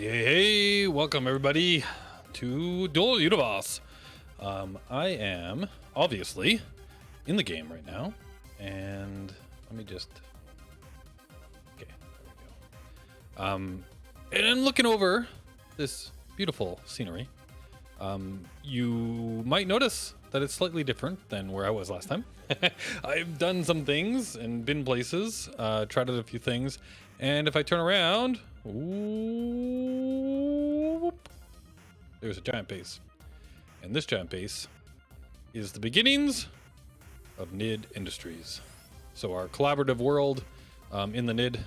Hey, welcome everybody to NiddTubers. I am obviously in the game right now, and let me just, okay, there we go. And I'm looking over this beautiful scenery. You might notice that it's slightly different than where I was last time. I've done some things and been places, tried out a few things, and if I turn around, ooh, there's a giant base. And this giant base is the beginnings of NiddIndustries. So our collaborative world in the Nidd,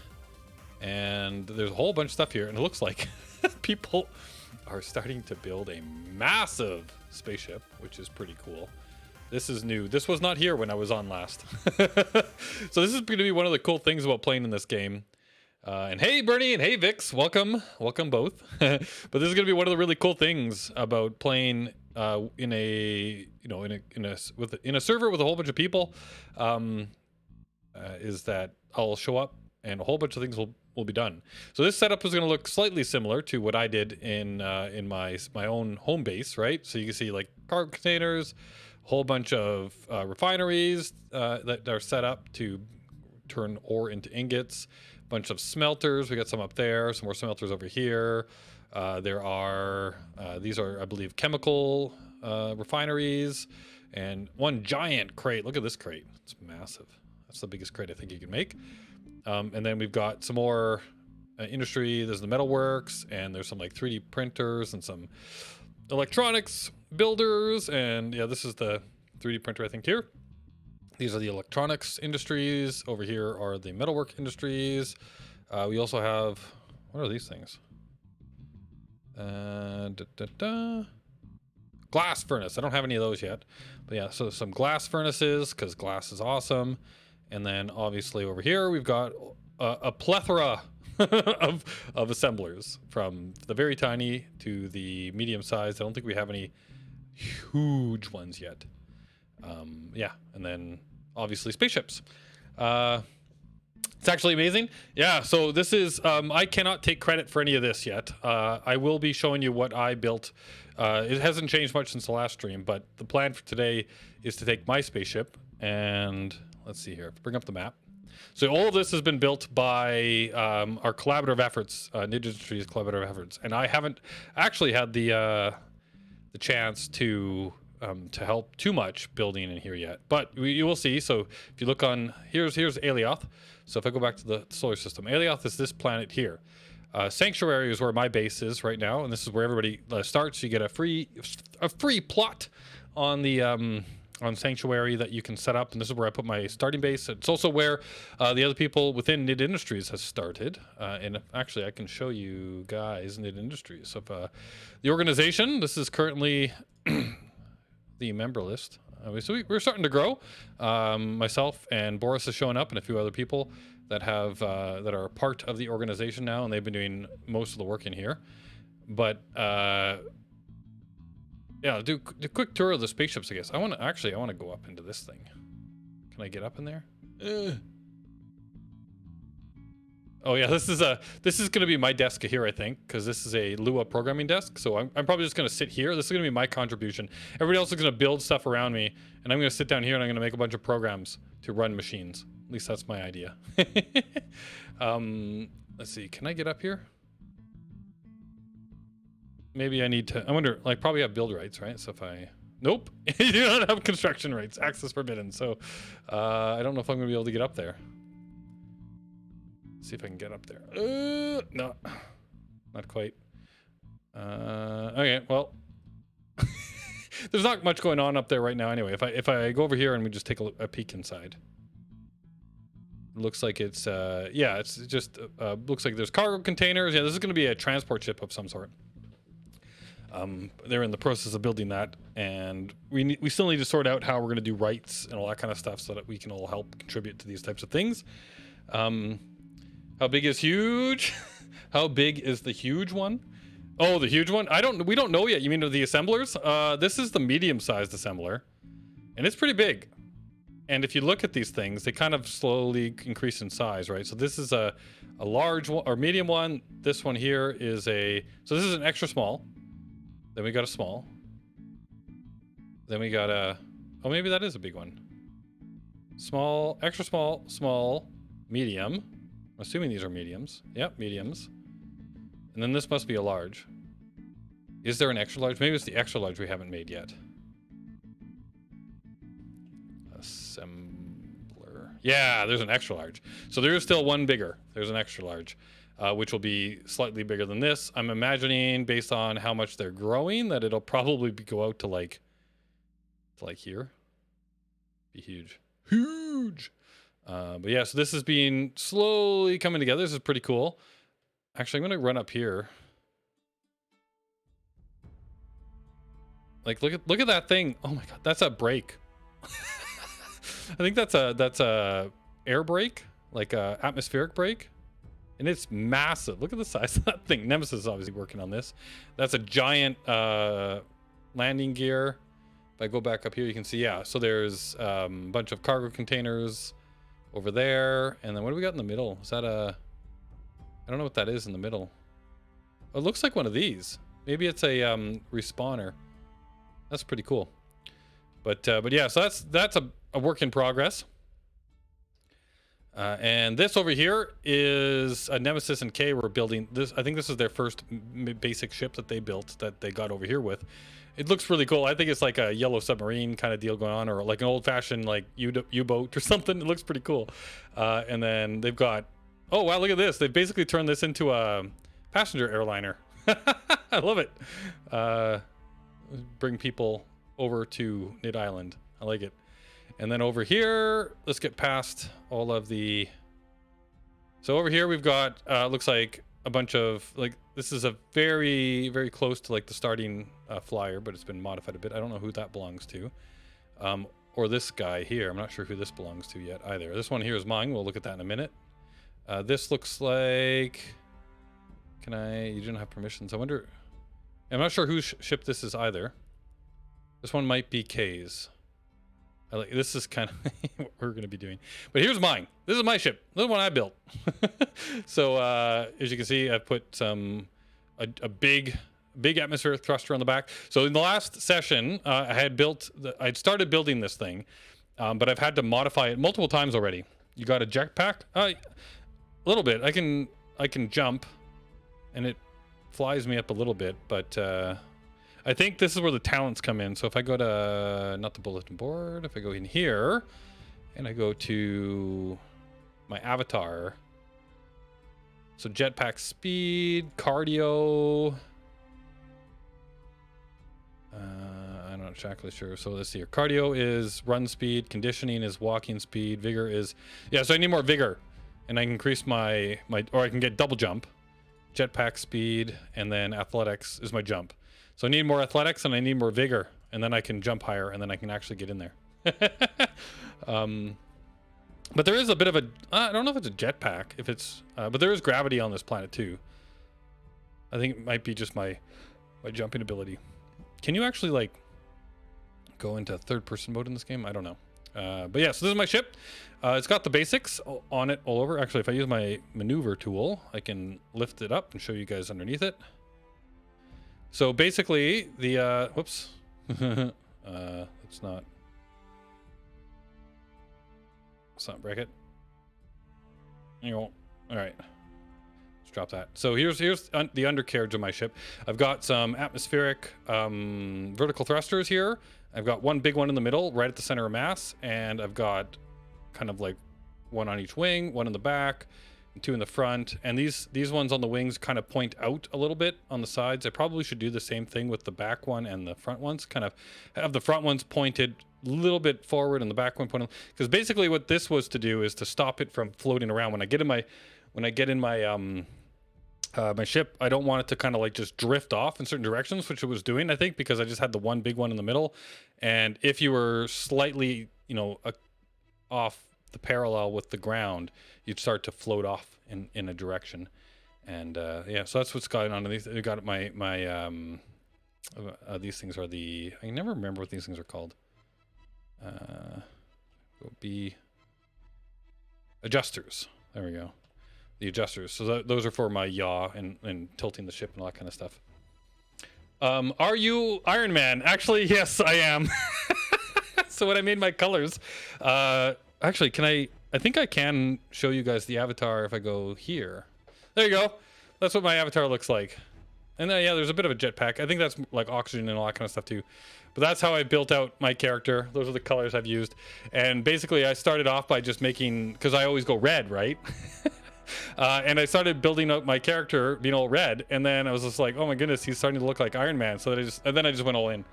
and there's a whole bunch of stuff here, and it looks like people are starting to build a massive spaceship, which is pretty cool. This is new. This was not here when I was on last. So this is going to be one of the cool things about playing in this game. And hey Bernie and hey Vix, welcome both. But this is going to be one of the really cool things about playing in a server with a whole bunch of people. Is that I'll show up and a whole bunch of things will be done. So this setup is going to look slightly similar to what I did in my own home base, right? So you can see like cargo containers, a whole bunch of refineries that are set up to turn ore into ingots. Bunch of smelters. We got some up there, some more smelters over here. There are these are, I believe, chemical refineries, and one giant crate. Look at this crate. It's massive. That's the biggest crate I think you can make. And then we've got some more industry. There's the metalworks, and there's some like 3D printers and some electronics builders. And yeah, this is the 3D printer I think here. These are the electronics industries. Over here are the metalwork industries. We also have, what are these things? Glass furnace. I don't have any of those yet. But yeah, so some glass furnaces, because glass is awesome. And then obviously over here, we've got a plethora of assemblers, from the very tiny to the medium sized. I don't think we have any huge ones yet. Yeah, and then obviously spaceships. It's actually amazing. Yeah, so this is, I cannot take credit for any of this yet. I will be showing you what I built. It hasn't changed much since the last stream, but the plan for today is to take my spaceship and, let's see here, bring up the map. So all of this has been built by our collaborative efforts, NiddIndustries collaborative efforts. And I haven't actually had the chance to help too much building in here yet, but you will see. So if you look on, here's Alioth. So if I go back to the solar system, Alioth is this planet here. Sanctuary is where my base is right now, and this is where everybody starts. You get a free plot on the on Sanctuary that you can set up, and this is where I put my starting base. It's also where the other people within NiddIndustries has started. And actually, I can show you guys NiddIndustries. So if, the organization, this is currently the member list. So we're starting to grow. Myself and Boris is showing up, and a few other people that have that are part of the organization now, and they've been doing most of the work in here. But yeah, I'll do a quick tour of the spaceships, I guess. I want to go up into this thing. Can I get up in there? Oh yeah, this is going to be my desk here, I think, because this is a Lua programming desk. So I'm probably just going to sit here. This is going to be my contribution. Everybody else is going to build stuff around me, and I'm going to sit down here and I'm going to make a bunch of programs to run machines. At least that's my idea. Let's see. Can I get up here? Maybe I need to. I wonder. Like, probably have build rights, right? So if I, nope, you do not have construction rights. Access forbidden. So I don't know if I'm going to be able to get up there. See if I can get up there. No, not quite. Okay, well, there's not much going on up there right now. Anyway, if I go over here and we just take a peek inside, it looks like it's yeah, it's just looks like there's cargo containers. Yeah, this is going to be a transport ship of some sort. They're in the process of building that, and we still need to sort out how we're going to do rights and all that kind of stuff so that we can all help contribute to these types of things. How big is huge? How big is the huge one? Oh, the huge one? We don't know yet. You mean the assemblers? This is the medium-sized assembler, and it's pretty big. And if you look at these things, they kind of slowly increase in size, right? So this is a large one or medium one. This one here is so this is an extra small. Then we got a small. Then we got oh, maybe that is a big one. Small, extra small, small, medium. I'm assuming these are mediums. Yep, mediums. And then this must be a large. Is there an extra large? Maybe it's the extra large we haven't made yet. Assembler. Yeah, there's an extra large. So there is still one bigger. There's an extra large, which will be slightly bigger than this. I'm imagining, based on how much they're growing, that it'll probably go out to like here. Be huge. Huge. But yeah, so this is being slowly coming together. This is pretty cool. Actually, I'm going to run up here. Like, look at that thing. Oh my God, that's a brake. I think that's a air brake, like a atmospheric brake. And it's massive. Look at the size of that thing. Nemesis is obviously working on this. That's a giant landing gear. If I go back up here, you can see, yeah. So there's a bunch of cargo containers over there. And then what do we got in the middle? Is that I don't know what that is in the middle. Oh, it looks like one of these. Maybe it's a respawner. That's pretty cool. But yeah, so that's a work in progress. And this over here is a Nemesis and K. We're building this. I think this is their first basic ship that they built that they got over here with. It looks really cool. I think it's like a yellow submarine kind of deal going on, or like an old-fashioned like U-boat or something. It looks pretty cool. And then they've got, oh wow, look at this. They've basically turned this into a passenger airliner. I love it. Bring people over to Nidd Island. I like it. And then over here, let's get past all of the... So over here we've got, looks like a bunch of, like, this is a very, very close to like the starting flyer, but it's been modified a bit. I don't know who that belongs to. Or this guy here. I'm not sure who this belongs to yet either. This one here is mine. We'll look at that in a minute. This looks like... You didn't have permissions. I wonder... I'm not sure whose ship this is either. This one might be K's. This is kind of what we're going to be doing. But here's mine. This is my ship. This is one I built. So as you can see, I've put a big atmospheric thruster on the back. So in the last session, I'd started building this thing, but I've had to modify it multiple times already. You got a jetpack? A little bit. I can jump, and it flies me up a little bit, but I think this is where the talents come in. So if I go to, not the bulletin board, if I go in here and I go to my avatar, so jetpack speed, cardio, I'm not exactly sure. So let's see here. Cardio is run speed, conditioning is walking speed, vigor is, yeah, so I need more vigor, and I can increase or I can get double jump. Jetpack speed, and then athletics is my jump. So I need more athletics and I need more vigor, and then I can jump higher, and then I can actually get in there. But there is a bit of a, I don't know if it's a jetpack, if it's, but there is gravity on this planet too. I think it might be just my jumping ability. Can you actually like go into third person mode in this game? I don't know. But yeah, so this is my ship. It's got the basics on it all over. Actually, if I use my maneuver tool, I can lift it up and show you guys underneath it. So basically, the whoops, let's not break it. You know, all right. Let's drop that. So here's the undercarriage of my ship. I've got some atmospheric vertical thrusters here. I've got one big one in the middle, right at the center of mass, and I've got kind of like one on each wing, one in the back, and two in the front. And these ones on the wings kind of point out a little bit on the sides. I probably should do the same thing with the back one and the front ones. Kind of have the front ones pointed a little bit forward and the back one pointed, because basically what this was to do is to stop it from floating around. When I get in my my ship, I don't want it to kind of like just drift off in certain directions, which it was doing, I think, because I just had the one big one in the middle. And if you were slightly, you know, off the parallel with the ground, you'd start to float off in a direction. And yeah, so that's what's going on. These, I got these things are I can never remember what these things are called. Will be adjusters. There we go. The adjusters. So those are for my yaw and tilting the ship and all that kind of stuff. Are you Iron Man? Actually, yes, I am. So when I made my colors, actually, I think I can show you guys the avatar if I go here. There you go. That's what my avatar looks like. And then, yeah, there's a bit of a jetpack. I think that's like oxygen and all that kind of stuff too. But that's how I built out my character. Those are the colors I've used. And basically I started off by just making, because I always go red, right? And I started building out my character being all red. And then I was just like, oh my goodness, he's starting to look like Iron Man. So then I just went all in.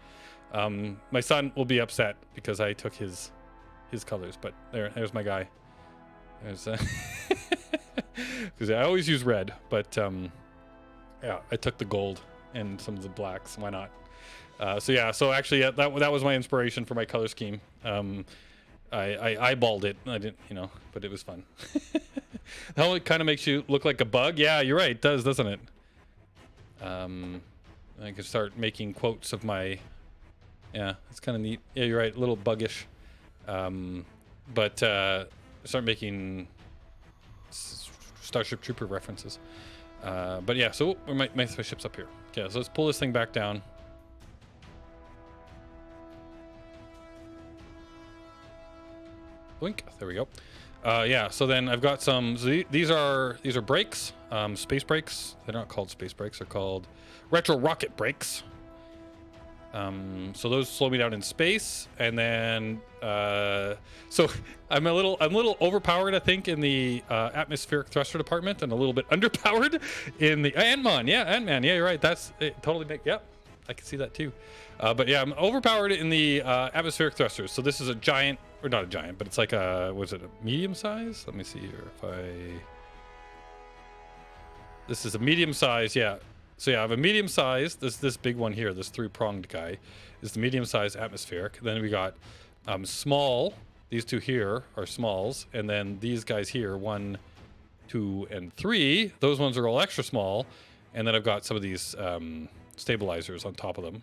My son will be upset because I took his colors. But there's my guy. There's because I always use red. But yeah, I took the gold and some of the blacks. Why not? So actually, yeah, that was my inspiration for my color scheme. I eyeballed it. I didn't, but it was fun. How it kind of makes you look like a bug. Yeah, you're right. It does, doesn't it? I can start making quotes of my. Yeah, it's kind of neat. Yeah, you're right. A little buggish. But start making Starship Trooper references. But yeah, so my ship's up here. Okay, so let's pull this thing back down. Blink. There we go. Yeah, so then I've got some. So these are brakes, space brakes. They're not called space brakes. They're called retro rocket brakes. So those slow me down in space, and then so I'm a little overpowered, I think, in the atmospheric thruster department, and a little bit underpowered in the Ant-Man. Yeah, Ant-Man. Yeah, you're right. That's it. Totally. Yep, I can see that too. But yeah, I'm overpowered in the atmospheric thrusters. So this is a giant, or not a giant, but it's like was it a medium size? Let me see here. This is a medium size. Yeah. So yeah, I have a medium size. This big one here, this 3-pronged guy, is the medium size atmospheric. Then we got small. These two here are smalls, and then these guys here, 1, 2, and 3. Those ones are all extra small, and then I've got some of these stabilizers on top of them.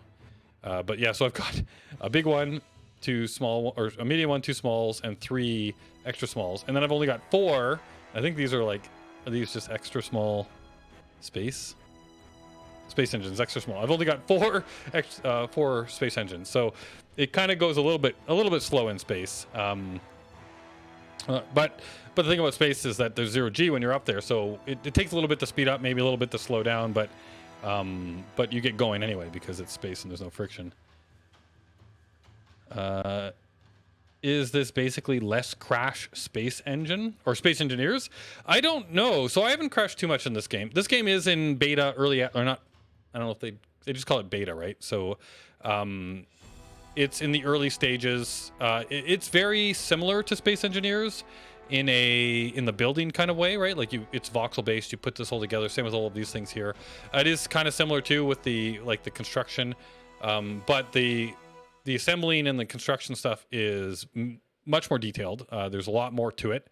But yeah, so I've got a big one, 2 small, or a medium one, 2 smalls, and 3 extra smalls, and then I've only got 4. I think these are these just extra small space engines, extra small. I've only got 4 space engines, so it kind of goes a little bit slow in space. But the thing about space is that there's 0G when you're up there, so it takes a little bit to speed up, maybe a little bit to slow down, but you get going anyway because it's space and there's no friction. Is this basically less crash space engine or space engineers? I don't know. So I haven't crashed too much in this game. This game is in beta, early, or not. I don't know if they just call it beta, right? So it's in the early stages. It's very similar to Space Engineers in the building kind of way, right? Like it's voxel based. You put this all together. Same with all of these things here. It is kind of similar too with the construction, but the assembling and the construction stuff is much more detailed. There's a lot more to it,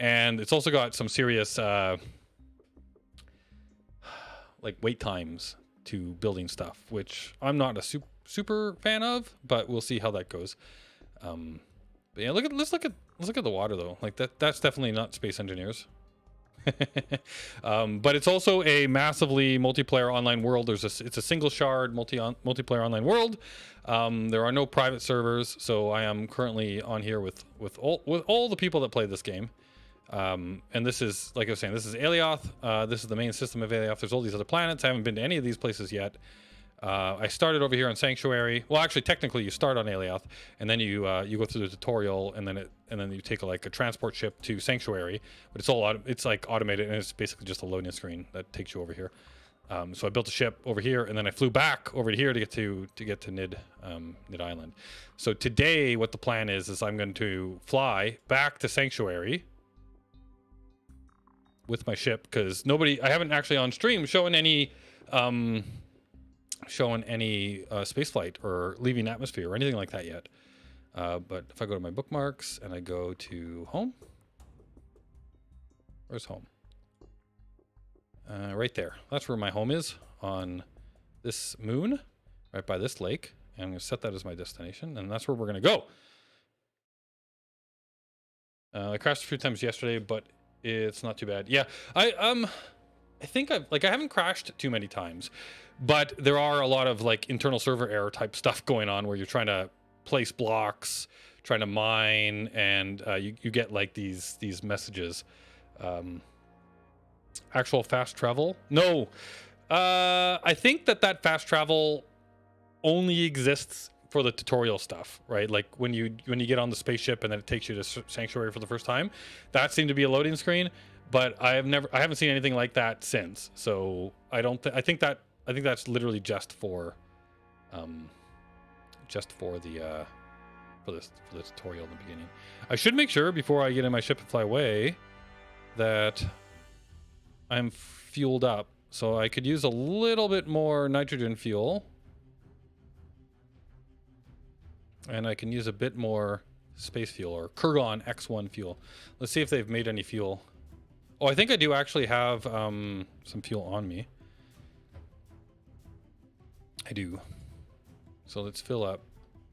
and it's also got some serious like wait times to building stuff, which I'm not a super fan of, but we'll see how that goes. But yeah, let's look at the water though. Like that's definitely not Space Engineers. But it's also a massively multiplayer online world. It's a single shard multiplayer online world. There are no private servers, so I am currently on here with all the people that play this game. And this is, like I was saying, this is Alioth. This is the main system of Alioth. There's all these other planets. I haven't been to any of these places yet. I started over here on Sanctuary. Well, actually, technically, you start on Alioth, and then you go through the tutorial, and then you take a transport ship to Sanctuary. But it's like automated, and it's basically just a loading screen that takes you over here. So I built a ship over here, and then I flew back over to here to get to Nidd Island. So today, what the plan is I'm going to fly back to Sanctuary with my ship, because I haven't actually on stream shown any space flight or leaving atmosphere or anything like that yet. But if I go to my bookmarks and I go to home, where's home? Right there. That's where my home is, on this moon, right by this lake. And I'm going to set that as my destination, and that's where we're going to go. I crashed a few times yesterday, but it's not too bad. Yeah, I think I haven't crashed too many times, but there are a lot of like internal server error type stuff going on where you're trying to place blocks, trying to mine, and you get like these messages. Actual fast travel? No. I think that fast travel only exists for the tutorial stuff, right? Like when you get on the spaceship and then it takes you to Sanctuary for the first time, that seemed to be a loading screen. But I haven't seen anything like that since. So I think that's literally just for the tutorial in the beginning. I should make sure before I get in my ship and fly away that I'm fueled up. So I could use a little bit more nitrogen fuel. And I can use a bit more space fuel or Kurgan X1 fuel. Let's see if they've made any fuel. Oh, I think I do actually have some fuel on me. I do. So let's fill up.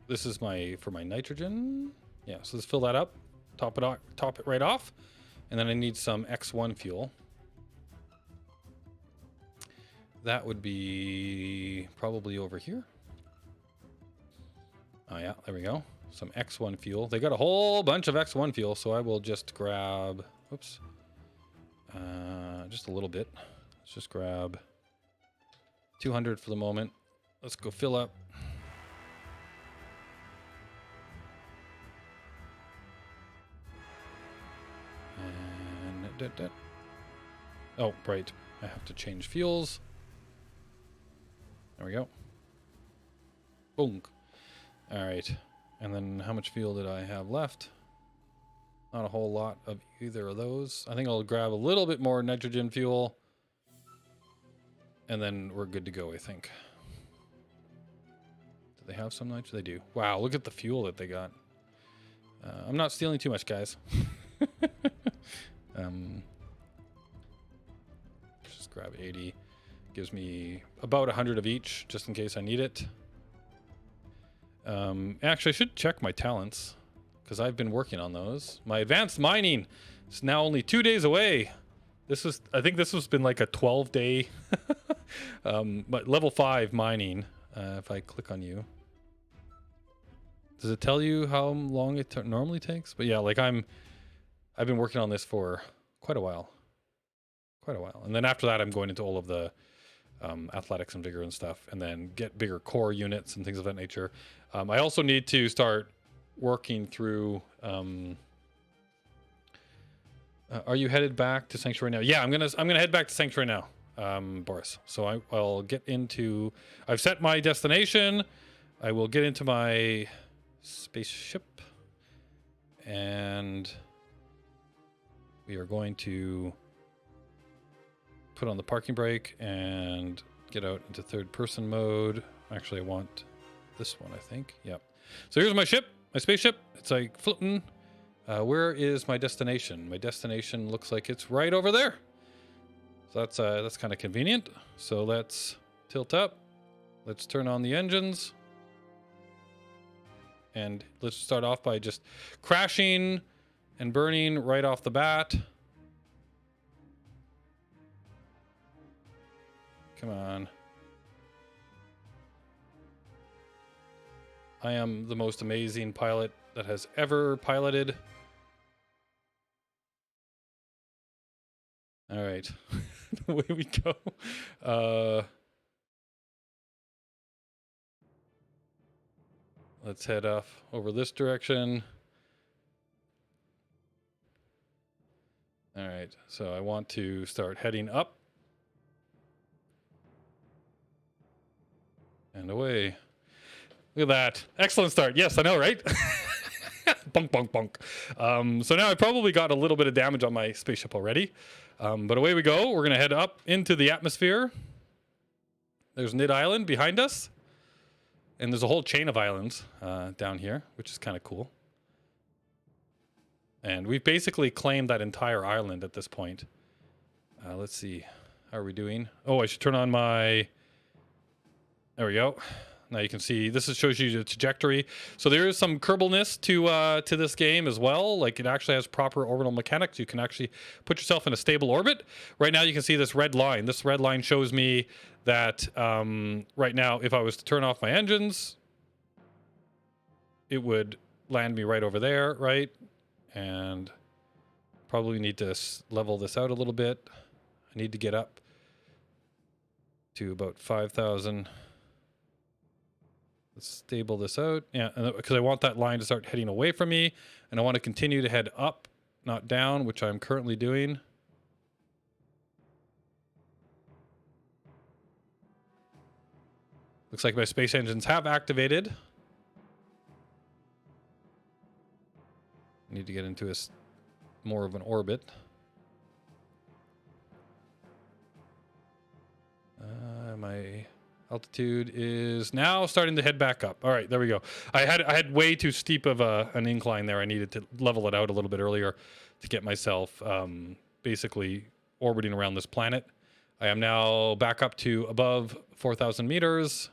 This is for my nitrogen. Yeah, so let's fill that up. Top it right off. And then I need some X1 fuel. That would be probably over here. Oh yeah, there we go. Some X1 fuel. They got a whole bunch of X1 fuel, so I will just grab, oops, just a little bit. Let's just grab 200 for the moment. Let's go fill up. And oh, right. I have to change fuels. There we go. Boom. All right. And then how much fuel did I have left? Not a whole lot of either of those. I think I'll grab a little bit more nitrogen fuel. And then we're good to go, I think. Do they have some nitrogen? They do. Wow, look at the fuel that they got. I'm not stealing too much, guys. Just grab 80. Gives me about 100 of each, just in case I need it. Actually, I should check my talents, because I've been working on those. My advanced mining is now only 2 days away. I think this has been like a 12-day, but level 5 mining. If I click on you, does it tell you how long it normally takes? But yeah, like I've been working on this for quite a while. And then after that, I'm going into all of the athletics and vigor and stuff, and then get bigger core units and things of that nature. I also need to start working through. Are you headed back to Sanctuary now? Yeah, I'm gonna head back to Sanctuary now, Boris. So I'll get into. I've set my destination. I will get into my spaceship, and we are going to put on the parking brake and get out into third person mode. Actually, I want this one, I think. Yep. So here's my ship, my spaceship. It's like floating. Where is my destination? My destination looks like it's right over there. So that's kind of convenient. So let's tilt up. Let's turn on the engines. And let's start off by just crashing and burning right off the bat. Come on. I am the most amazing pilot that has ever piloted. All right. Away we go. Let's head off over this direction. All right. So I want to start heading up. And away. Look at that. Excellent start. Yes, I know, right? Bunk, bunk, bunk. So now I probably got a little bit of damage on my spaceship already. But away we go. We're going to head up into the atmosphere. There's Nidd Island behind us. And there's a whole chain of islands down here, which is kind of cool. And we've basically claimed that entire island at this point. Let's see. How are we doing? Oh, I should turn on my... There we go. Now you can see this shows you the trajectory. So there is some Kerbalness to this game as well. Like it actually has proper orbital mechanics. You can actually put yourself in a stable orbit. Right now you can see this red line. This red line shows me that right now if I was to turn off my engines, it would land me right over there, right? And probably need to level this out a little bit. I need to get up to about 5,000. Let's stable this out. Yeah, because I want that line to start heading away from me, and I want to continue to head up, not down, which I'm currently doing. Looks like my space engines have activated. I need to get into more of an orbit. My altitude is now starting to head back up. All right, there we go. I had way too steep of an incline there. I needed to level it out a little bit earlier to get myself basically orbiting around this planet. I am now back up to above 4,000 meters.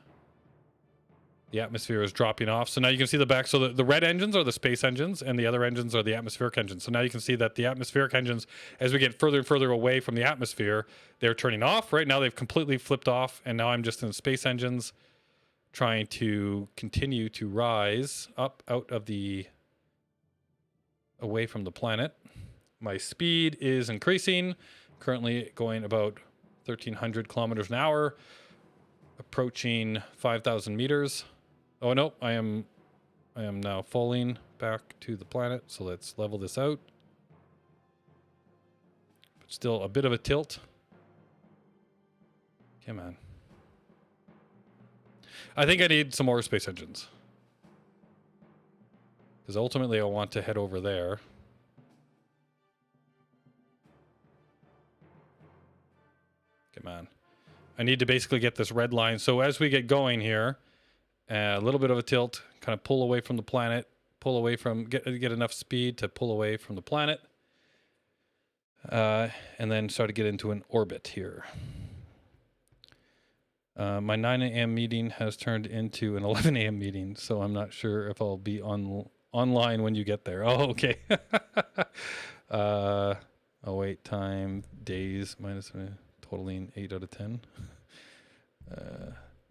The atmosphere is dropping off. So now you can see the back. So the red engines are the space engines and the other engines are the atmospheric engines. So now you can see that the atmospheric engines, as we get further and further away from the atmosphere, they're turning off. Right now they've completely flipped off. And now I'm just in space engines trying to continue to rise up out of away from the planet. My speed is increasing, currently going about 1,300 kilometers an hour, approaching 5,000 meters. Oh no, I am now falling back to the planet, so let's level this out. But still a bit of a tilt. Come on. I think I need some more space engines. Because ultimately I want to head over there. Come on. I need to basically get this red line. So as we get going here, a little bit of a tilt, kind of pull away from the planet, pull away from, get enough speed to pull away from the planet. And then start to get into an orbit here. My 9 a.m. meeting has turned into an 11 a.m. meeting, so I'm not sure if I'll be online when you get there. Oh, okay. Oh, wait, time, days, minus totaling 8 out of 10.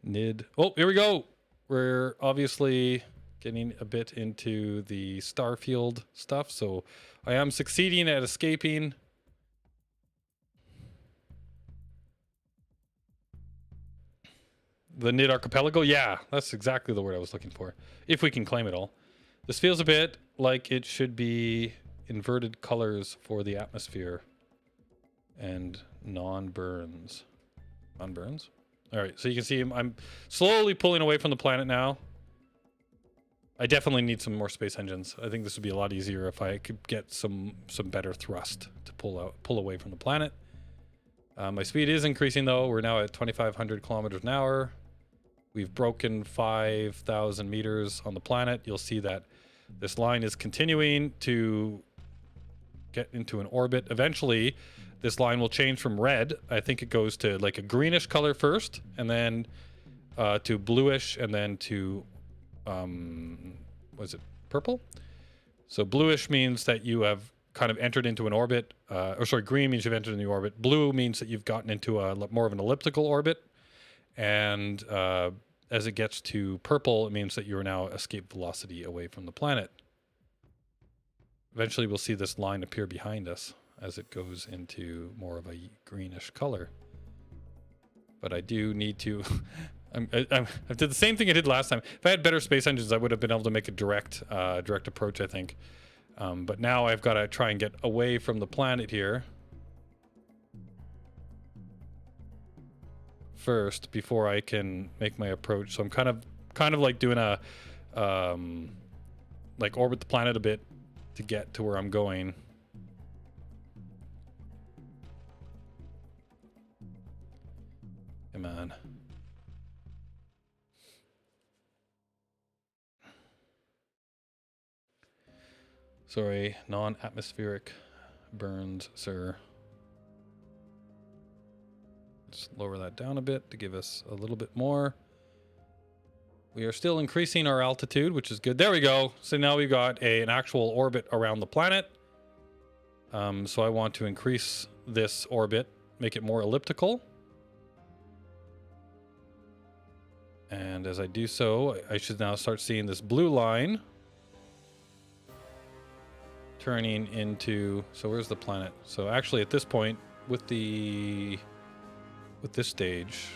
NID. Oh, here we go. We're obviously getting a bit into the Starfield stuff, so I am succeeding at escaping. The NID archipelago? Yeah, that's exactly the word I was looking for. If we can claim it all. This feels a bit like it should be inverted colors for the atmosphere and non-burns. Non-burns? All right, so you can see I'm slowly pulling away from the planet now. I definitely need some more space engines. I think this would be a lot easier if I could get some better thrust to pull away from the planet. My speed is increasing though. We're now at 2,500 kilometers an hour. We've broken 5,000 meters on the planet. You'll see that this line is continuing to get into an orbit. Eventually, this line will change from red. I think it goes to like a greenish color first, and then to bluish, and then to, was it purple? So bluish means that you have kind of entered into an orbit. Or sorry, green means you've entered into the orbit. Blue means that you've gotten into more of an elliptical orbit. And as it gets to purple, it means that you're now escape velocity away from the planet. Eventually, we'll see this line appear behind us as it goes into more of a greenish color. But I do need to... I did the same thing I did last time. If I had better space engines, I would have been able to make a direct approach, I think. But now I've got to try and get away from the planet here first before I can make my approach. So I'm kind of like doing a like orbit the planet a bit to get to where I'm going. Come on. Sorry, non-atmospheric burns, sir. Let's lower that down a bit to give us a little bit more. We are still increasing our altitude, which is good. There we go. So now we've got an actual orbit around the planet. So I want to increase this orbit, make it more elliptical. And as I do so, I should now start seeing this blue line turning into, so where's the planet? So actually at this point with this stage,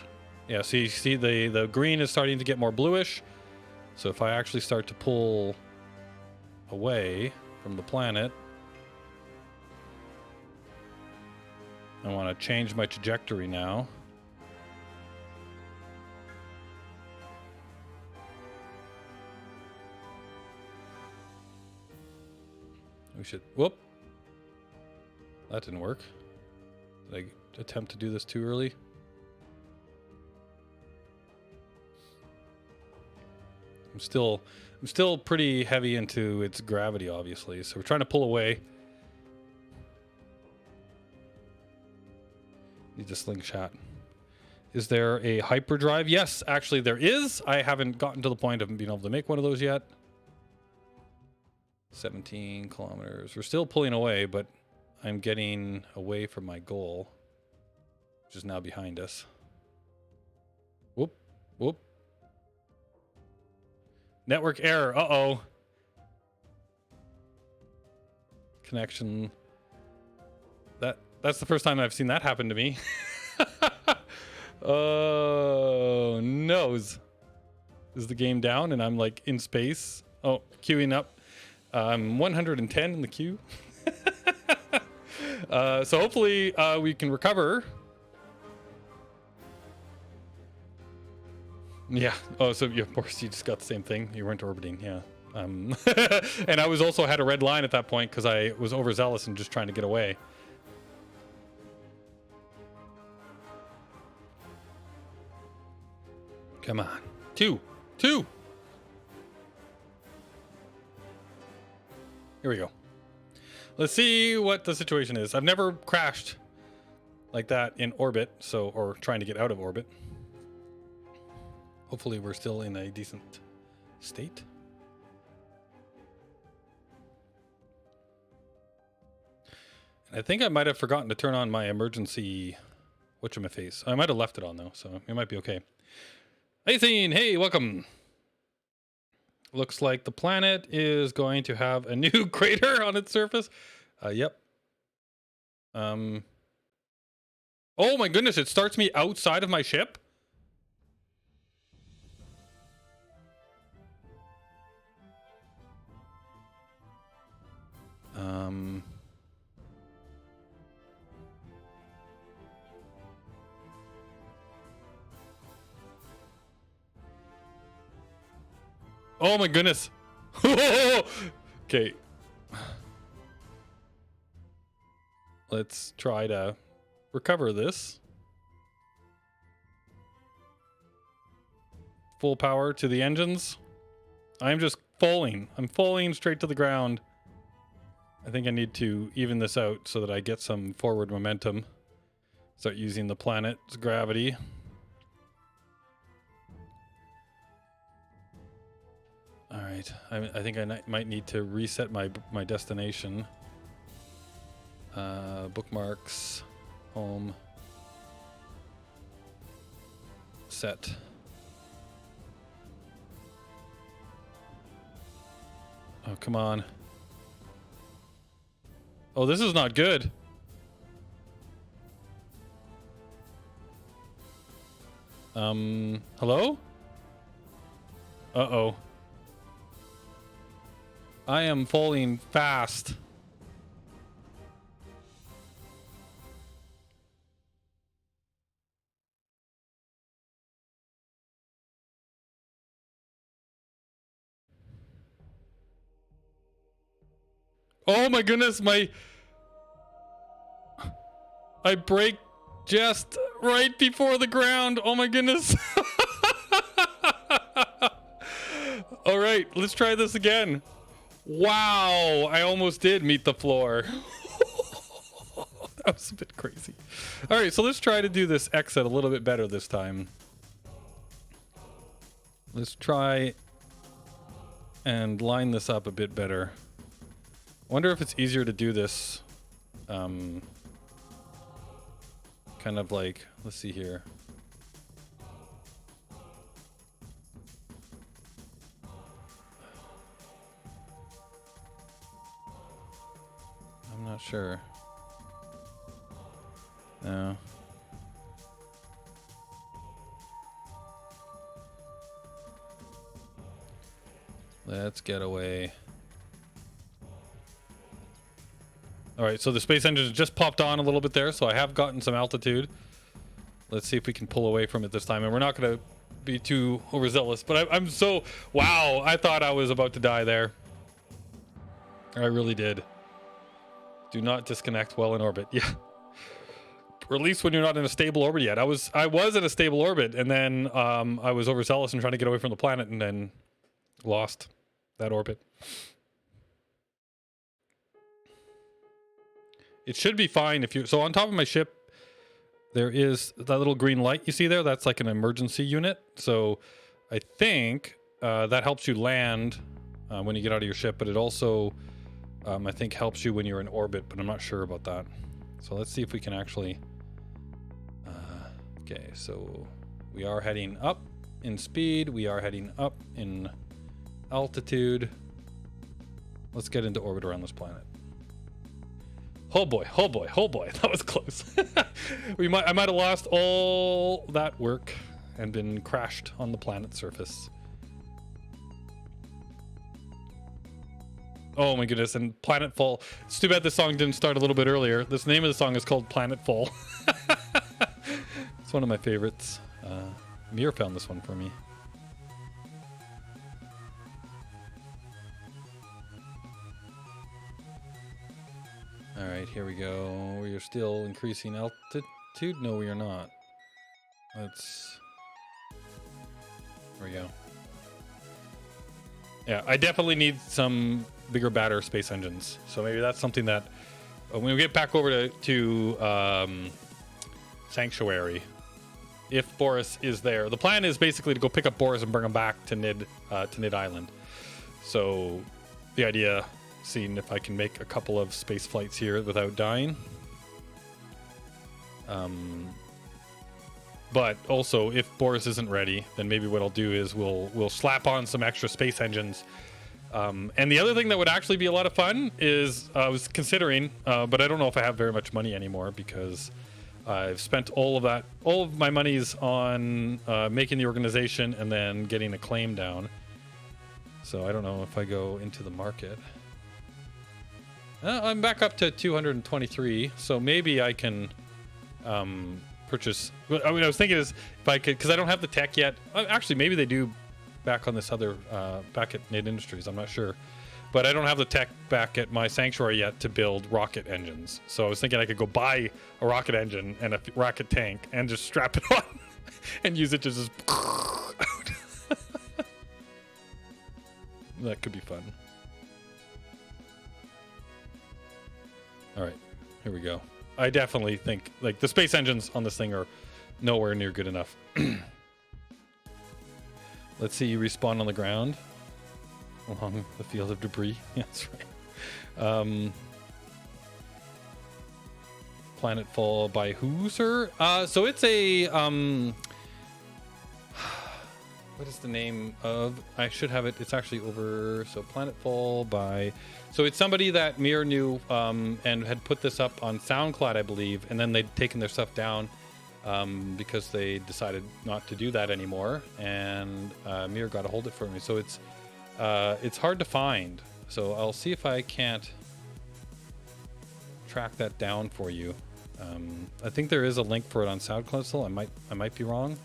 yeah, so you see the green is starting to get more bluish. So if I actually start to pull away from the planet, I want to change my trajectory now. We should, whoop. That didn't work. Did I attempt to do this too early? I'm still pretty heavy into its gravity, obviously. So we're trying to pull away. Need the slingshot. Is there a hyperdrive? Yes, actually there is. I haven't gotten to the point of being able to make one of those yet. 17 kilometers. We're still pulling away, but I'm getting away from my goal, which is now behind us. Whoop, whoop. Network error. Uh-oh. Connection. That's the first time I've seen that happen to me. Oh, noes. Is the game down and I'm like in space? Oh, queuing up. I'm 110 in the queue. So hopefully we can recover. Yeah. Oh, so of course you just got the same thing. You weren't orbiting. Yeah. And I was also had a red line at that point because I was overzealous and just trying to get away. Come on. Two. Here we go. Let's see what the situation is. I've never crashed like that in orbit, or trying to get out of orbit. Hopefully we're still in a decent state. And I think I might have forgotten to turn on my emergency whatchamaface. I might have left it on though, so it might be okay. Hey Thane, hey, welcome. Looks like the planet is going to have a new crater on its surface. Yep. Oh my goodness, it starts me outside of my ship. Oh my goodness. Okay. Let's try to recover this. Full power to the engines. I'm just falling. I'm falling straight to the ground. I think I need to even this out so that I get some forward momentum. Start using the planet's gravity. All right, I think I might need to reset my destination. Bookmarks, home, set. Oh, come on. Oh, this is not good. Hello? Uh-oh. I am falling fast. Oh my goodness, I break just right before the ground. Oh my goodness. All right, let's try this again. Wow, I almost did meet the floor. That was a bit crazy. All right, so let's try to do this exit a little bit better this time. Let's try and line this up a bit better. Wonder if it's easier to do this kind of like, let's see here. I'm not sure. No. Let's get away. All right, so the space engine just popped on a little bit there, so I have gotten some altitude. Let's see if we can pull away from it this time, and we're not going to be too overzealous, but I'm so... Wow, I thought I was about to die there. I really did. Do not disconnect while in orbit. Yeah. Or at least when you're not in a stable orbit yet. I was in a stable orbit, and then I was overzealous and trying to get away from the planet, and then lost that orbit. It should be fine if you... So on top of my ship, there is that little green light you see there. That's like an emergency unit. So I think that helps you land when you get out of your ship, but it also, I think, helps you when you're in orbit, but I'm not sure about that. So let's see if we can actually... okay, so we are heading up in speed. We are heading up in altitude. Let's get into orbit around this planet. Oh boy, oh boy, oh boy, that was close. I might have lost all that work and been crashed on the planet's surface. Oh my goodness, and Planetfall. It's too bad this song didn't start a little bit earlier. This name of the song is called Planetfall. It's one of my favorites. Mir found this one for me. All right, here we go. We are still increasing altitude. No, we are not. Let's... There we go. Yeah, I definitely need some bigger, badder space engines. So maybe that's something that when we get back over to Sanctuary, if Boris is there, the plan is basically to go pick up Boris and bring him back to Nidd Island. So the idea, seeing if I can make a couple of space flights here without dying. But also, if Boris isn't ready, then maybe what I'll do is we'll slap on some extra space engines. And the other thing that would actually be a lot of fun is I was considering, but I don't know if I have very much money anymore because I've spent all of my monies on making the organization and then getting a claim down. So I don't know if I go into the market. I'm back up to 223, so maybe I can purchase. I mean, I was thinking is if I could, because I don't have the tech yet. Actually, maybe they do back on this other, back at Nidd Industries. I'm not sure, but I don't have the tech back at my Sanctuary yet to build rocket engines. So I was thinking I could go buy a rocket engine and a rocket tank and just strap it on and use it to just out. That could be fun. All right, here we go. I definitely think like the space engines on this thing are nowhere near good enough. Let's see you respawn on the ground along the field of debris. Yeah, that's right. Planetfall by who, sir? So it's a what is the name of? I should have it. It's actually over. So Planetfall by. So it's somebody that Mir knew and had put this up on SoundCloud, I believe, and then they'd taken their stuff down because they decided not to do that anymore. And Mir got a hold of it for me. So it's hard to find. So I'll see if I can't track that down for you. I think there is a link for it on SoundCloud still. I might be wrong.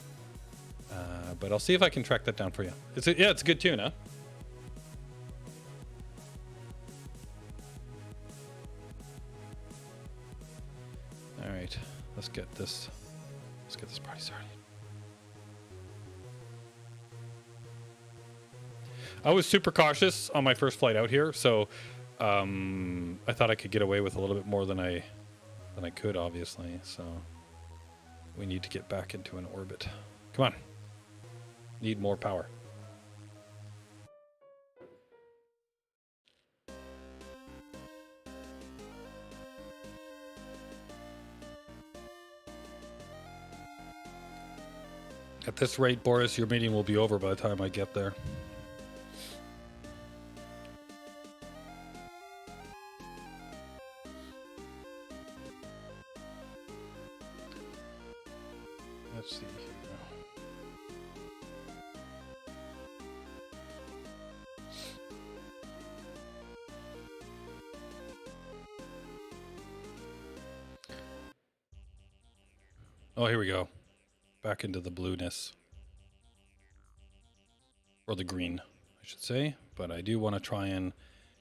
But I'll see if I can track that down for you. It's a good tune, huh? All right, let's get this party started. I was super cautious on my first flight out here, so I thought I could get away with a little bit more than I could, obviously. So we need to get back into an orbit. Come on. Need more power. At this rate, Boris, your meeting will be over by the time I get there. Let's see here. Oh, here we go. Back into the blueness. Or the green, I should say. But I do want to try and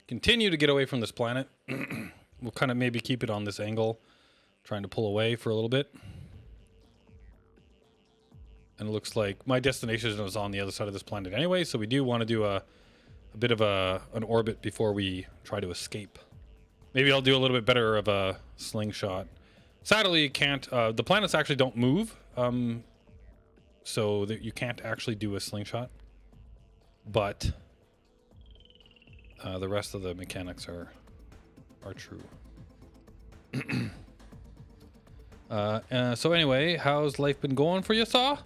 continue to get away from this planet. We'll kind of maybe keep it on this angle, trying to pull away for a little bit. And it looks like my destination is on the other side of this planet anyway, so we do want to do a bit of an orbit before we try to escape. Maybe I'll do a little bit better of a slingshot. Sadly, you can't. The planets actually don't move, so that you can't actually do a slingshot. But the rest of the mechanics are true. So anyway, how's life been going for you, Saw?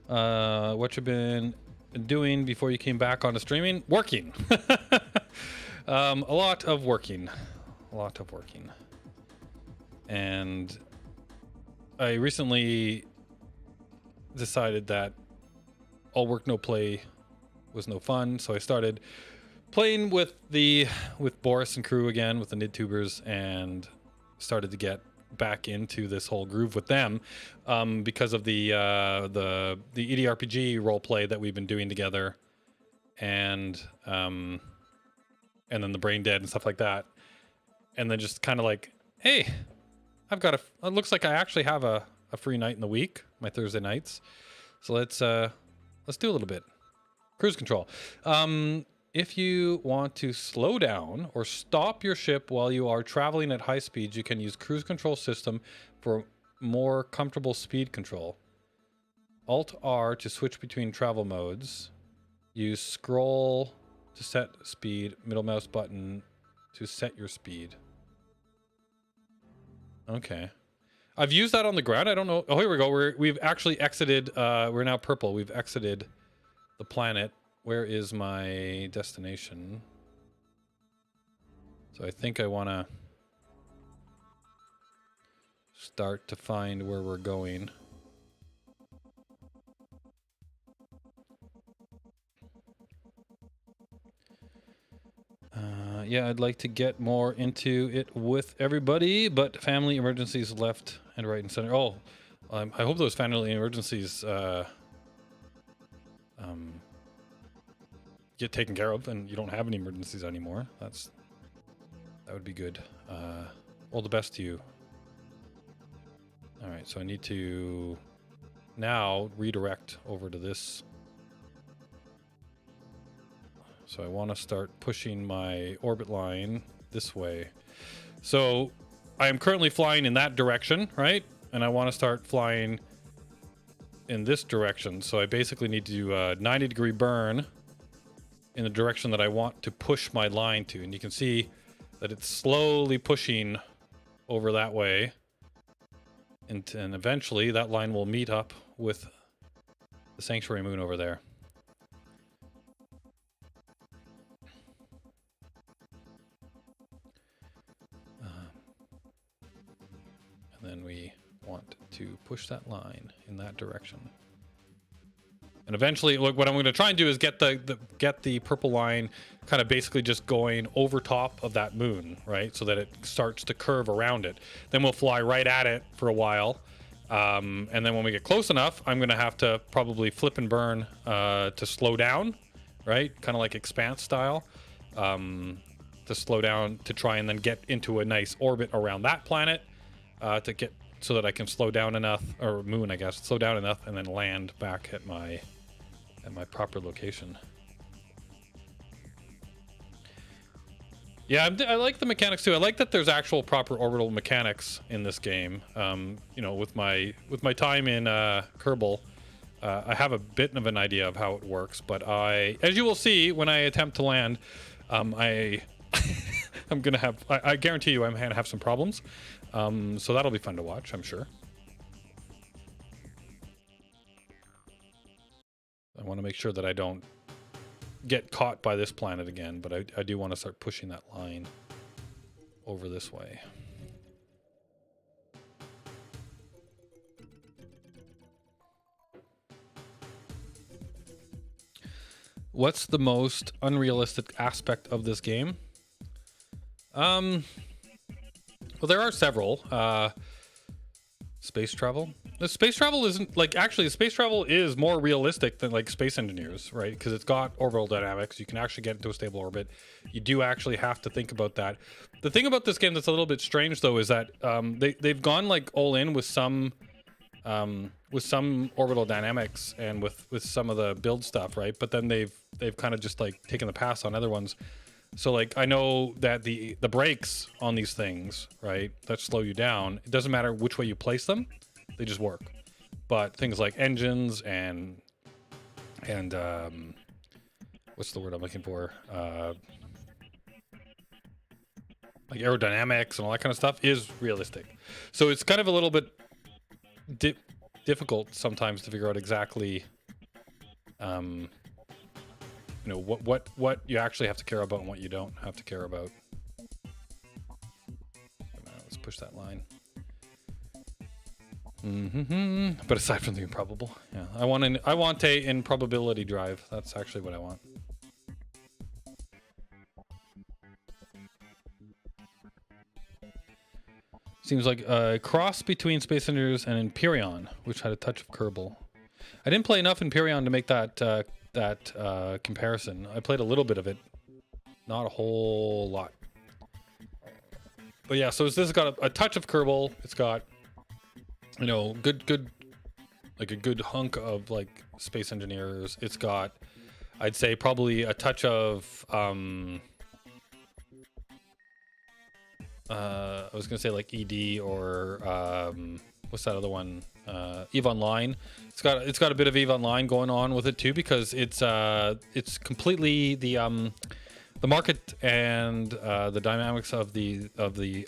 What you been doing before you came back onto streaming? Working. A lot of working. And I recently decided that all work, no play was no fun. So I started playing with Boris and crew again, with the NiddTubers, and started to get back into this whole groove with them because of the EDRPG role play that we've been doing together, and then the Brain Dead and stuff like that, and then just kind of like, hey, I've got it looks like I actually have a free night in the week, my Thursday nights, so let's do a little bit cruise control. If you want to slow down or stop your ship while you are traveling at high speeds, you can use cruise control system for more comfortable speed control. Alt R to switch between travel modes. Use scroll to set speed, middle mouse button to set your speed. Okay. I've used that on the ground. I don't know. Oh, here we go. We've actually exited. We're now purple. We've exited the planet. Where is my destination? So I think I want to start to find where we're going. Yeah, I'd like to get more into it with everybody, but family emergencies left and right and center. Oh, I hope those family emergencies get taken care of and you don't have any emergencies anymore. That would be good. All the best to you. All right, so I need to now redirect over to this. So I want to start pushing my orbit line this way. So I am currently flying in that direction, right? And I want to start flying in this direction. So I basically need to do a 90-degree burn in the direction that I want to push my line to. And you can see that it's slowly pushing over that way. And eventually that line will meet up with the sanctuary moon over there. And then we want to push that line in that direction. And eventually, look, what I'm going to try and do is get the purple line kind of basically just going over top of that moon, right? So that it starts to curve around it. Then we'll fly right at it for a while. And then when we get close enough, I'm going to have to probably flip and burn to slow down, right? Kind of like Expanse style, to slow down to try and then get into a nice orbit around that planet, to get so that I can slow down enough, or moon, I guess, slow down enough and then land back at my proper location. Yeah, I like the mechanics too. I like that there's actual proper orbital mechanics in this game. You know, with my time in Kerbal, I have a bit of an idea of how it works, but as you will see when I attempt to land, I'm gonna have, I guarantee you I'm gonna have some problems. So that'll be fun to watch, I'm sure. I want to make sure that I don't get caught by this planet again, but I do want to start pushing that line over this way. What's the most unrealistic aspect of this game? Well, there are several. Space travel. The space travel isn't like, actually the space travel is more realistic than like Space Engineers, right? Because it's got orbital dynamics. You can actually get into a stable orbit. You do actually have to think about that. The thing about this game that's a little bit strange though is that they've gone like all in with some orbital dynamics and with some of the build stuff, right? But then they've kind of just like taken the pass on other ones. So like I know that the brakes on these things, right, that slow you down, it doesn't matter which way you place them, they just work. But things like engines and what's the word I'm looking for? Like aerodynamics and all that kind of stuff is realistic. So it's kind of a little bit difficult sometimes to figure out exactly you know what you actually have to care about and what you don't have to care about. Let's push that line. But aside from the improbable, yeah, I want a improbability drive. That's actually what I want. Seems like a cross between Space Invaders and Empyrean, which had a touch of Kerbal. I didn't play enough Empyrean to make that comparison. I played a little bit of it, not a whole lot. But yeah, so this has got a touch of Kerbal. It's got, you know, good, like a good hunk of like Space Engineers. It's got, I'd say probably a touch of, I was gonna say like ED or what's that other one? EVE Online. It's got a bit of EVE Online going on with it too, because it's completely the market and the dynamics of the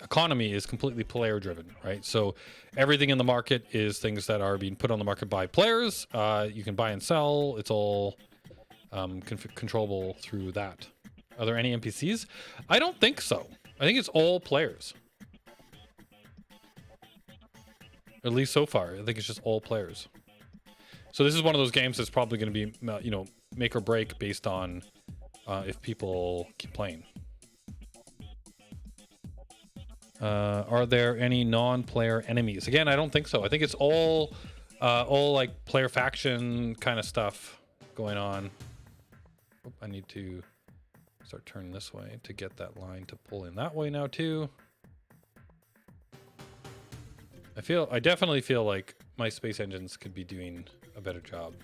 economy is completely player driven, right? So everything in the market is things that are being put on the market by players. You can buy and sell. It's all controllable through that. Are there any NPCs? I don't think so. I think it's all players. At least so far, I think it's just all players. So this is one of those games that's probably going to be, you know, make or break based on if people keep playing. Are there any non-player enemies? Again, I don't think so. I think it's all like player faction kind of stuff going on. Oh, I need to start turning this way to get that line to pull in that way now too. I definitely feel like my space engines could be doing a better job.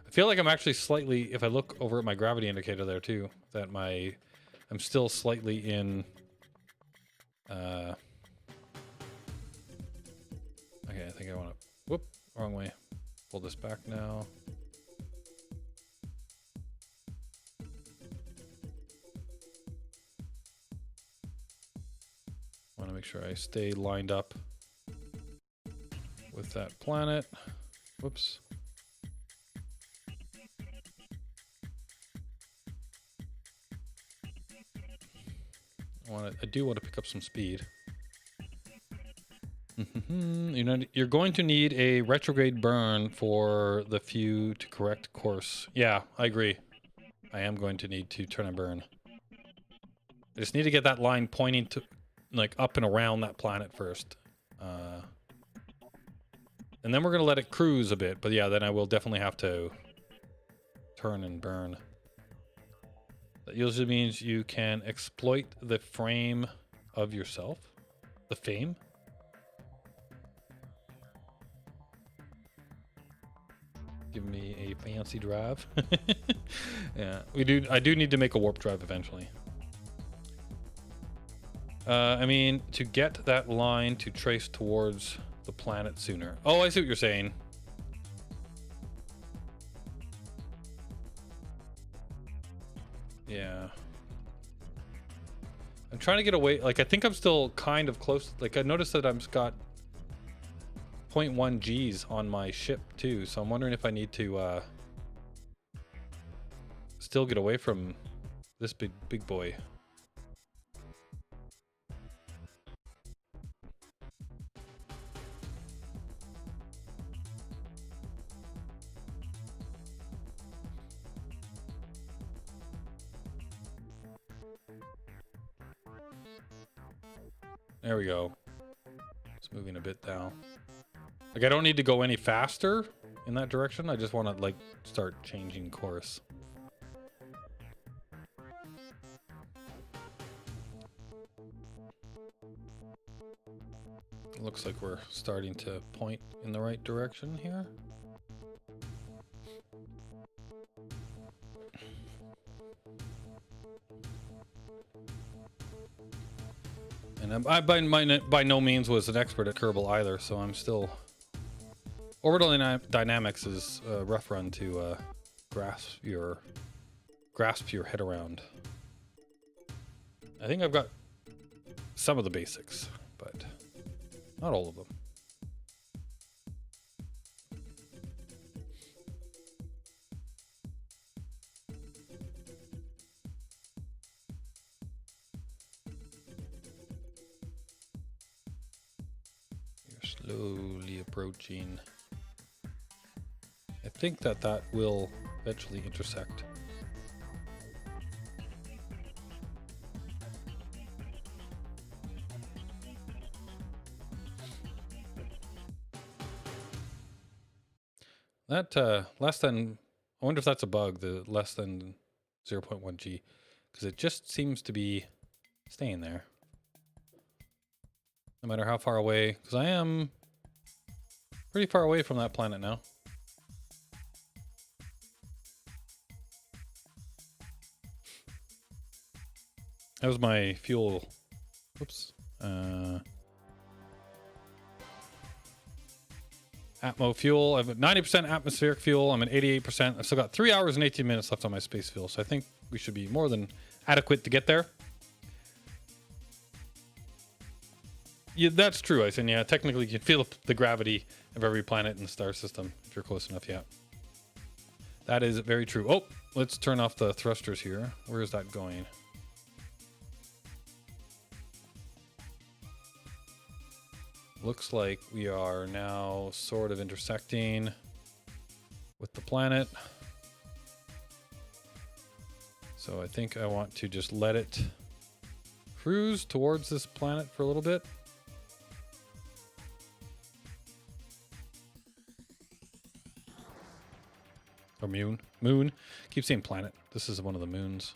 I feel like I'm actually slightly, if I look over at my gravity indicator there too, that I'm still slightly in, okay, I think I want to, whoop, wrong way. Pull this back now. Want to make sure I stay lined up with that planet. Whoops. I do want to pick up some speed. You're going to need a retrograde burn for the few to correct course. Yeah, I agree. I am going to need to turn and burn. I just need to get that line pointing to, like, up and around that planet first. And then we're going to let it cruise a bit. But yeah, then I will definitely have to turn and burn. That usually means you can exploit the frame of yourself. The fame? Give me a fancy drive. Yeah, I do need to make a warp drive eventually. I mean, to get that line to trace towards the planet sooner. Oh, I see what you're saying. Yeah. I'm trying to get away. Like, I think I'm still kind of close. Like, I noticed that I've got 0.1 Gs on my ship too, so I'm wondering if I need to still get away from this big boy. There we go. It's moving a bit now. Like, I don't need to go any faster in that direction. I just want to, like, start changing course. It looks like we're starting to point in the right direction here. And I by no means was an expert at Kerbal either, so I'm still... Orbital dynamics is a rough run to grasp your head around. I think I've got some of the basics, but not all of them. Slowly approaching. I think that will eventually intersect. That less than, I wonder if that's a bug, the less than 0.1 G, because it just seems to be staying there. No matter how far away, because I am pretty far away from that planet now. That was my fuel. Whoops. Atmo fuel. I have 90% atmospheric fuel. I'm at 88%. I've still got 3 hours and 18 minutes left on my space fuel, so I think we should be more than adequate to get there. Yeah, that's true, I think. Yeah, technically you can feel the gravity of every planet in the star system if you're close enough, yeah. That is very true. Oh, let's turn off the thrusters here. Where is that going? Looks like we are now sort of intersecting with the planet. So I think I want to just let it cruise towards this planet for a little bit. Or moon. Keep saying planet. This is one of the moons.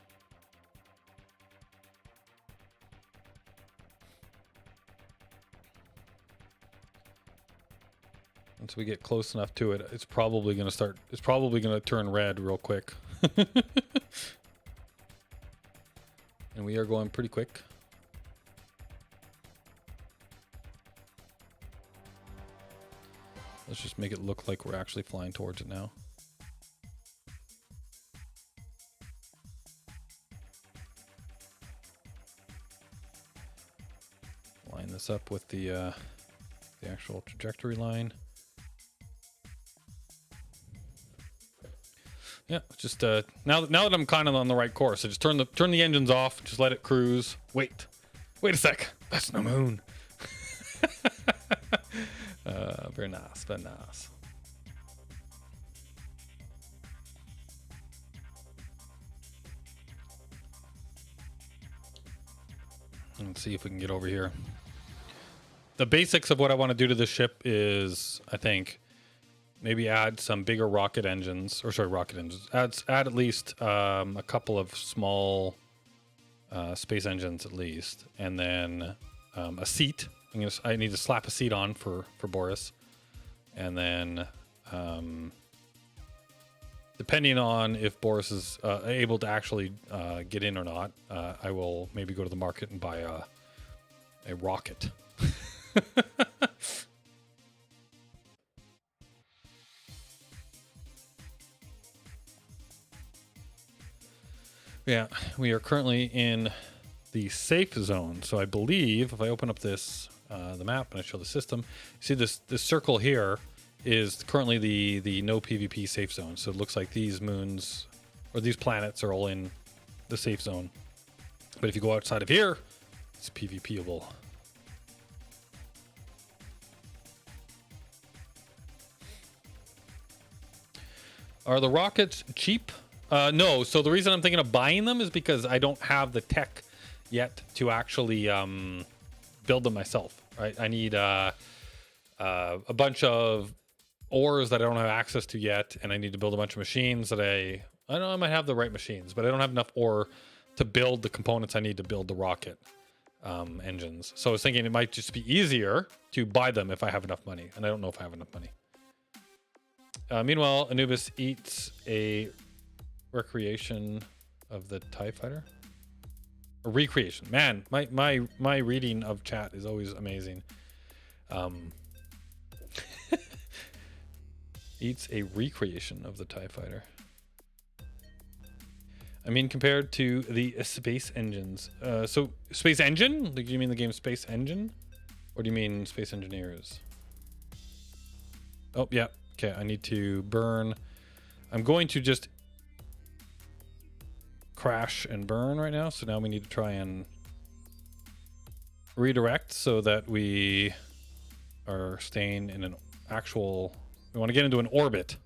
Once we get close enough to it, it's probably going to turn red real quick. And we are going pretty quick. Let's just make it look like we're actually flying towards it now. Line this up with the actual trajectory line. Yeah, just now that I'm kind of on the right course, I just turn the engines off, just let it cruise. Wait a sec, that's no moon. Very nice, very nice. Let's see if we can get over here. The basics of what I want to do to this ship is, I think, maybe add some bigger rocket engines, or sorry, rocket engines. Add at least a couple of small space engines at least, and then a seat. I need to slap a seat on for Boris, and then depending on if Boris is able to actually get in or not, I will maybe go to the market and buy a rocket. Yeah, we are currently in the safe zone. So I believe if I open up this the map and I show the system, see this circle here is currently the no PvP safe zone. So it looks like these moons or these planets are all in the safe zone. But if you go outside of here, it's PvPable. Are the rockets cheap? No. So the reason I'm thinking of buying them is because I don't have the tech yet to actually build them myself. Right? I need a bunch of ores that I don't have access to yet, and I need to build a bunch of machines that I know I might have the right machines, but I don't have enough ore to build the components I need to build the rocket engines. So I was thinking it might just be easier to buy them if I have enough money, and I don't know if I have enough money. Meanwhile, Anubis eats a recreation of the TIE fighter. A recreation. Man, my reading of chat is always amazing. Eats a recreation of the TIE fighter. I mean, compared to the space engines. So, space engine? Do you mean the game Space Engine? Or do you mean Space Engineers? Oh, yeah. Okay, I need to burn. I'm going to just crash and burn right now. So now we need to try and redirect so that we are staying in an actual... We want to get into an orbit.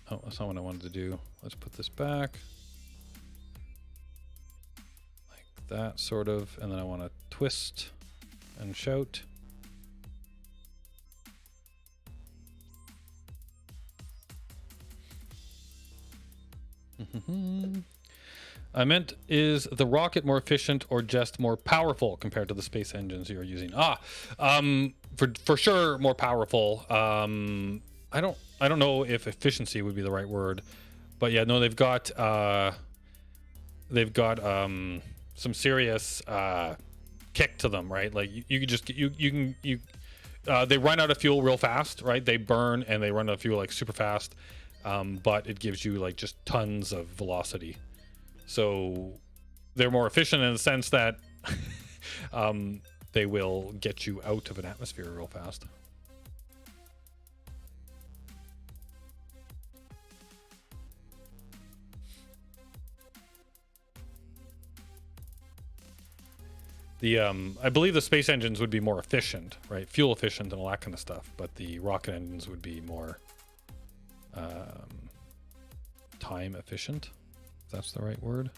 Oh, that's not what I wanted to do. Let's put this back. Like that, sort of. And then I want to twist and shout. I meant, is the rocket more efficient or just more powerful compared to the space engines you're using? For sure more powerful. I don't know if efficiency would be the right word, but yeah, no, they've got some serious kick to them, right? Like they run out of fuel real fast, right? They burn and they run out of fuel like super fast, but it gives you like just tons of velocity. So they're more efficient in the sense that they will get you out of an atmosphere real fast. I believe the space engines would be more efficient, right? Fuel efficient and all that kind of stuff, but the rocket engines would be more time efficient, if that's the right word.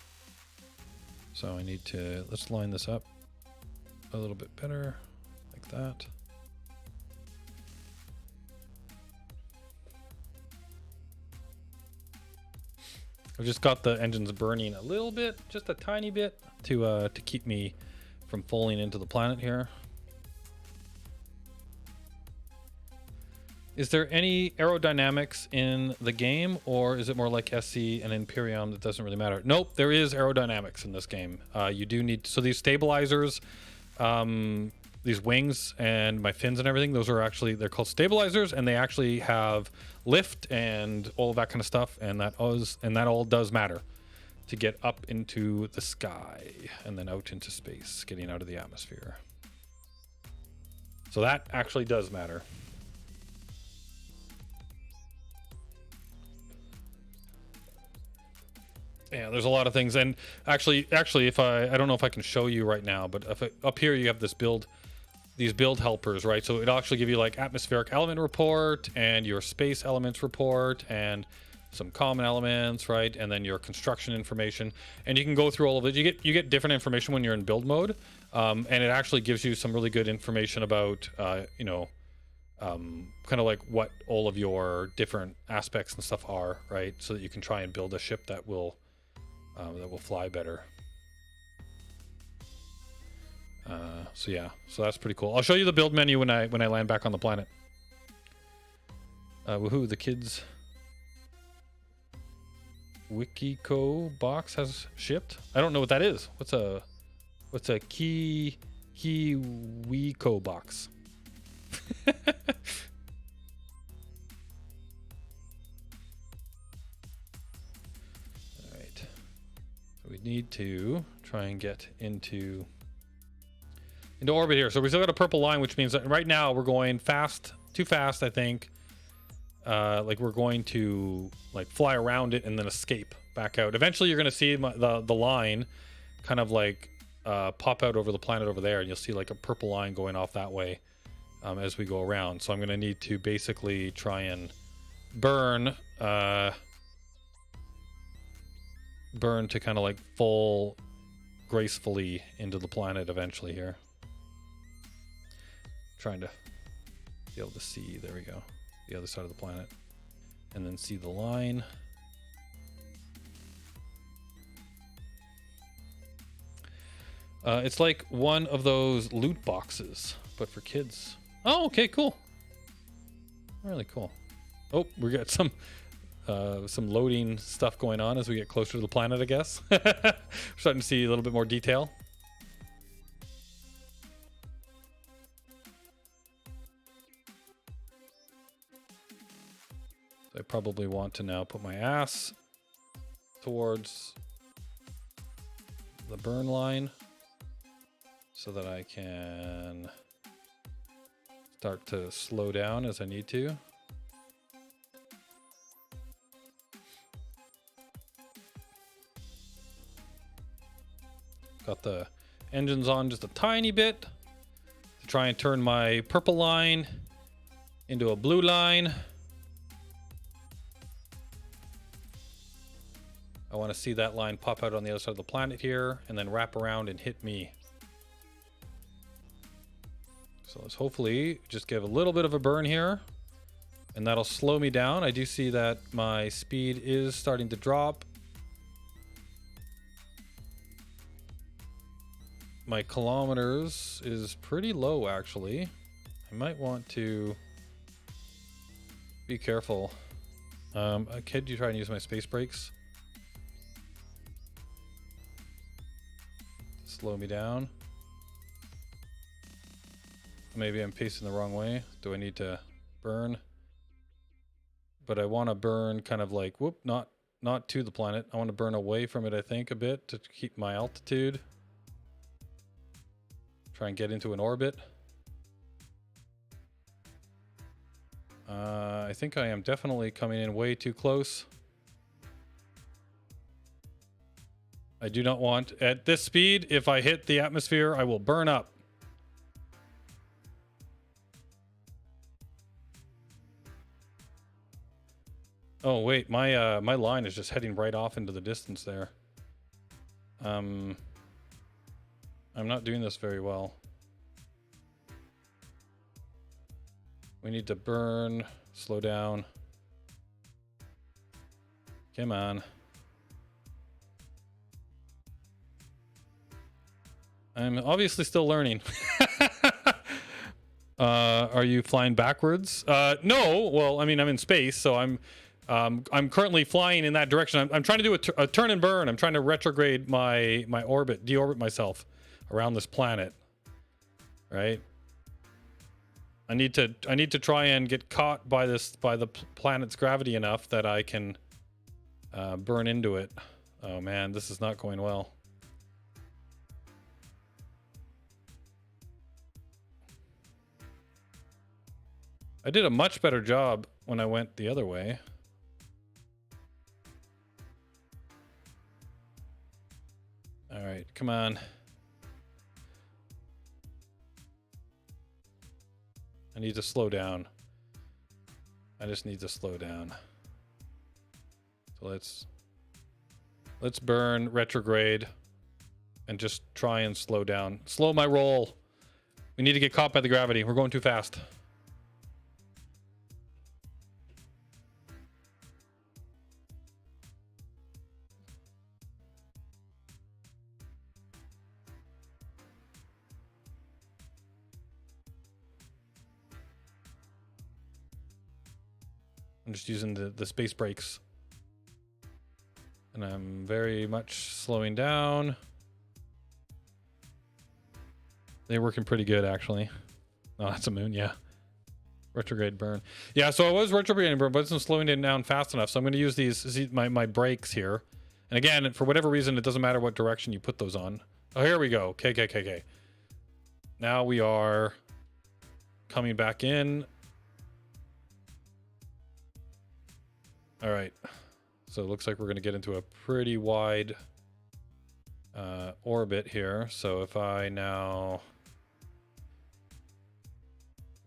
So I need to, let's line this up a little bit better, like that. I've just got the engines burning a little bit, just a tiny bit, to keep me from falling into the planet here. Is there any aerodynamics in the game, or is it more like SC and Imperium that doesn't really matter? Nope, there is aerodynamics in this game. You do need, so these stabilizers, these wings and my fins and everything, those are actually, they're called stabilizers, and they actually have lift and all of that kind of stuff, and that all does matter to get up into the sky and then out into space, getting out of the atmosphere. So that actually does matter. Yeah, there's a lot of things, and actually, if I don't know if I can show you right now, but if up here you have these build helpers, right? So it'll actually give you like atmospheric element report and your space elements report and some common elements, right? And then your construction information, and you can go through all of it. You get different information when you're in build mode, and it actually gives you some really good information about, kind of like what all of your different aspects and stuff are, right? So that you can try and build a ship that will fly better. So yeah, so that's pretty cool. I'll show you the build menu when I land back on the planet. Woohoo! The kids Wikiko box has shipped. I don't know what that is. What's a Wiko box? we need to try and get into orbit here. So we still got a purple line, which means that right now we're going fast, too fast, I think. Like we're going to like fly around it and then escape back out. Eventually you're going to see the line kind of like pop out over the planet over there, and you'll see like a purple line going off that way as we go around. So I'm going to need to basically try and burn to kind of like fall gracefully into the planet eventually here. Trying to be able to see, there we go, the other side of the planet, and then see the line. It's like one of those loot boxes, but for kids. Oh, okay, cool. Really cool. Oh, we got some loading stuff going on as we get closer to the planet, I guess. We're starting to see a little bit more detail. I probably want to now put my ass towards the burn line so that I can start to slow down as I need to. Got the engines on just a tiny bit to try and turn my purple line into a blue line. I want to see that line pop out on the other side of the planet here and then wrap around and hit me. So let's hopefully just give a little bit of a burn here, and that'll slow me down. I do see that my speed is starting to drop. My kilometers is pretty low, actually. I might want to be careful. Could you try and use my space brakes? Slow me down. Maybe I'm pacing the wrong way. Do I need to burn? But I want to burn kind of like, whoop, not to the planet. I want to burn away from it, I think, a bit to keep my altitude. Try and get into an orbit. I think I am definitely coming in way too close. I do not want, at this speed, if I hit the atmosphere, I will burn up. Oh wait, my line is just heading right off into the distance there. I'm not doing this very well. We need to burn, slow down. Come on. I'm obviously still learning. Are you flying backwards? No. Well, I mean, I'm in space, so I'm currently flying in that direction. I'm trying to do a turn and burn. I'm trying to retrograde my orbit, deorbit myself around this planet. Right? I need to try and get caught by the planet's gravity enough that I can burn into it. Oh man, this is not going well. I did a much better job when I went the other way. All right, come on. I need to slow down. I just need to slow down. So let's burn retrograde and just try and slow down. Slow my roll. We need to get caught by the gravity. We're going too fast. I'm just using the space brakes. And I'm very much slowing down. They're working pretty good, actually. Oh, that's a moon, yeah. Retrograde burn. Yeah, so I was retrograding burn, but it's not slowing it down fast enough. So I'm going to use these, my brakes here. And again, for whatever reason, it doesn't matter what direction you put those on. Oh, here we go. Okay. Now we are coming back in. All right. So it looks like we're going to get into a pretty wide orbit here. So if I now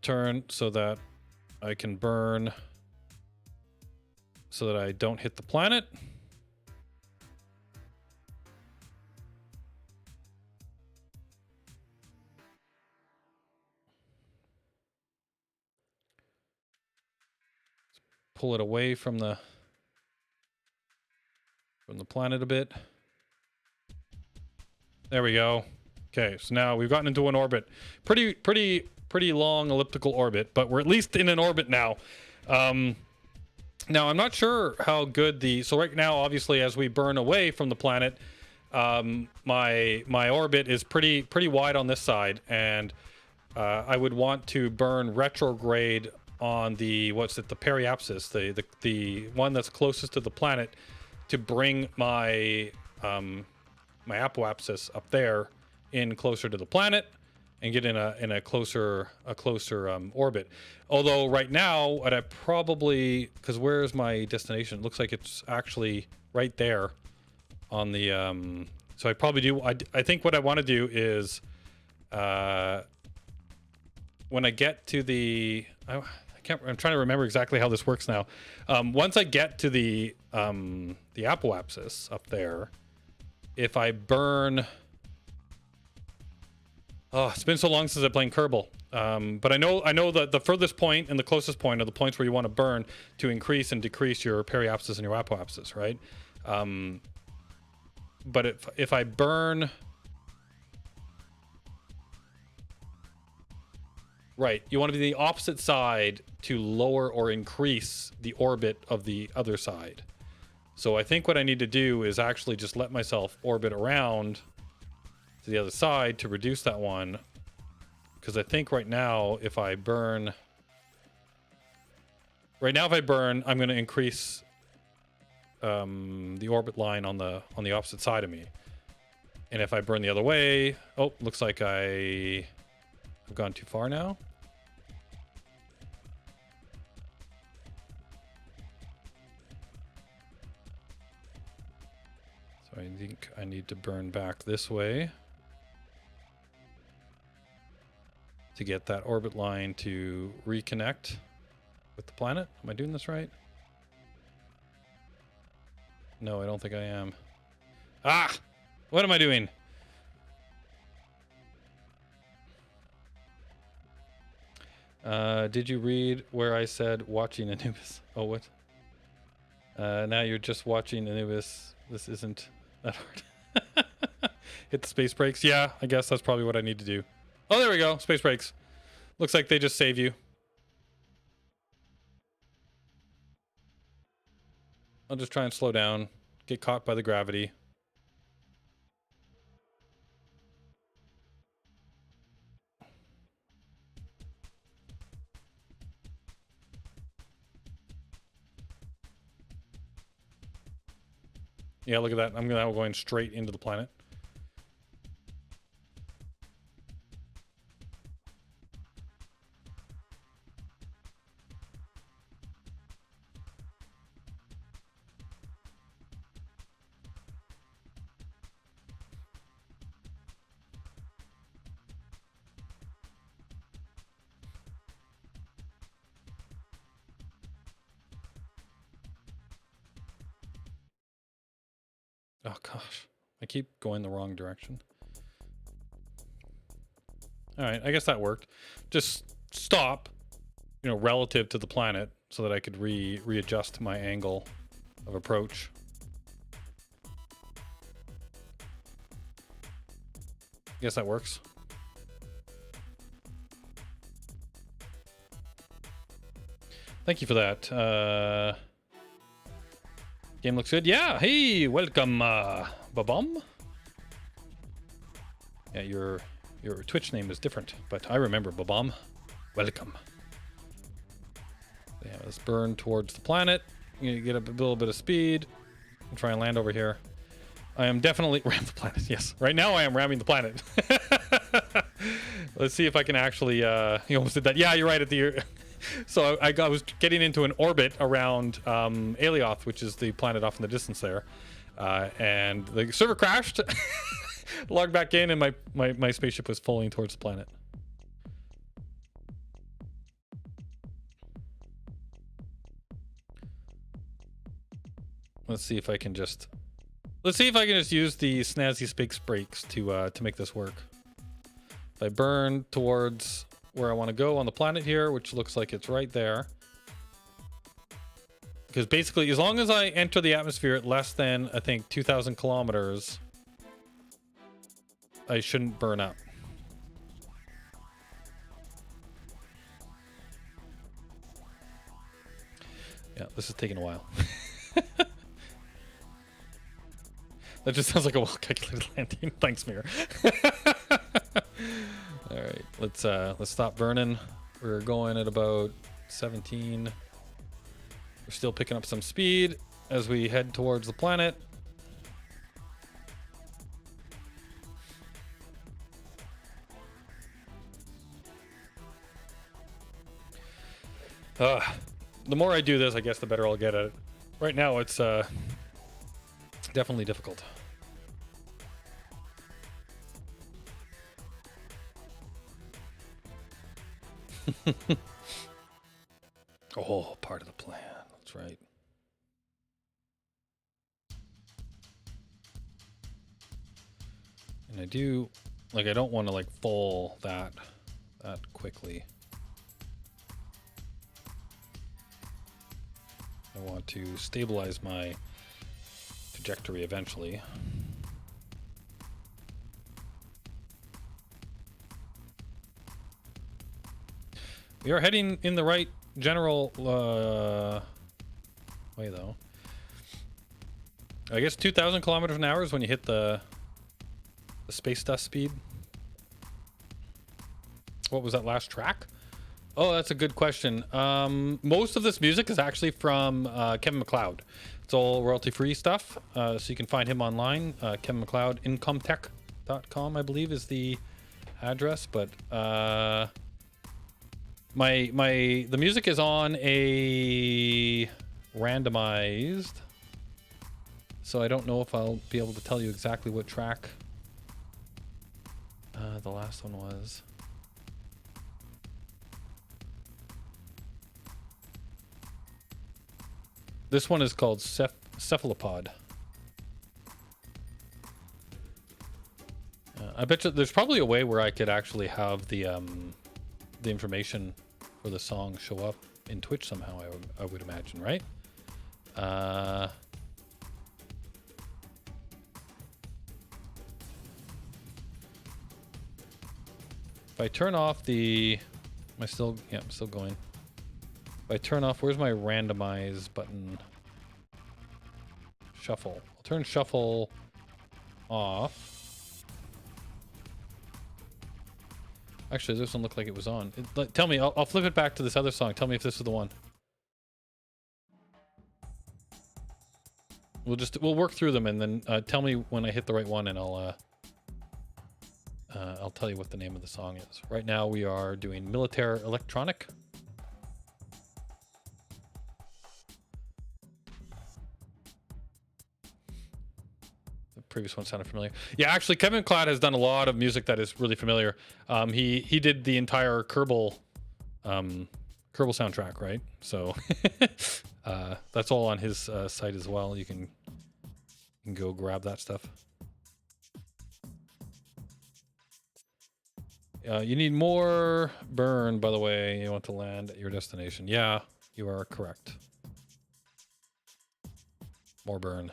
turn so that I can burn so that I don't hit the planet. Pull it away from the planet a bit. There we go. Okay, so now we've gotten into an orbit. Pretty long elliptical orbit, but we're at least in an orbit now. Now I'm not sure how good so right now, obviously, as we burn away from the planet, my orbit is pretty wide on this side, and I would want to burn retrograde on the the periapsis, the one that's closest to the planet, to bring my my apoapsis up there in closer to the planet and get in a closer orbit. Although right now, what I probably, because where's my destination? It looks like it's actually right there on the so I probably do. I think what I want to do is when I get to the I'm trying to remember exactly how this works now. Once I get to the apoapsis up there, if I burn, it's been so long since I've played Kerbal. But I know that the furthest point and the closest point are the points where you want to burn to increase and decrease your periapsis and your apoapsis, right? But if I burn, right, you want to be the opposite side to lower or increase the orbit of the other side. So I think what I need to do is actually just let myself orbit around to the other side to reduce that one. Because I think right now, if I burn, I'm going to increase the orbit line on the opposite side of me. And if I burn the other way, looks like I've gone too far now. So I think I need to burn back this way to get that orbit line to reconnect with the planet. Am I doing this right? No, I don't think I am. What am I doing? Did you read where I said watching Anubis? Oh, what? Now you're just watching Anubis. This isn't that hard. Hit the space brakes. Yeah, I guess that's probably what I need to do. Oh, there we go. Space brakes. Looks like they just save you. I'll just try and slow down. Get caught by the gravity. Yeah, look at that. I'm now going straight into the planet. Oh gosh, I keep going the wrong direction. All right, I guess that worked. Just stop, relative to the planet so that I could readjust my angle of approach. Guess that works. Thank you for that. Game looks good. Yeah. Hey, welcome, Babam. Yeah, your Twitch name is different, but I remember Babam. Welcome. Yeah, let's burn towards the planet. You get a little bit of speed and try and land over here. I am definitely ram the planet. Yes, right now I am ramming the planet. Let's see if I can actually. You almost did that. Yeah, you're right at the. So I was getting into an orbit around Alioth, which is the planet off in the distance there, and the server crashed. Logged back in, and my spaceship was falling towards the planet. Let's see if I can just. Let's see if I can just use the snazzy space brakes to make this work. If I burn towards where I want to go on the planet here, which looks like it's right there. Because basically, as long as I enter the atmosphere at less than, I think, 2,000 kilometers, I shouldn't burn up. Yeah, this is taking a while. That just sounds like a well-calculated landing. Thanks, Mir. All right, let's stop burning. We're going at about 17. We're still picking up some speed as we head towards the planet. The more I do this, I guess the better I'll get at it. Right now, it's definitely difficult. Oh, part of the plan. That's right. And I do, like, I don't want to, like, fall that quickly. I want to stabilize my trajectory eventually. We are heading in the right general way, though. I guess 2,000 kilometers an hour is when you hit the space dust speed. What was that last track? Oh, that's a good question. Most of this music is actually from Kevin MacLeod. It's all royalty-free stuff, so you can find him online. Kevin MacLeod, incomtech.com, I believe, is the address. But the music is on a randomized, so I don't know if I'll be able to tell you exactly what track the last one was. This one is called Cephalopod. I bet you there's probably a way where I could actually have the information for the song show up in Twitch somehow. I would imagine, right? If I turn off the, am I still? Yeah, I'm still going. If I turn off, where's my randomize button? Shuffle. I'll turn shuffle off. Actually, this one looked like it was on. Tell me, I'll flip it back to this other song. Tell me if this is the one. We'll work through them and then tell me when I hit the right one, and I'll tell you what the name of the song is. Right now we are doing Militaire Electronic. Previous one sounded familiar. Yeah, actually, Kevin MacLeod has done a lot of music that is really familiar. He did the entire Kerbal soundtrack, right? So that's all on his site as well. You can go grab that stuff. You need more burn, by the way. You want to land at your destination. Yeah, you are correct. More burn.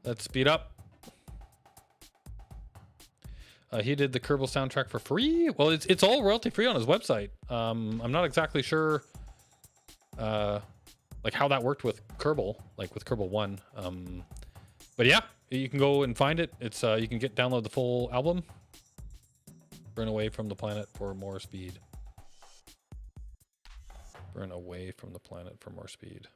Let's speed up. He did the Kerbal soundtrack for free. Well, it's all royalty free on his website. I'm not exactly sure, like how that worked with Kerbal, like with Kerbal 1. But yeah, you can go and find it. It's you can download the full album. Burn away from the planet for more speed. Burn away from the planet for more speed.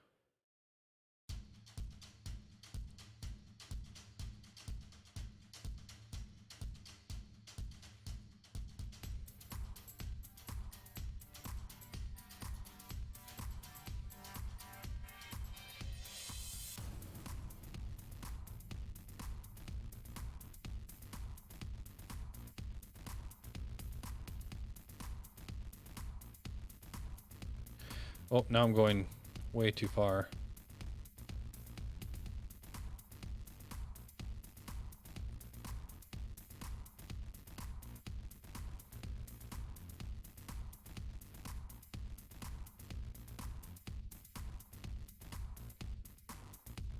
Oh, now I'm going way too far.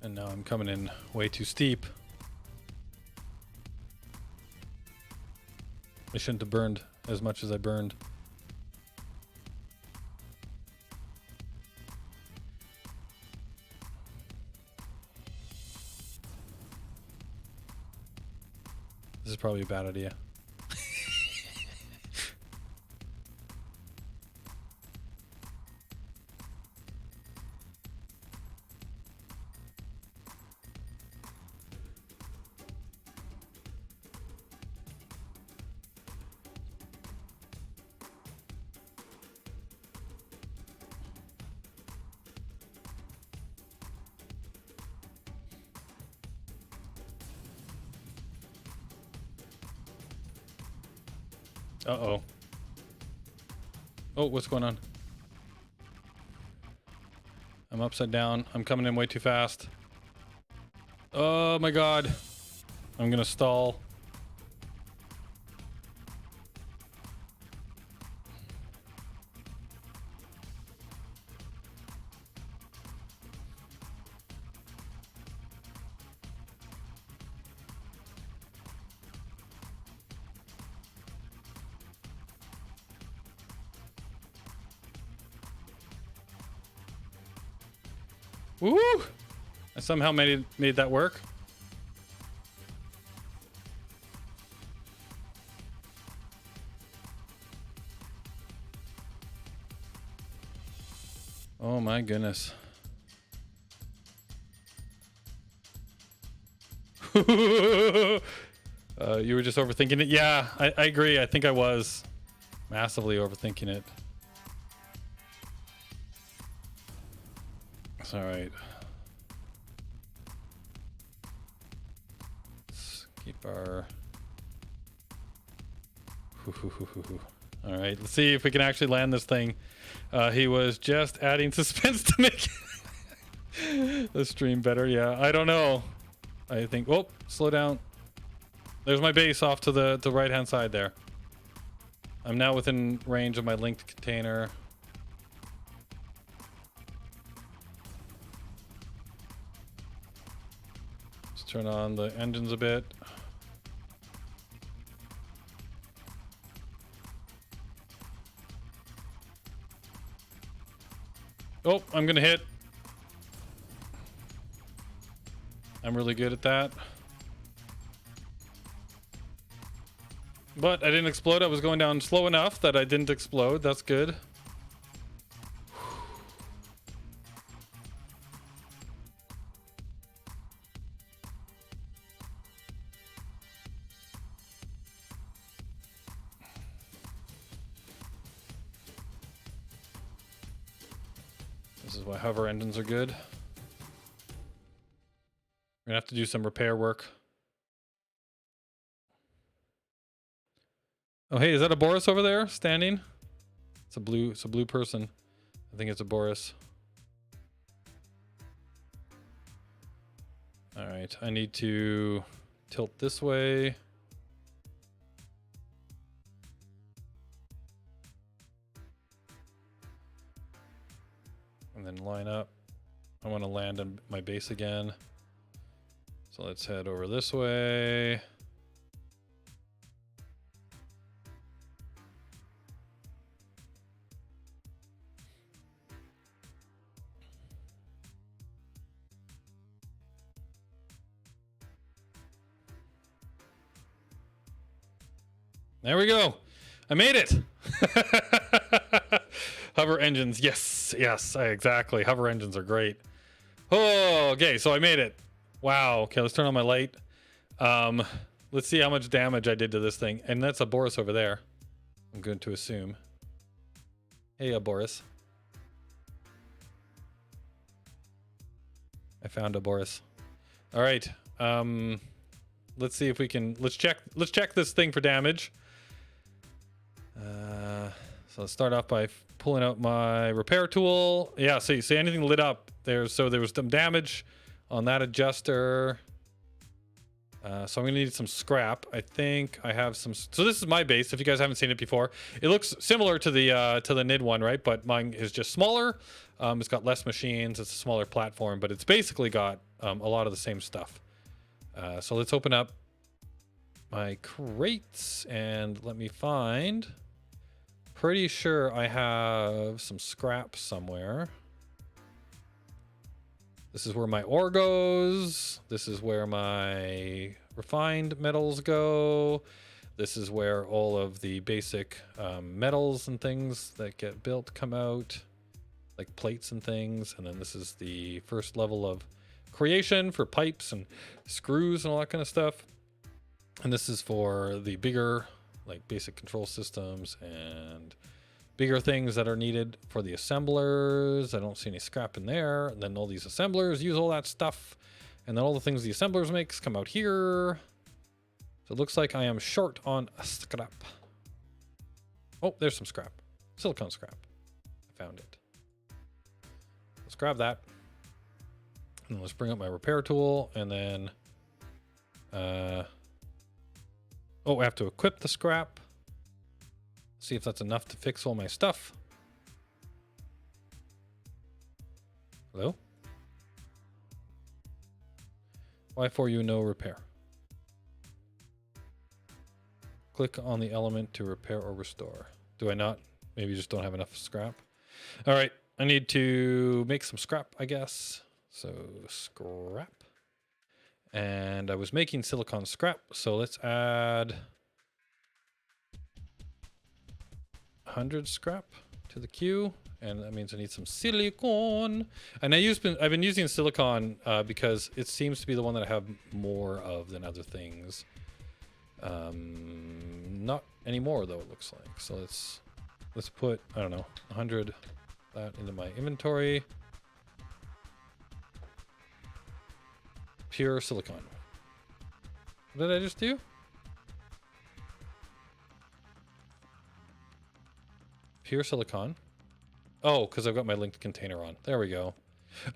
And now I'm coming in way too steep. I shouldn't have burned as much as I burned. This is probably a bad idea. Uh-oh. Oh, what's going on? I'm upside down. I'm coming in way too fast. Oh my god. I'm gonna stall. Woo! I somehow made that work. Oh my goodness. You were just overthinking it? Yeah, I agree. I think I was massively overthinking it. It's all right. Let's keep our... All right, let's see if we can actually land this thing. He was just adding suspense to make the stream better. Yeah, I don't know. I think... Oh, slow down. There's my base off to the right-hand side there. I'm now within range of my linked container. Let's turn on the engines a bit. Oh, I'm gonna hit. I'm really good at that. But I didn't explode. I was going down slow enough that I didn't explode. That's good. This is why hover engines are good. We're gonna have to do some repair work. Oh, hey, is that a Boris over there standing? It's a blue person. I think it's a Boris. All right, I need to tilt this way. And then line up. I want to land on my base again. So let's head over this way. There we go. I made it. Hover engines. Yes, yes, exactly. Hover engines are great. Oh, okay, so I made it. Wow. Okay, let's turn on my light. Let's see how much damage I did to this thing. And that's a Boris over there, I'm going to assume. Hey, Boris. I found a Boris. All right. Let's see if we can. Let's check this thing for damage. So let's start off by pulling out my repair tool. Yeah. See anything lit up there? So there was some damage on that adjuster. So I'm gonna need some scrap. I think I have some. So this is my base. If you guys haven't seen it before, it looks similar to the Nidd one, right? But mine is just smaller. It's got less machines. It's a smaller platform, but it's basically got a lot of the same stuff. So let's open up my crates and let me find. Pretty sure I have some scrap somewhere. This is where my ore goes. This is where my refined metals go. This is where all of the basic metals and things that get built come out, like plates and things. And then this is the first level of creation for pipes and screws and all that kind of stuff. And this is for the bigger, like basic control systems and bigger things that are needed for the assemblers. I don't see any scrap in there. And then all these assemblers use all that stuff. And then all the things the assemblers makes come out here. So it looks like I am short on scrap. Oh, there's some scrap. Silicon scrap. I found it. Let's grab that. And let's bring up my repair tool. And then... oh, I have to equip the scrap. See if that's enough to fix all my stuff. Hello? Why for you no repair? Click on the element to repair or restore. Do I not? Maybe you just don't have enough scrap. All right, I need to make some scrap, I guess. So scrap. And I was making silicon scrap, so let's add 100 scrap to the queue, and that means I need some silicon. And I've been using silicon because it seems to be the one that I have more of than other things. Not anymore though, it looks like. So let's put, I don't know, 100 that into my inventory. Pure silicon. What did I just do? Pure silicon. Oh, because I've got my linked container on. There we go.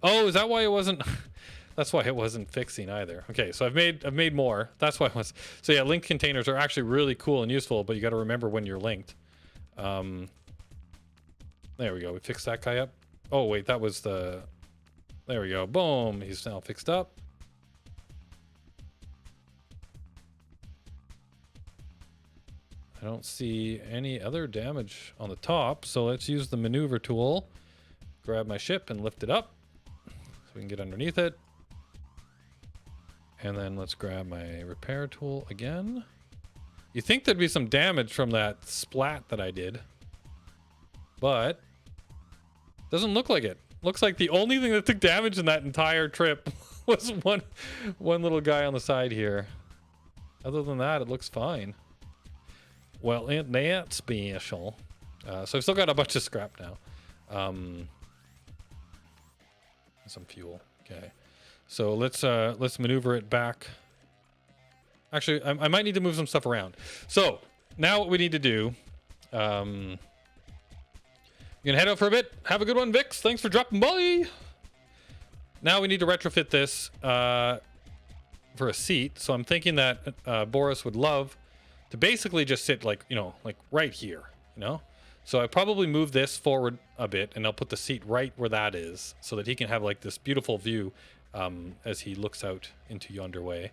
Oh, is that why it wasn't? That's why it wasn't fixing either. Okay, so I've made more. That's why it was. So yeah, linked containers are actually really cool and useful, but you got to remember when you're linked. There we go. We fixed that guy up. Oh wait, that was the. There we go. Boom. He's now fixed up. I don't see any other damage on the top, so let's use the maneuver tool. Grab my ship and lift it up so we can get underneath it. And then let's grab my repair tool again. You think there'd be some damage from that splat that I did, but doesn't look like it. Looks like the only thing that took damage in that entire trip was one little guy on the side here. Other than that, it looks fine. Well, ain't that special? So I've still got a bunch of scrap now. Some fuel. Okay. So let's maneuver it back. Actually, I might need to move some stuff around. So now what we need to do, you're gonna head out for a bit. Have a good one, Vix. Thanks for dropping by. Now we need to retrofit this for a seat. So I'm thinking that Boris would love to basically just sit like, like right here, So I probably move this forward a bit and I'll put the seat right where that is so that he can have like this beautiful view as he looks out into yonder way.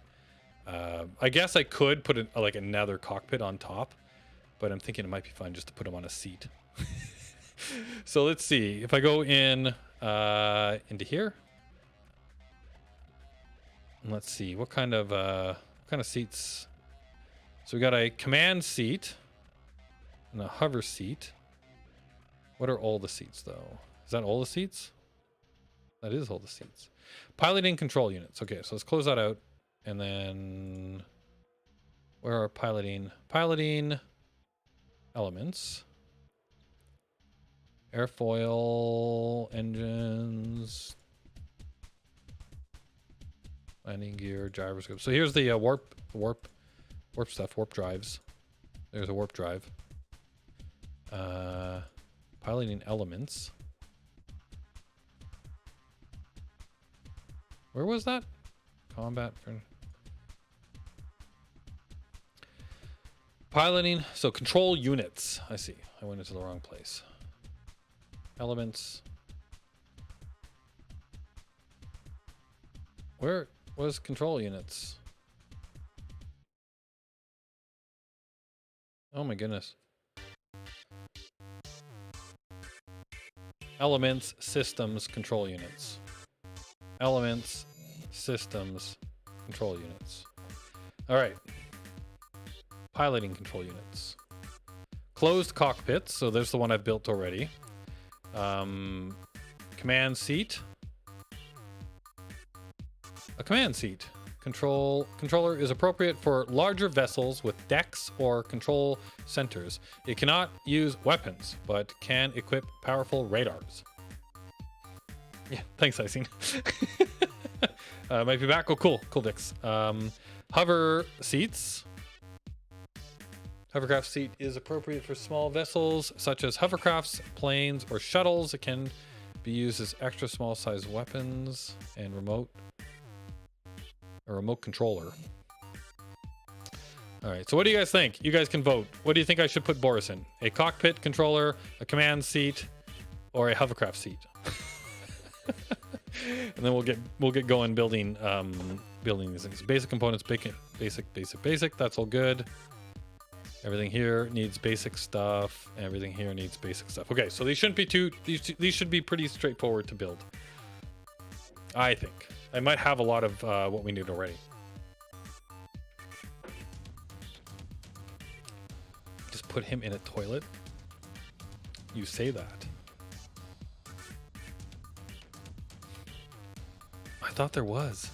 I guess I could put like another cockpit on top, but I'm thinking it might be fun just to put him on a seat. So let's see if I go in into here. And let's see what kind of seats. So we got a command seat and a hover seat. What are all the seats though? Is that all the seats? That is all the seats. Piloting control units. Okay, so let's close that out. And then where are piloting elements? Airfoil, engines, landing gear, gyroscope. So here's the warp stuff, warp drives. There's a warp drive. Piloting elements. Where was that? Combat for piloting. So control units. I see. I went into the wrong place. Elements. Where was control units? Oh my goodness. Elements, systems, control units. Elements, systems, control units. All right. Piloting control units. Closed cockpits. So there's the one I've built already. Command seat. A command seat. Controller is appropriate for larger vessels with decks or control centers. It cannot use weapons, but can equip powerful radars. Yeah, thanks, Icing. Might be back. Oh, cool. Cool, Dix. Hover seats. Hovercraft seat is appropriate for small vessels, such as hovercrafts, planes, or shuttles. It can be used as extra small size weapons and a remote controller. All right, so what do you guys think? You guys can vote. What do you think I should put Boris in? A cockpit controller, a command seat, or a hovercraft seat? And then we'll get going building these things. Basic components, basic. That's all good. Everything here needs basic stuff. Everything here needs basic stuff. Okay, so these shouldn't be these should be pretty straightforward to build. I think. I might have a lot of what we need already. Just put him in a toilet. You say that. I thought there was.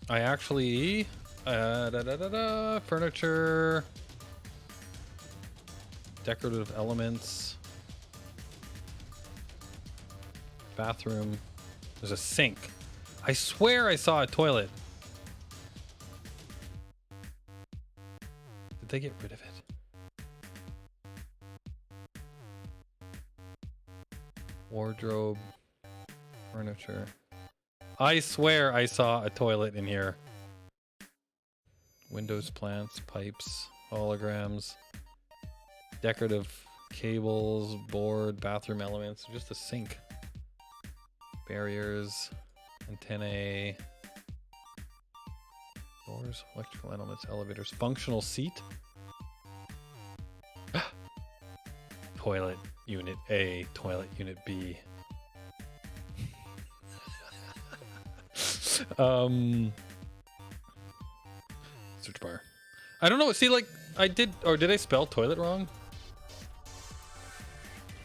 I actually furniture, decorative elements, bathroom. There's a sink. I swear I saw a toilet. Did they get rid of it? Wardrobe, furniture. I swear I saw a toilet in here. Windows, plants, pipes, holograms, decorative cables, board, bathroom elements, just a sink. Barriers, antennae, doors, electrical elements, elevators, functional seat. Toilet unit A, toilet unit B. Search bar. I don't know. See, like I did, or did I spell toilet wrong?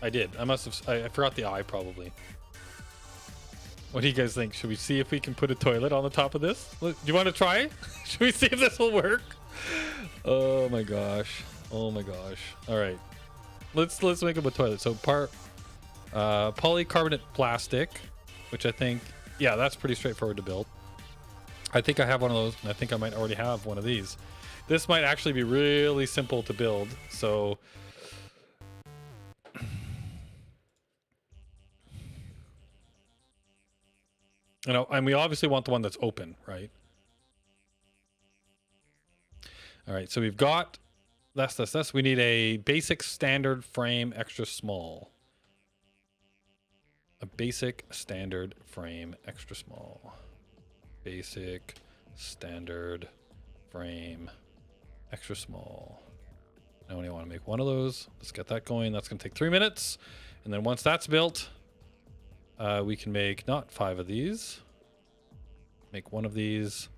I did. I must have. I forgot the I probably. What do you guys think? Should we see if we can put a toilet on the top of this? Do you want to try? Should we see if this will work? Oh my gosh. Oh my gosh. All right. Let's make up a toilet. So polycarbonate plastic, which I think, yeah, that's pretty straightforward to build. I think I have one of those, and I think I might already have one of these. This might actually be really simple to build. So you know, and we obviously want the one that's open, right? All right, so we've got this. We need a basic standard frame extra small. A basic standard frame extra small. Basic standard frame extra small. I only want to make one of those. Let's get that going. That's going to take 3 minutes. And then once that's built, we can make not 5 of these. Make one of these.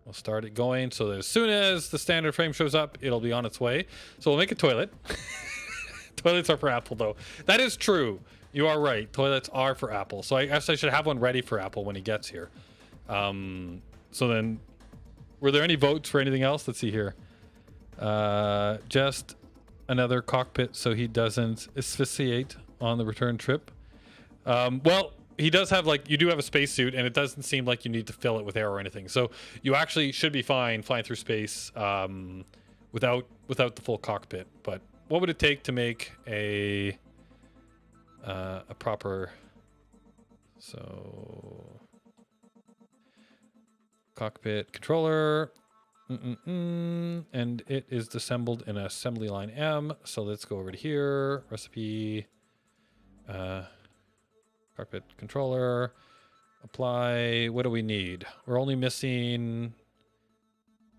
We'll start it going so that as soon as the standard frame shows up, it'll be on its way. So we'll make a toilet. Toilets are for Apple, though. That is true. You are right. Toilets are for Apple. So I guess I should have one ready for Apple when he gets here. So then, were there any votes for anything else? Let's see here. Just another cockpit so he doesn't asphyxiate on the return trip. Well, he does have, like, you do have a spacesuit, and it doesn't seem like you need to fill it with air or anything. So you actually should be fine flying through space without the full cockpit. But what would it take to make a proper... So... Cockpit controller... and it is assembled in assembly line M. So let's go over to here. Recipe... Cockpit controller, apply. What do we need? We're only missing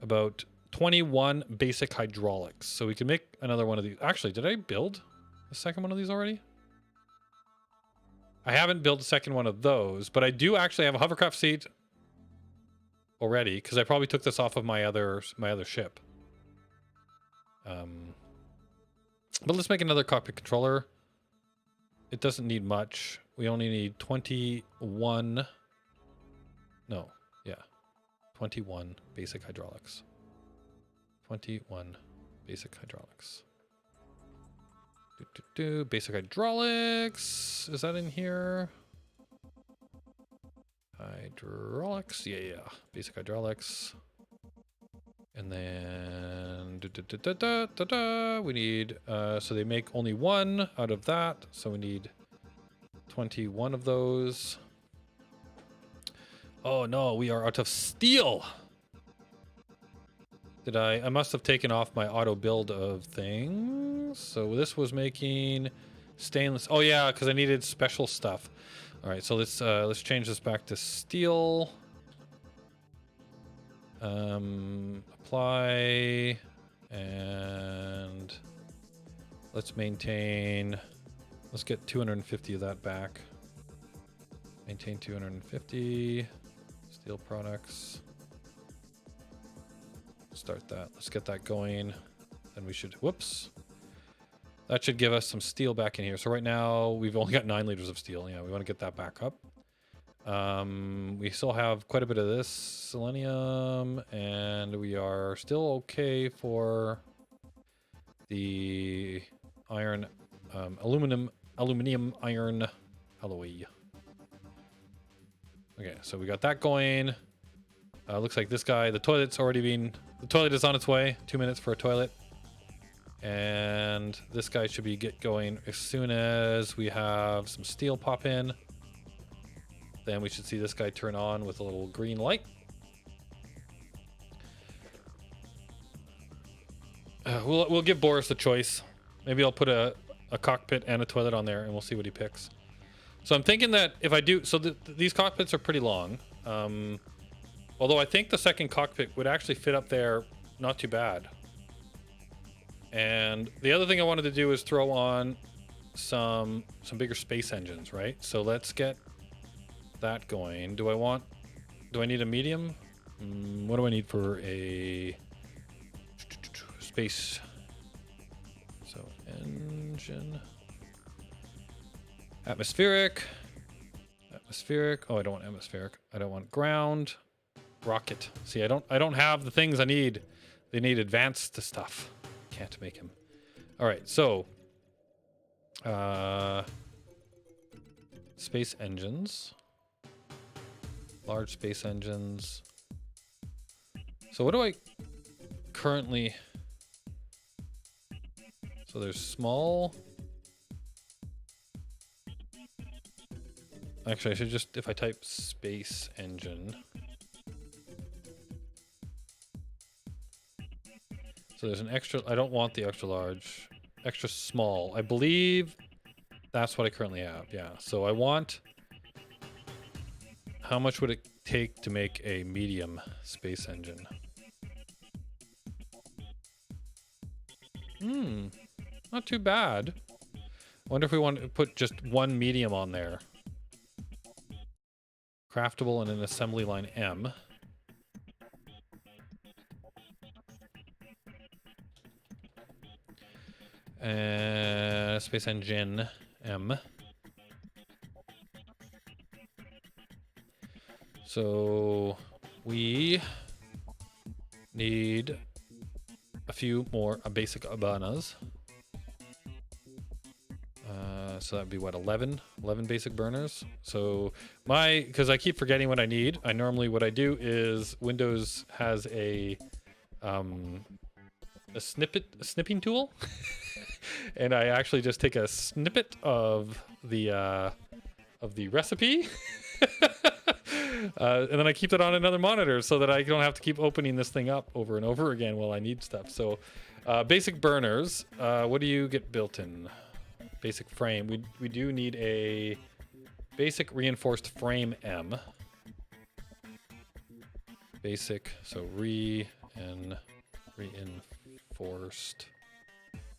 about 21 basic hydraulics. So we can make another one of these. Actually, did I build the second one of these already? I haven't built a second one of those, but I do actually have a hovercraft seat already because I probably took this off of my other ship. But let's make another cockpit controller. It doesn't need much. We only need 21. No, yeah. 21 basic hydraulics. 21 basic hydraulics. Basic hydraulics. Is that in here? Hydraulics. Yeah. Basic hydraulics. And then we need so they make only one out of that, so we need 21 of those. Oh no, we are out of steel. I must have taken off my auto build of things. So this was making stainless. Oh yeah, because I needed special stuff. All right, so let's change this back to steel. Apply, and let's maintain. Let's get 250 of that back. Maintain 250 steel products. Start that. Let's get that going. Then we should. Whoops. That should give us some steel back in here. So right now we've only got 9 liters of steel. Yeah, we want to get that back up. We still have quite a bit of this selenium, and we are still okay for the iron, aluminum iron alloy. Okay, so we got that going. Looks like this guy, the toilet is on its way. 2 minutes for a toilet. And this guy should be going as soon as we have some steel pop in. Then we should see this guy turn on with a little green light. We'll give Boris a choice. Maybe I'll put a cockpit and a toilet on there, and we'll see what he picks. So I'm thinking that if I do... So these cockpits are pretty long. Although I think the second cockpit would actually fit up there not too bad. And the other thing I wanted to do is throw on some bigger space engines, right? So let's get that going. Do I need a medium? What do I need for a space? So engine, atmospheric. Oh, I don't want atmospheric. I don't want ground. Rocket. See, I don't have the things I need. They need advanced stuff. Can't make him. All right, so space engines. Large space engines. So what do I currently... So there's small... Actually, I should just, if I type space engine... So there's an extra... I don't want the extra large. Extra small. I believe that's what I currently have. Yeah, so I want... How much would it take to make a medium space engine? Not too bad. Wonder if we want to put just one medium on there. Craftable and an assembly line M. Space engine M. So we need a few more basic burners. So that'd be what, 11 basic burners. So because I keep forgetting what I need, what I do is Windows has a snipping tool. And I actually just take a snippet of the recipe. And then I keep that on another monitor so that I don't have to keep opening this thing up over and over again while I need stuff. So basic burners, what do you get built in? Basic frame. We do need a basic reinforced frame M. Basic, so reinforced.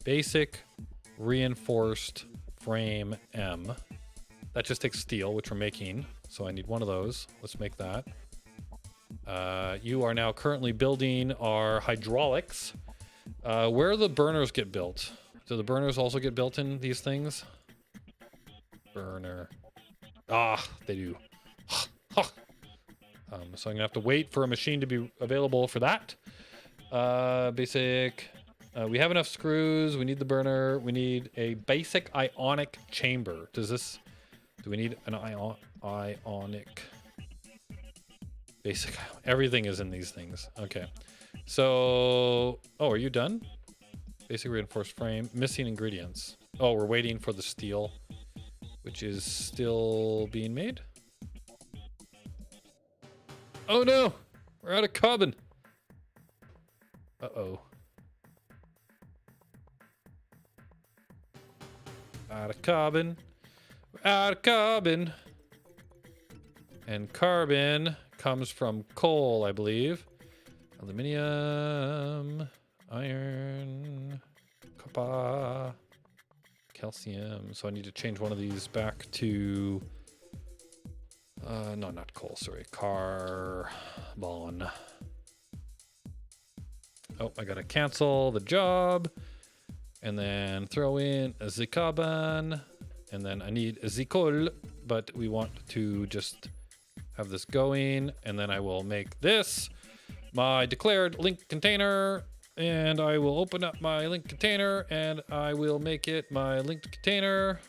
Basic reinforced frame M. That just takes steel, which we're making. So I need one of those. Let's make that. You are now currently building our hydraulics. Where do the burners get built? Do the burners also get built in these things? Burner. Ah, they do. So I'm gonna have to wait for a machine to be available for that. Basic. We have enough screws. We need the burner. We need a basic ionic chamber. Do we need an ionic? Basic. Everything is in these things. Okay. So, are you done? Basic reinforced frame. Missing ingredients. Oh, we're waiting for the steel, which is still being made. Oh no! We're out of carbon. Uh-oh. Out of carbon. We're out of carbon. And carbon comes from coal, I believe. Aluminium, iron, copper, calcium. So I need to change one of these back to... no, not coal, sorry. Carbon. Oh, I gotta cancel the job. And then throw in the carbon. And then I need the coal, but we want to just have this going. And then I will make this my declared link container. And I will open up my link container and I will make it my linked container.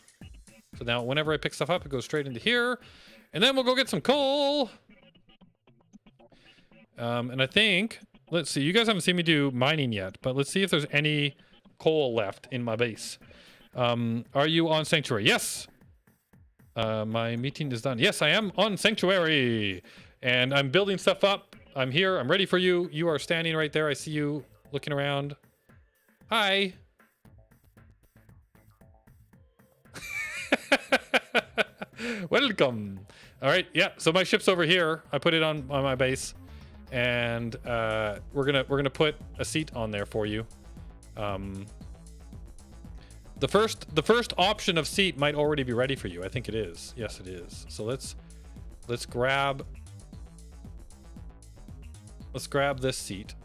So now whenever I pick stuff up, it goes straight into here. And then we'll go get some coal. And I think, let's see, you guys haven't seen me do mining yet, but let's see if there's any coal left in my base. Are you on Sanctuary? Yes. My meeting is done. Yes, I am on Sanctuary. And I'm building stuff up. I'm here. I'm ready for you. You are standing right there. I see you looking around. Hi. Welcome. All right. Yeah. So my ship's over here. I put it on my base, and we're gonna put a seat on there for you. The first option of seat might already be ready for you. I think it is. Yes, it is. So let's grab this seat,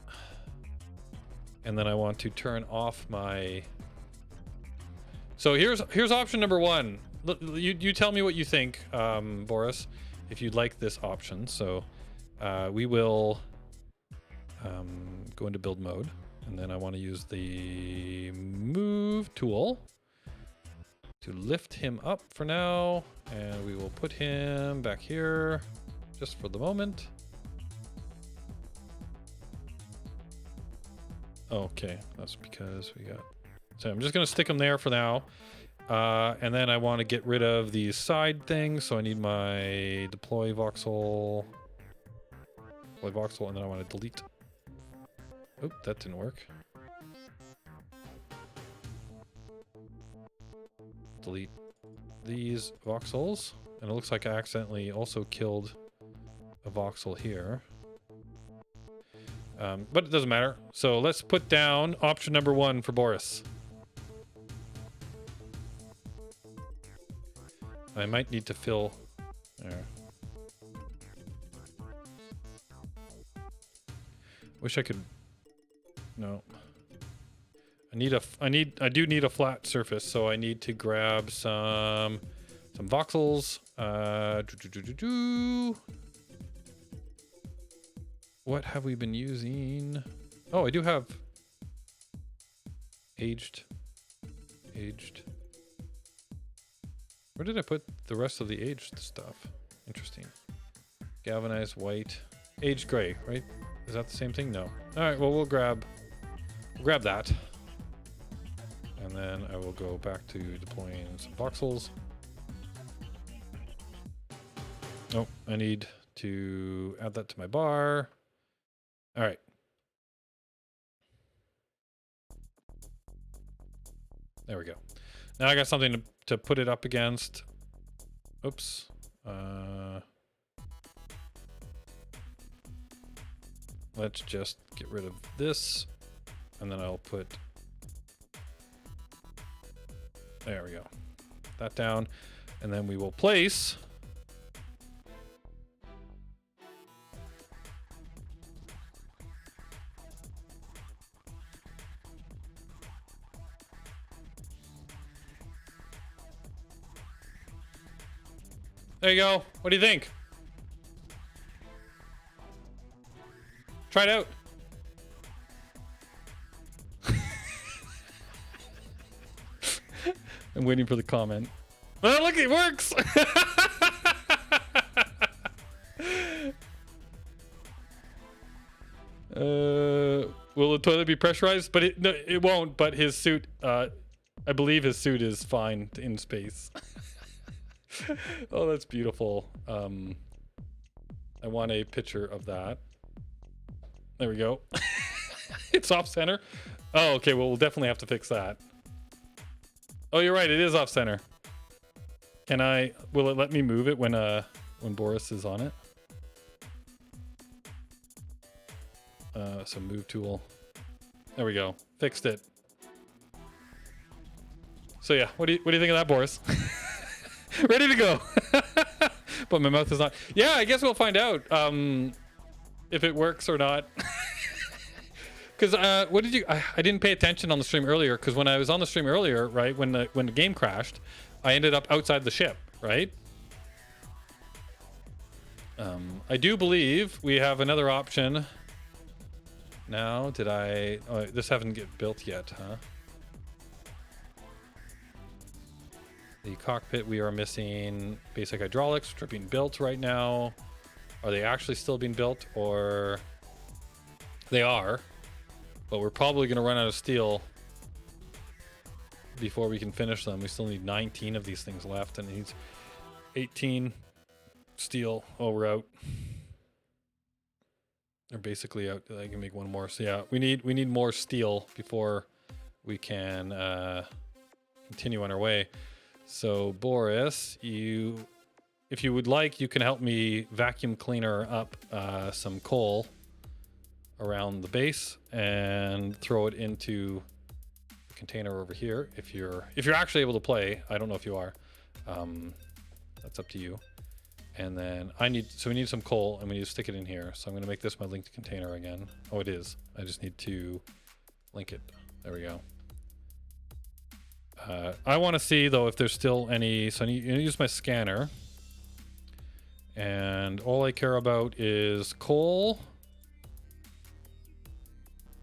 and then I want to turn off my. So here's option number one. You tell me what you think, Boris, if you'd like this option. So we will go into build mode, and then I want to use the move tool to lift him up for now, and we will put him back here just for the moment. Okay, that's because we got... So I'm just going to stick him there for now. And then I want to get rid of these side things, so I need my deploy voxel, and then I want to delete. Oop, that didn't work. Delete these voxels, and it looks like I accidentally also killed a voxel here. But it doesn't matter. So let's put down option number one for Boris. I might need to fill there. Wish I could. No. I I do need a flat surface, so I need to grab some voxels. What have we been using? Oh, I do have aged. Where did I put the rest of the aged stuff? Interesting. Galvanized white, aged gray, right? Is that the same thing? No. All right. Well, we'll grab that, and then I will go back to deploying some voxels. Oh, I need to add that to my bar. All right. There we go. Now I got something to put it up against. Oops. Let's just get rid of this, and then I'll put, there we go, that down, and then we will place there you go. What do you think? Try it out. I'm waiting for the comment. Oh, look, it works. Will the toilet be pressurized? But no, it won't. But his suit, I believe his suit is fine in space. Oh, that's beautiful. I want a picture of that. There we go. It's off center. Oh, okay. Well, we'll definitely have to fix that. Oh, you're right. It is off center. Can I? Will it let me move it when Boris is on it? So move tool. There we go. Fixed it. So yeah, what do you think of that, Boris? Ready to go. But my mouth is not. Yeah, I guess we'll find out if it works or not. Because what did you? I didn't pay attention on the stream earlier. Because when I was on the stream earlier, right, when the game crashed, I ended up outside the ship, right? I do believe we have another option. Now, did I? Oh, this haven't get built yet, huh? The cockpit, we are missing basic hydraulics, which are being built right now. Are they actually still being built, or they are? But we're probably going to run out of steel before we can finish them. We still need 19 of these things left, and it needs 18 steel. Oh, we're out. They're basically out. I can make one more. So yeah, we need more steel before we can continue on our way. So Boris, if you would like, you can help me vacuum cleaner up some coal around the base and throw it into the container over here. If you're actually able to play, I don't know if you are. That's up to you. And then we need some coal, and we need to stick it in here. So I'm going to make this my linked container again. Oh, it is. I just need to link it. There we go. I want to see though if there's still any. So I need to use my scanner, and all I care about is coal.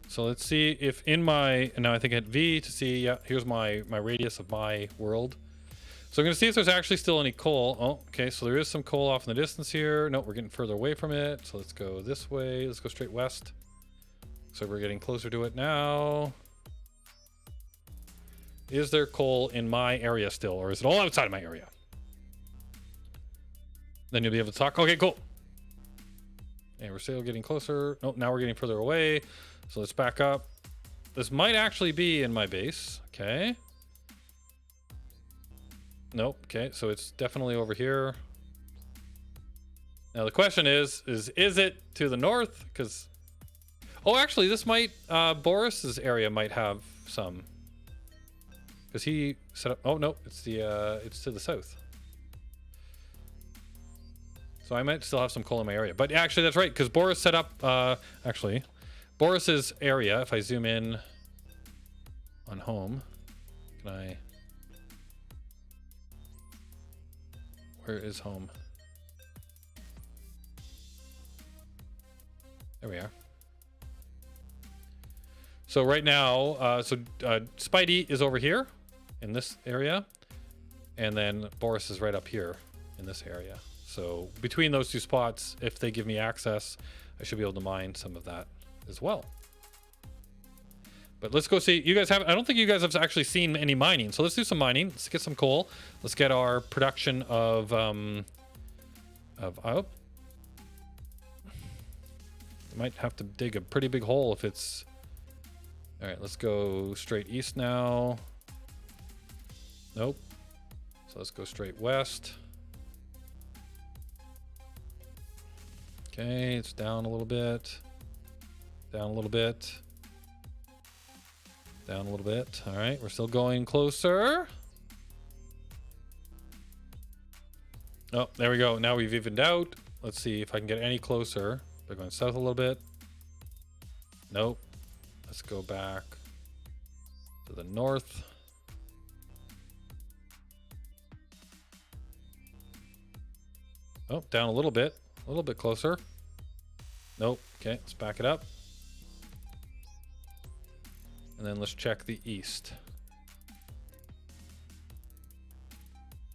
So let's see if in my, and now I think I hit V to see. Yeah, here's my radius of my world. So I'm going to see if there's actually still any coal. Oh, okay. So there is some coal off in the distance here. No, we're getting further away from it. So let's go this way. Let's go straight west. So we're getting closer to it now. Is there coal in my area still, or is it all outside of my area? Then you'll be able to talk. Okay, cool. And we're still getting closer. Nope, now we're getting further away. So let's back up. This might actually be in my base. Okay. Nope. Okay, so it's definitely over here. Now the question is it to the north? Because, oh, actually, this might Boris's area might have some. Because he set up. Oh no, it's to the south. So I might still have some coal in my area. But actually, that's right, because Boris set up. Actually, Boris's area. If I zoom in. on home. Can I? Where is home? There we are. So right now, Spidey is over here in this area, and then Boris is right up here in this area. So between those two spots, if they give me access, I should be able to mine some of that as well. But let's go see. You guys have, I don't think you guys have actually seen any mining. So let's do some mining. Let's get some coal. Let's get our production of oh. Might have to dig a pretty big hole if it's... All right, let's go straight east now. Nope. So let's go straight west. Okay, it's down a little bit. Down a little bit. Down a little bit. All right, we're still going closer. Oh, there we go. Now we've evened out. Let's see if I can get any closer. They're going south a little bit. Nope. Let's go back to the north. Oh, down a little bit closer. Nope. Okay, let's back it up. And then let's check the east.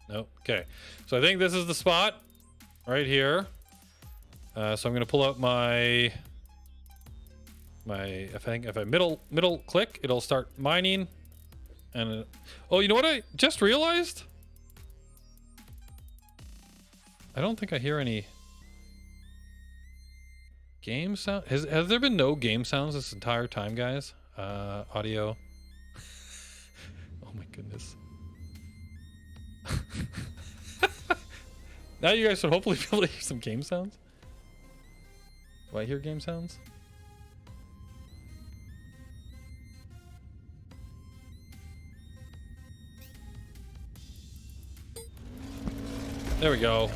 Nope. Okay. So I think this is the spot right here. So I'm going to pull out my if I middle click, it'll start mining. And oh, you know what I just realized? I don't think I hear any game sound. Has there been no game sounds this entire time, guys? Audio. Oh my goodness. Now you guys should hopefully be able to hear some game sounds. Do I hear game sounds? There we go.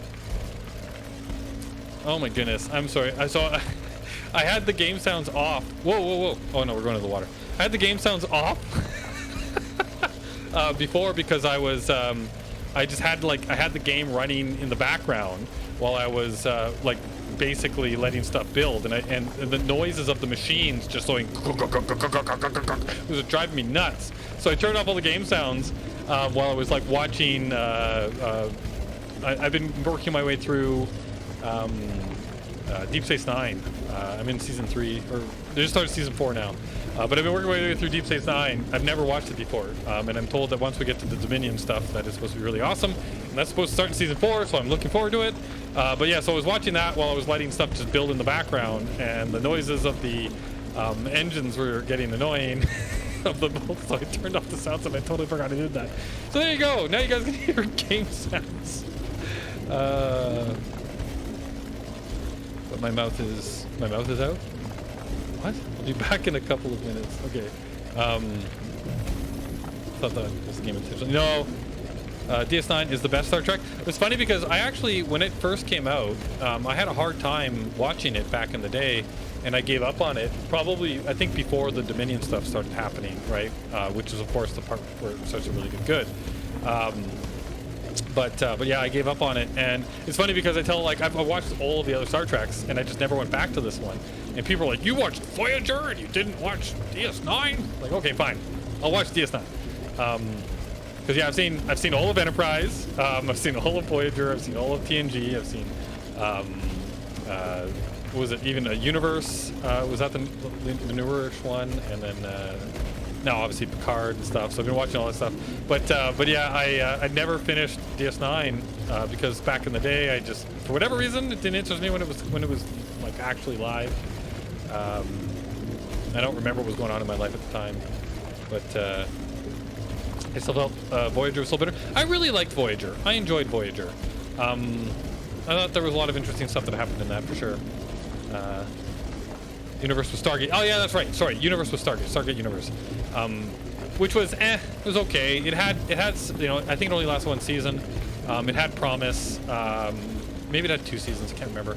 Oh my goodness. I'm sorry. I had the game sounds off. Whoa, whoa, whoa. Oh no, we're going to the water. I had the game sounds off before because I was I just had I had the game running in the background while I was basically letting stuff build, and the noises of the machines just going it was driving me nuts. So I turned off all the game sounds while I was watching. I've been working my way through Deep Space Nine. I'm in season 3, or they just started season 4 now. But I've been working my way through Deep Space Nine. I've never watched it before, and I'm told that once we get to the Dominion stuff, that is supposed to be really awesome. And that's supposed to start in season 4, so I'm looking forward to it. But yeah, so I was watching that while I was letting stuff just build in the background, and the noises of the engines were getting annoying. So I turned off the sounds, and I totally forgot I did that. So there you go. Now you guys can hear game sounds. But my mouth is out. What? I'll be back in a couple of minutes. Okay. Thought that was a game intentionally. No. DS9 is the best Star Trek. It's funny because I actually, when it first came out, I had a hard time watching it back in the day, and I gave up on it probably, I think, before the Dominion stuff started happening, right? Which is, of course, the part where it starts to really get good. But yeah, I gave up on it, and it's funny because I tell I've watched all of the other Star Treks, and I just never went back to this one. And people are like, "You watched Voyager and you didn't watch DS9?" Like, okay, fine, I'll watch DS9. Because yeah, I've seen all of Enterprise, I've seen all of Voyager, I've seen all of TNG, I've seen what was it, even a Universe? Was that the newerish one? And then now obviously Picard and stuff. So I've been watching all that stuff. But yeah, I never finished DS9 because back in the day, I just, for whatever reason, it didn't interest me when it was actually live. I don't remember what was going on in my life at the time, but I still felt Voyager was still better. I really liked Voyager. I enjoyed Voyager. I thought there was a lot of interesting stuff that happened in that for sure. Universe with Stargate. Oh yeah, that's right. Sorry, Universe with Stargate. Stargate Universe, which was it was okay. It had I think it only lasted one season. It had promise. Maybe it had 2 seasons. I can't remember.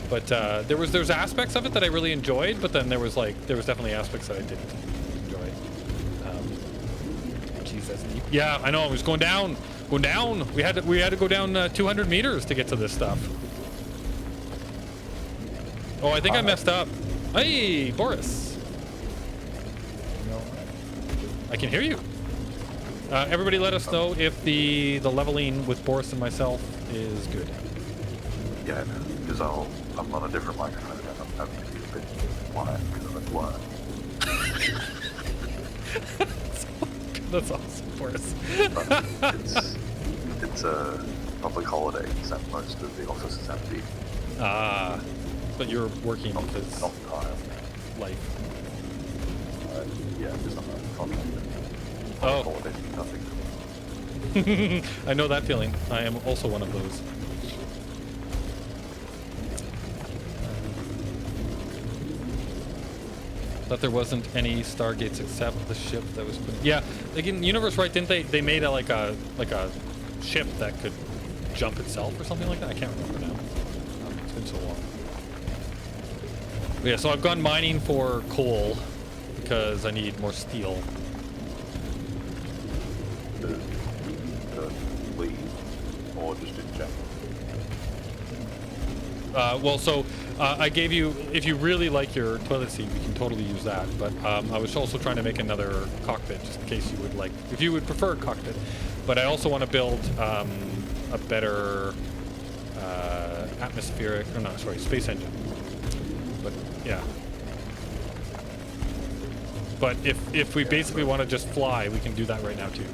But there was aspects of it that I really enjoyed. But then there was definitely aspects that I didn't enjoy. Jeez, that's deep. Yeah, I know. I was going down. Going down. We had to go down 200 meters to get to this stuff. Oh, I think I messed up. Hey, Boris. I can hear you. Everybody let us know if the leveling with Boris and myself is good. Yeah, because I'm on a different microphone and I'm having to be a bit quiet because I'm at work. That's awesome, Boris. It's a public holiday, so most of the office is empty. Ah, but you're working because not time. Life. Yeah, because I'm a contractor. Oh. Holiday, nothing. I know that feeling. I am also one of those. Thought there wasn't any Stargates except the ship that was put. Yeah, like in Universe, right? Didn't they? They made like a ship that could jump itself or something like that. I can't remember now. It's been so long. But yeah, so I've gone mining for coal because I need more steel. The lead, or just in general? Well, so I gave you, if you really like your toilet seat, we can totally use that. But I was also trying to make another cockpit, just in case you would like, if you would prefer a cockpit. But I also want to build a better atmospheric, or no, sorry, space engine. But yeah. But if we basically want to just fly, we can do that right now too.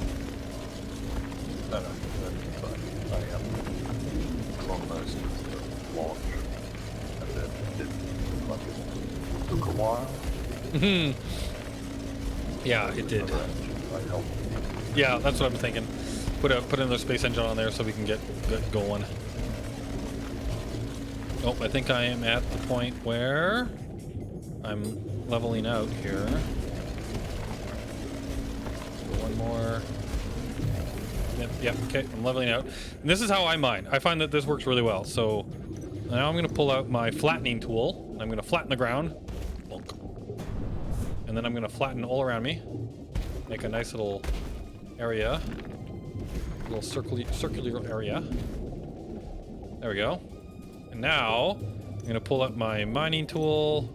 No, that's fine. I am almost launch, and then it like it took a while. Yeah, it did. Yeah, that's what I'm thinking. Put another space engine on there so we can get going. Oh, I think I am at the point where I'm leveling out here. One more. Yep, okay, I'm leveling out. And this is how I mine. I find that this works really well. So now I'm going to pull out my flattening tool. And I'm going to flatten the ground. And then I'm going to flatten all around me. Make a nice little area. A little circular area. There we go. And now I'm going to pull out my mining tool.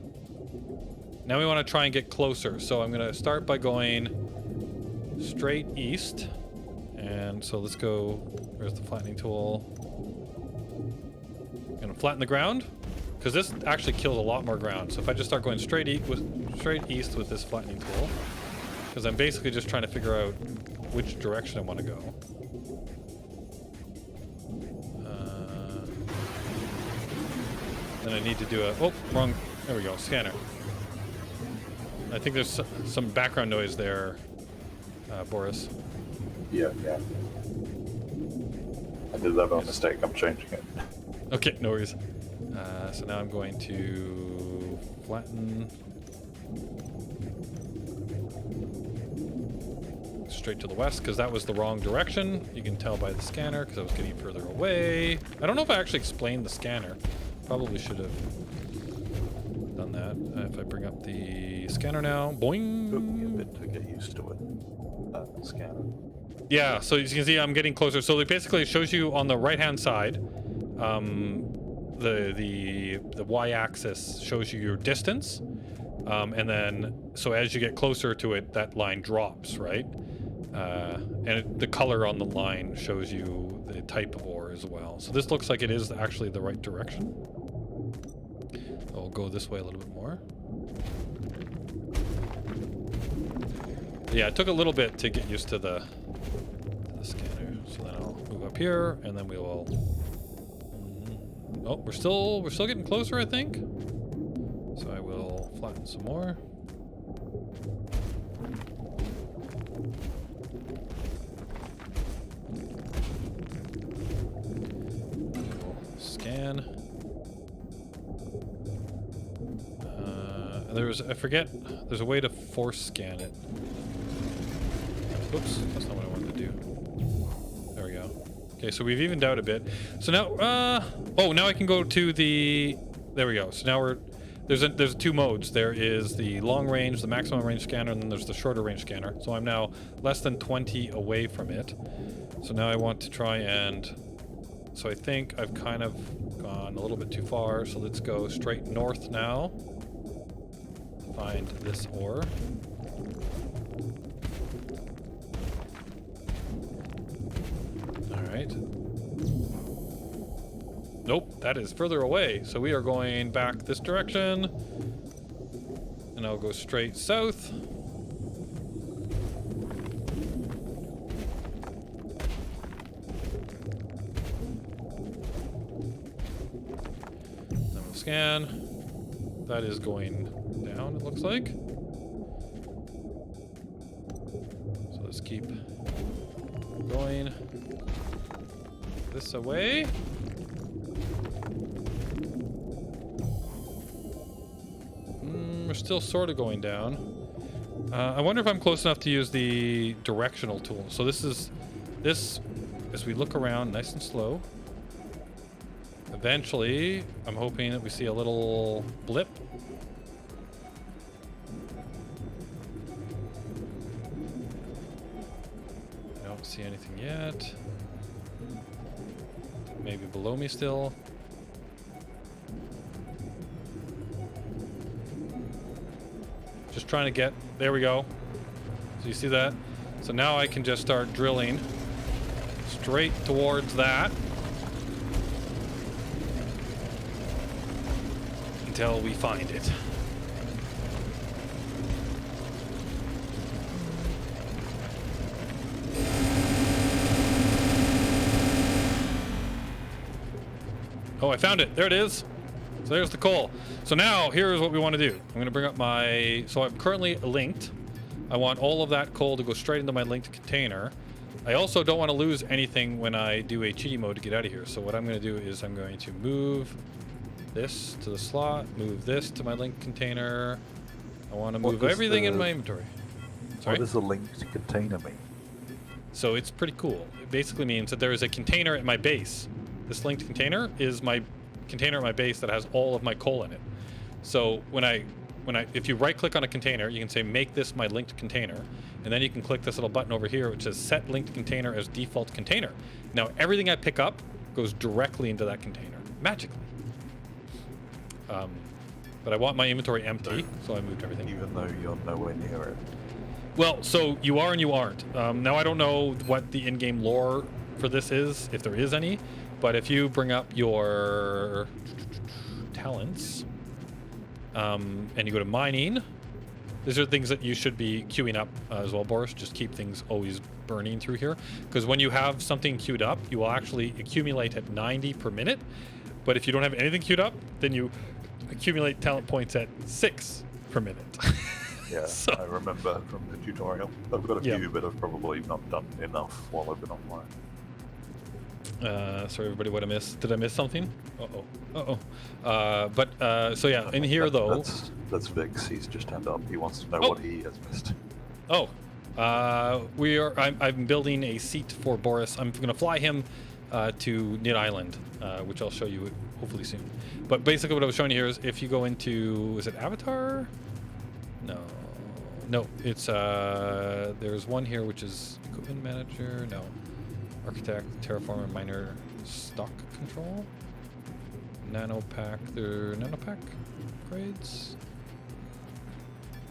Now we want to try and get closer. So I'm going to start by going straight east. And so let's go, where's the flattening tool? I'm gonna flatten the ground, because this actually kills a lot more ground. So if I just start going straight east with this flattening tool, because I'm basically just trying to figure out which direction I want to go. Then I need to do a, oh, wrong, there we go, scanner. I think there's some background noise there, Boris. Yeah. I did that by mistake. I'm changing it. Okay, no worries. So now I'm going to flatten straight to the west because that was the wrong direction. You can tell by the scanner because I was getting further away. I don't know if I actually explained the scanner. Probably should have done that. If I bring up the scanner now, boing. Took me a bit to get used to it. Scanner. Yeah, so you can see I'm getting closer. So it basically shows you on the right-hand side, the y-axis shows you your distance, and then so as you get closer to it, that line drops, right? And the color on the line shows you the type of ore as well. So this looks like it is actually the right direction. I'll go this way a little bit more. Yeah, it took a little bit to get used to the scanner. So then I'll move up here, and then we will. Oh, we're still getting closer, I think. So I will flatten some more. Scan. I forget. There's a way to force scan it. Oops, that's not what I wanted to do. There we go. Okay, so we've evened out a bit. So now, oh, now I can go to the, there we go. So now There's two modes. There is the long range, the maximum range scanner, and then there's the shorter range scanner. So I'm now less than 20 away from it. So now I want to try and... So I think I've kind of gone a little bit too far. So let's go straight north now. Find this ore. Alright. Nope, that is further away. So we are going back this direction. And I'll go straight south. Then we'll scan. That is going down, it looks like. So let's keep going this away. We're still sort of going down. I wonder if I'm close enough to use the directional tool. So this, as we look around nice and slow, eventually, I'm hoping that we see a little blip. I don't see anything yet. Maybe below me still. Just trying to get, there we go. So you see that? So now I can just start drilling straight towards that until we find it. Oh, I found it. There it is. So there's the coal. So now here's what we want to do. I'm going to bring up my... So I'm currently linked. I want all of that coal to go straight into my linked container. I also don't want to lose anything when I do a cheaty mode to get out of here. So what I'm going to do is I'm going to move this to the slot, move this to my linked container. I want to move everything in my inventory. Sorry? What does a linked container mean? So it's pretty cool. It basically means that there is a container at my base. This linked container is my container at my base that has all of my coal in it. So if you right click on a container, you can say make this my linked container, and then you can click this little button over here which says set linked container as default container. Now everything I pick up goes directly into that container magically. But I want my inventory empty, so I moved everything. Even though you're nowhere near it. Well, so you are and you aren't. Now I don't know what the in-game lore for this is, if there is any. But if you bring up your talents, and you go to mining, these are things that you should be queuing up as well, Boris. Just keep things always burning through here. Because when you have something queued up, you will actually accumulate at 90 per minute. But if you don't have anything queued up, then you accumulate talent points at 6 per minute. Yeah, So- I remember from the tutorial. I've got a few, but I've probably not done enough while I've been online. Sorry, everybody, what I missed. Did I miss something? So yeah, in here though. That's Vix. He's just turned up. He wants to know Oh. what he has missed. Oh, I'm building a seat for Boris. I'm going to fly him to Nidd Island, which I'll show you hopefully soon. But basically what I was showing you here is if you go into, is it Avatar? No, it's, there's one here which is Equipment Manager, no. Architect, Terraformer, Miner, Stock Control, Nanopack, they're Nanopack upgrades,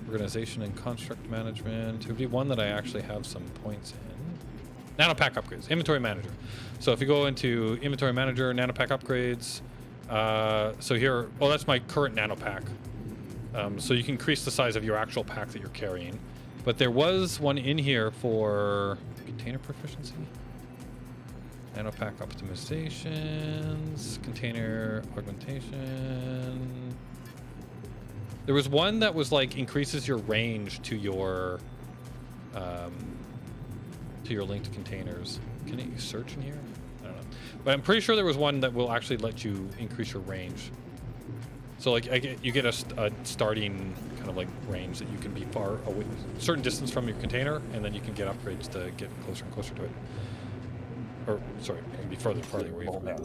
Organization and Construct Management. It would be one that I actually have some points in. Nanopack upgrades, Inventory Manager. So if you go into Inventory Manager, Nanopack upgrades, so here, well, that's my current Nanopack. So you can increase the size of your actual pack that you're carrying. But there was one in here for container proficiency. Nanopack optimizations, container augmentation. There was one that was like increases your range to your linked containers. Can you search in here? I don't know. But I'm pretty sure there was one that will actually let you increase your range. So like you get a starting kind of like range that you can be far away, certain distance from your container, and then you can get upgrades to get closer and closer to it. Or sorry, you can be farther away from it.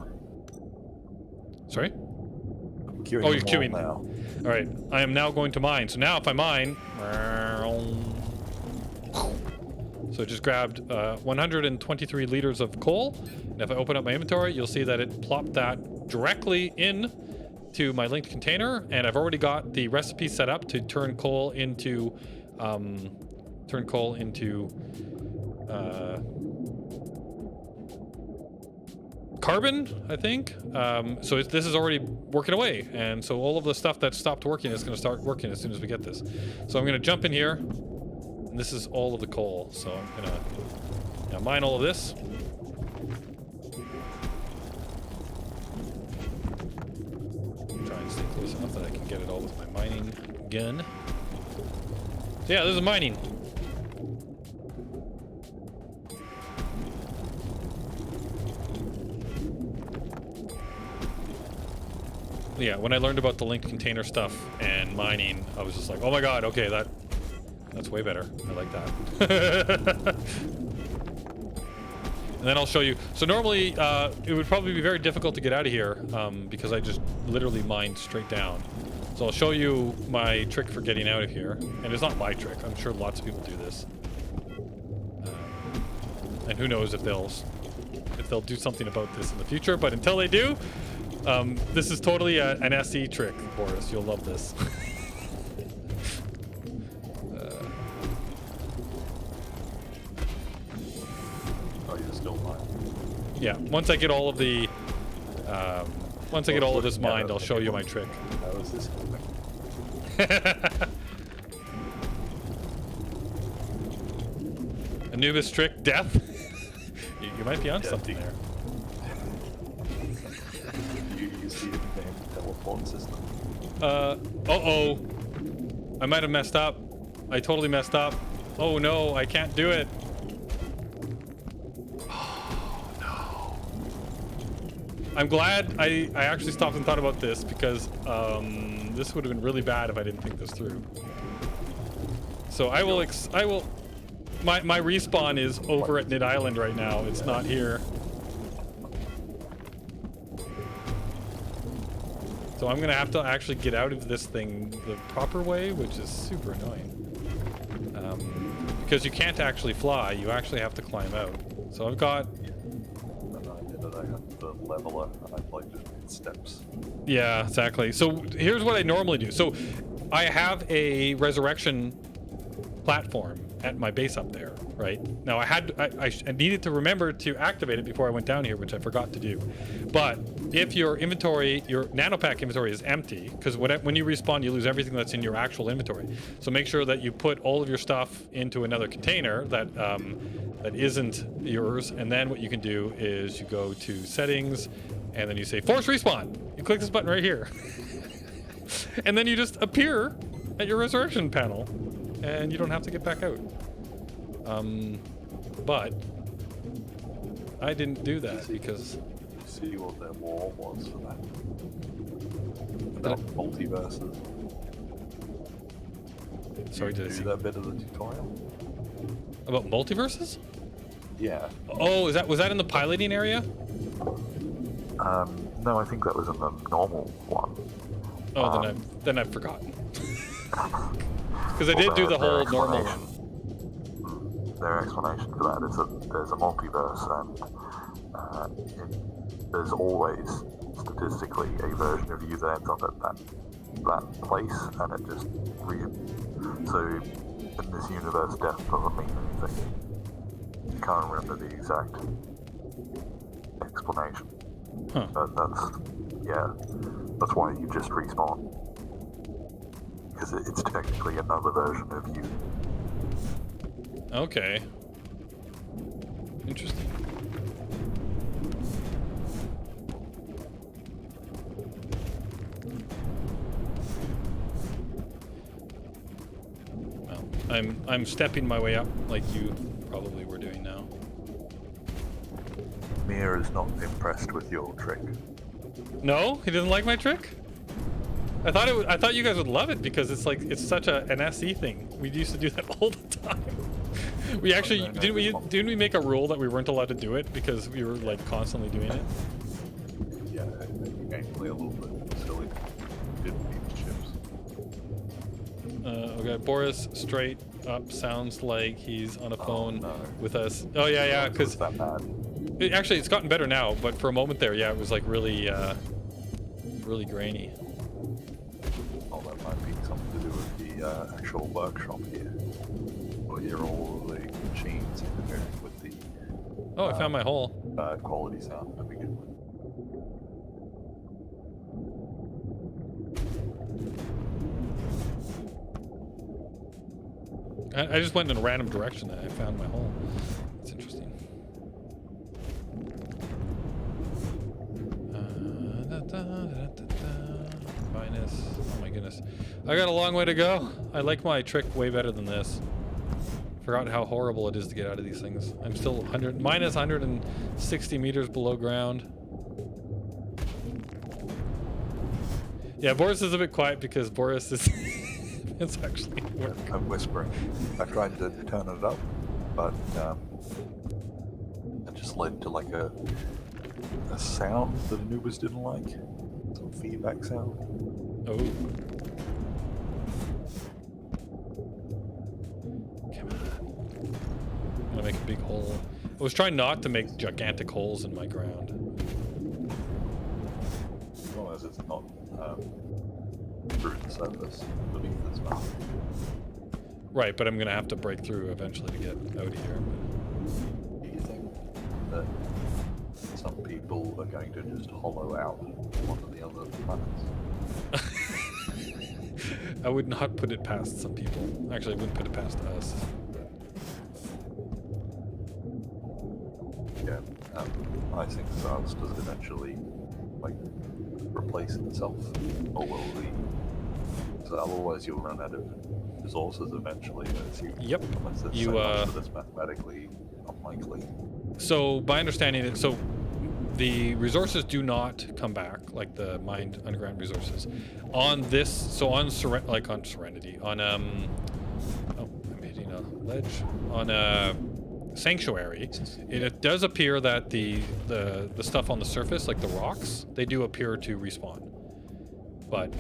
Sorry? queuing Oh, you're them all queuing. now. All right, I am now going to mine. So now if I mine, so I just grabbed 123 liters of coal. And if I open up my inventory, you'll see that it plopped that directly in to my linked container. And I've already got the recipe set up to turn coal into, carbon, I think. So this is already working away, and so all of the stuff that stopped working is going to start working as soon as we get this. So I'm going to jump in here, and this is all of the coal. So I'm going to mine all of this. Try and stay close enough that I can get it all with my mining gun. So yeah, this is mining. Yeah, when I learned about the linked container stuff and mining, I was just like, oh my god, okay, that's way better. I like that. And then I'll show you. So normally, it would probably be very difficult to get out of here because I just literally mined straight down. So I'll show you my trick for getting out of here. And it's not my trick. I'm sure lots of people do this. And who knows if they'll do something about this in the future. But until they do, this is totally an SE trick, Boris. You'll love this. Oh, you're still mining. Yeah, once I get all of the, once I get all of this mined, I'll show you my trick. How is this happening? Anubis trick, death. you might be on something there. You see the teleport system? Uh-oh. I might have messed up. I totally messed up. Oh no, I can't do it. Oh no. I'm glad I actually stopped and thought about this because this would have been really bad if I didn't think this through. So I will my respawn is over at Nidd Island right now. It's not here. So I'm gonna have to actually get out of this thing the proper way, which is super annoying. Because you can't actually fly, you actually have to climb out. So I've got... And I did it, I got the leveler, and I like just made steps. Yeah, exactly. So here's what I normally do. So I have a resurrection platform at my base up there, right? Now I needed to remember to activate it before I went down here, which I forgot to do. But if your inventory, your nanopack inventory is empty, because when you respawn, you lose everything that's in your actual inventory. So make sure that you put all of your stuff into another container that that isn't yours, and then what you can do is you go to settings, and then you say force respawn. You click this button right here, and then you just appear at your resurrection panel, and you don't have to get back out. But I didn't do that because... See what their wall was for that. About multiverses. Sorry, did I do see that bit of the tutorial? About multiverses? Yeah. Oh, was that in the piloting area? No, I think that was in the normal one. Oh, then I've forgotten. Because I did do the whole normal one. Their explanation for that is that there's a multiverse, and there's always statistically a version of you that ends up at that place, and it just so in this universe, death doesn't mean anything. I can't remember the exact explanation, but that's why you just respawn, because it's technically another version of you. Okay. Interesting. Well, I'm stepping my way up like you probably were doing now. Mia is not impressed with your trick. No, he doesn't like my trick. I thought you guys would love it because it's such an SE thing. We used to do that all the time. We actually didn't we make a rule that we weren't allowed to do it because we were like constantly doing it? Yeah, it became a little bit silly. didn't need ships. Okay, Boris straight up sounds like he's on a phone no. with us. Oh yeah, because that bad. actually it's gotten better now, but for a moment there, yeah, it was like really, really grainy. Oh, that might be something to do with the actual workshop here. We'll hear all of the machines interfering with the Oh, I found my hole. quality sound to begin with. I just went in a random direction and I found my hole. It's interesting. Minus. Oh my goodness. I got a long way to go. I like my trick way better than this. Forgot how horrible it is to get out of these things. I'm still minus 160 meters below ground. Yeah, Boris is a bit quiet because Boris is it's actually work. I'm whispering. I tried to turn it up, but it just led to like a sound that Anubiz didn't like. Some feedback sound. Oh. Come on. I'm gonna make a big hole. I was trying not to make gigantic holes in my ground. As long as it's not through the surface beneath this map. Right, but I'm gonna have to break through eventually to get out of here. Do you think that some people are going to just hollow out one of the other planets? I would not put it past some people. Actually, I wouldn't put it past us. Yeah, I think Stars does eventually like replace itself, or will the? So otherwise, you'll run out of resources eventually. Yep. Unless it's You, so much that it's mathematically unlikely. So, my understanding is, so the resources do not come back, like the mined underground resources. On this, so on on Serenity, on oh, I'm hitting a ledge. On Sanctuary, it does appear that the stuff on the surface, like the rocks, they do appear to respawn. But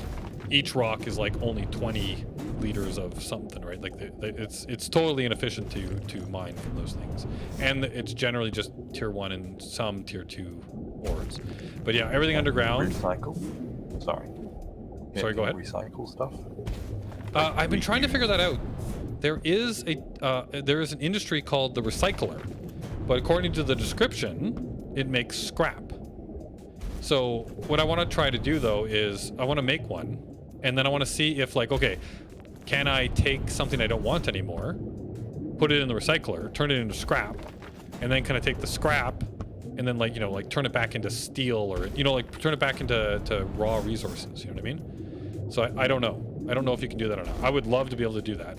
each rock is like only 20 liters of something, right? Like it's totally inefficient to mine from those things, and it's generally just tier 1 and some tier 2 ores. But yeah, everything underground. Recycle. Sorry. Sorry, go ahead. Recycle stuff. I've been trying to figure that out. There is an industry called the recycler, but according to the description, it makes scrap. So what I want to try to do though is I want to make one, and then I want to see if like, okay, can I take something I don't want anymore, put it in the recycler, turn it into scrap, and then can I take the scrap and then like, you know, like turn it back into steel, or, you know, like turn it back into raw resources, you know what I mean? So I don't know. I don't know if you can do that or not. I would love to be able to do that.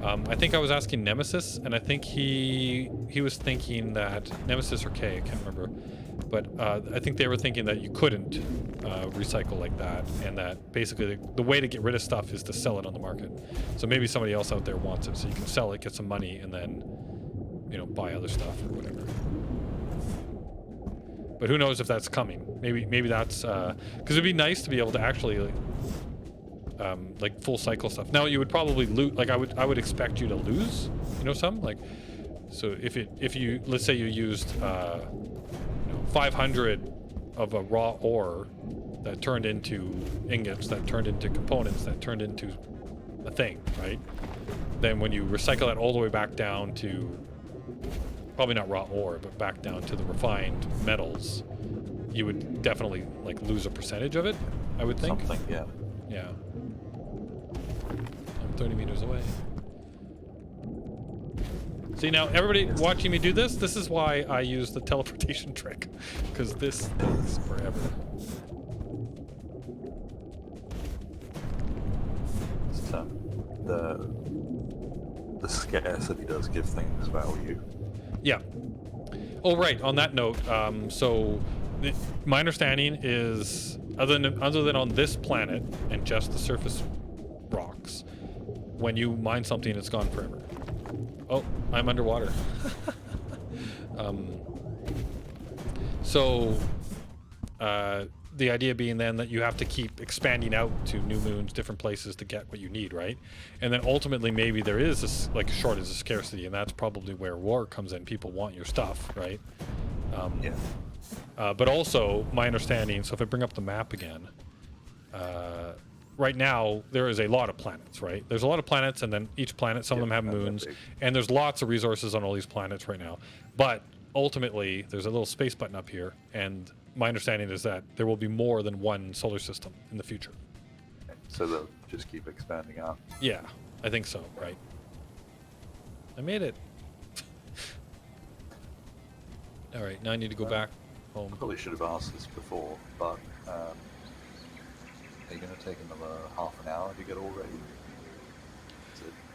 I think I was asking Nemesis, and I think he was thinking that Nemesis or K, I can't remember, but I think they were thinking that you couldn't recycle like that, and that basically the way to get rid of stuff is to sell it on the market. So maybe somebody else out there wants it, so you can sell it, get some money, and then, you know, buy other stuff or whatever. But who knows if that's coming? Maybe that's because it'd be nice to be able to actually like full cycle stuff. Now you would probably lose, like I would expect you to lose, you know, some, like, so if you let's say you used 500 of a raw ore that turned into ingots, that turned into components, that turned into a thing, right? Then when you recycle that all the way back down to, probably not raw ore, but back down to the refined metals, you would definitely like lose a percentage of it, I would think. Something, yeah. Yeah. I'm 30 meters away. See, now everybody watching me do this is why I use the teleportation trick, because this takes forever. So the scarcity does give things value. Yeah. Oh, right. On that note, so my understanding is, other than on this planet and just the surface rocks, when you mine something, it's gone forever. Oh, I'm underwater. the idea being then that you have to keep expanding out to new moons, different places to get what you need, right? And then ultimately maybe there is this like shortage of scarcity, and that's probably where war comes in. People want your stuff, right? Yeah. But also my understanding, so if I bring up the map again, right now there is a lot of planets, right? There's a lot of planets, and then each planet, some of them have moons, and there's lots of resources on all these planets right now. But ultimately there's a little space button up here, and my understanding is that there will be more than one solar system in the future. So they'll just keep expanding out. Yeah, I think so, right? I made it. All right, now I need to go back home. I probably should have asked this before, but are you going to take another half an hour to get all ready?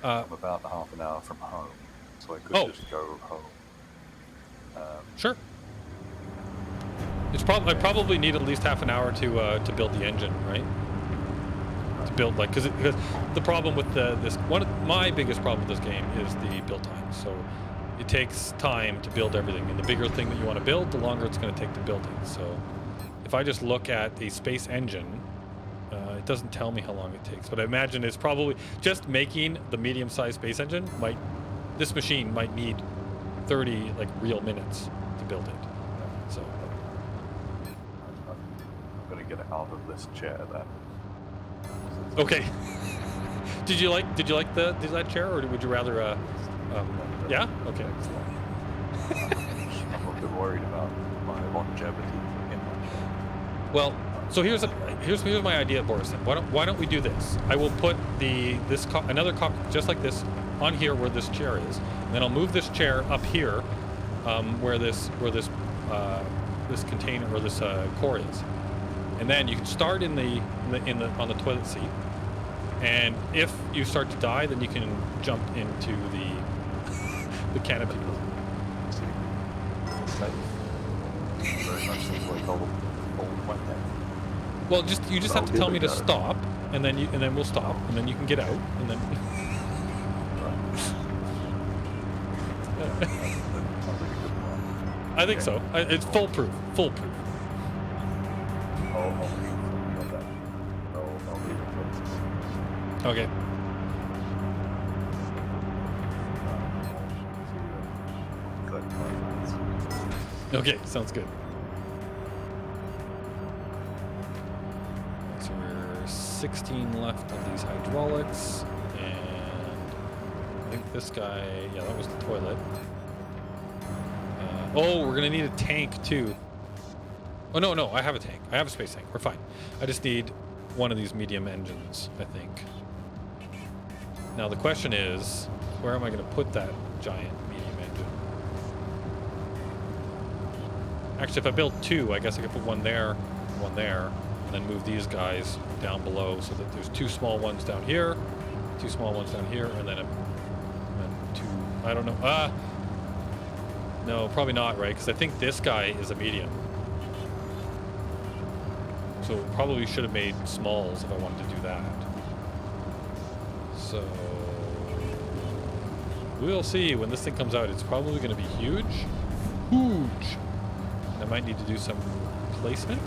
I'm about half an hour from home, so I could just go home. Sure. It's I probably need at least half an hour to build the engine, right? To build because the problem with my biggest problem with this game is the build time. So it takes time to build everything, and the bigger thing that you want to build, the longer it's going to take to build it. So if I just look at a space engine, it doesn't tell me how long it takes, but I imagine it's probably just making the medium-sized space engine this machine might need 30 like real minutes to build it. So I'm going to get out of this chair then. okay. Did you like that chair, or would you rather yeah? Okay. I'm a bit worried about my longevity in my chair. Well, so here's my idea, Boris. Why don't we do this? I will put another cockpit just like this on here where this chair is, and then I'll move this chair up here, where this container or this core is, and then you can start on the toilet seat, and if you start to die, then you can jump into the canopy. Very much seems like old went there. Well, you just have to tell me to stop, and then we'll stop, and then you can get out, and then. I think so. It's foolproof. Foolproof. Okay. Okay, sounds good. So we're 16 left of these hydraulics, and I think this guy, yeah, that was the toilet. Oh, we're gonna need a tank too. Oh no, I have a tank. I have a space tank. We're fine. I just need one of these medium engines, I think. Now the question is, where am I gonna put that giant medium engine? Actually, if I build two, I guess I could put one there, and then move these guys down below so that there's two small ones down here, two small ones down here, and then two. I don't know. No, probably not, right? Because I think this guy is a medium. So probably should have made smalls if I wanted to do that. So we'll see when this thing comes out. It's probably going to be huge. Huge. I might need to do some placement.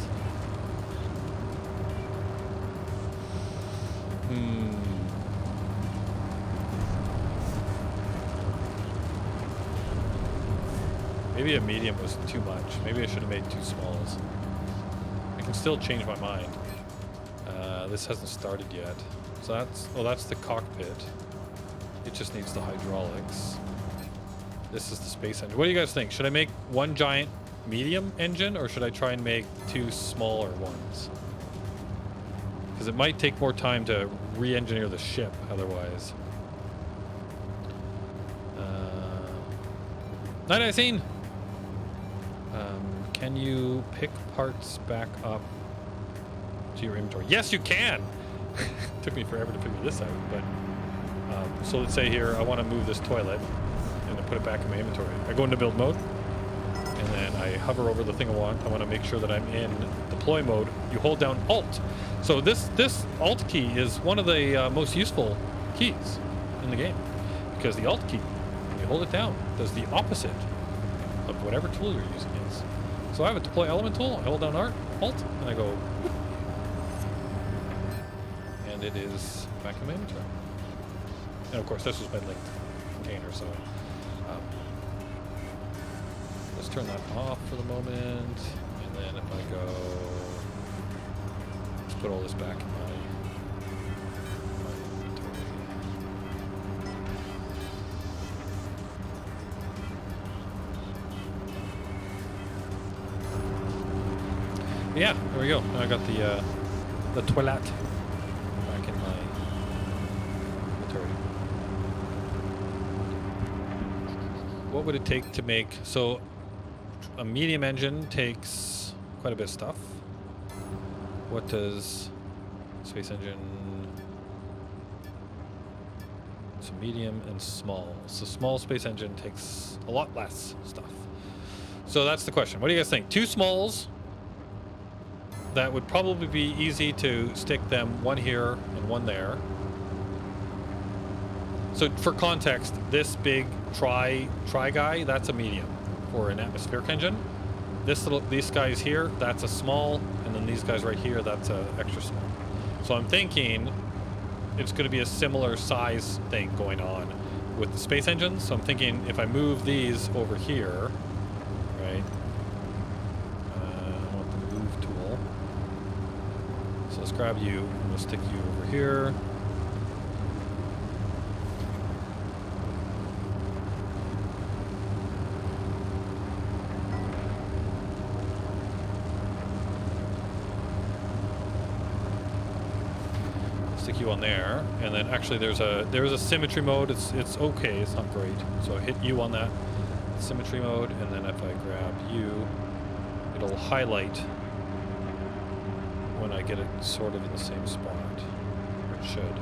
Maybe a medium was too much. Maybe I should have made two smalls. I can still change my mind. This hasn't started yet. So that's the cockpit. It just needs the hydraulics. This is the space engine. What do you guys think? Should I make one giant medium engine, or should I try and make two smaller ones? Because it might take more time to re-engineer the ship otherwise. Night I seen. Can you pick parts back up to your inventory? Yes, you can. Took me forever to figure this out, but so let's say here I want to move this toilet and then put it back in my inventory. I go into build mode, and then I hover over the thing I want to make sure that I'm in deploy mode. You hold down Alt. So this Alt key is one of the most useful keys in the game, because the Alt key, when you hold it down, does the opposite of whatever tool you're using is. So I have a deploy element tool. I hold down Alt, and I go, and it is back in my inventory. And of course, this was my linked container, so let's turn that off for the moment. And then if I go, let's put all this back in my inventory. Yeah, there we go. Now I got the toilet back in my inventory. What would it take to make, so a medium engine takes quite a bit of stuff. What does space engine, so medium and small. So small space engine takes a lot less stuff. So that's the question. What do you guys think? Two smalls that would probably be easy to stick them, one here and one there. So for context, this big tri guy, that's a medium for an atmospheric engine. These guys here, that's a small, and then these guys right here, that's a extra small. So I'm thinking it's going to be a similar size thing going on with the space engines. So I'm thinking if I move these over here, right? I want the move tool. So let's grab you, and we'll stick you over here. Stick you on there, and then actually there's a symmetry mode. It's okay, it's not great. So I hit you on that symmetry mode, and then if I grab you, it'll highlight when I get it sort of in the same spot. Or it should.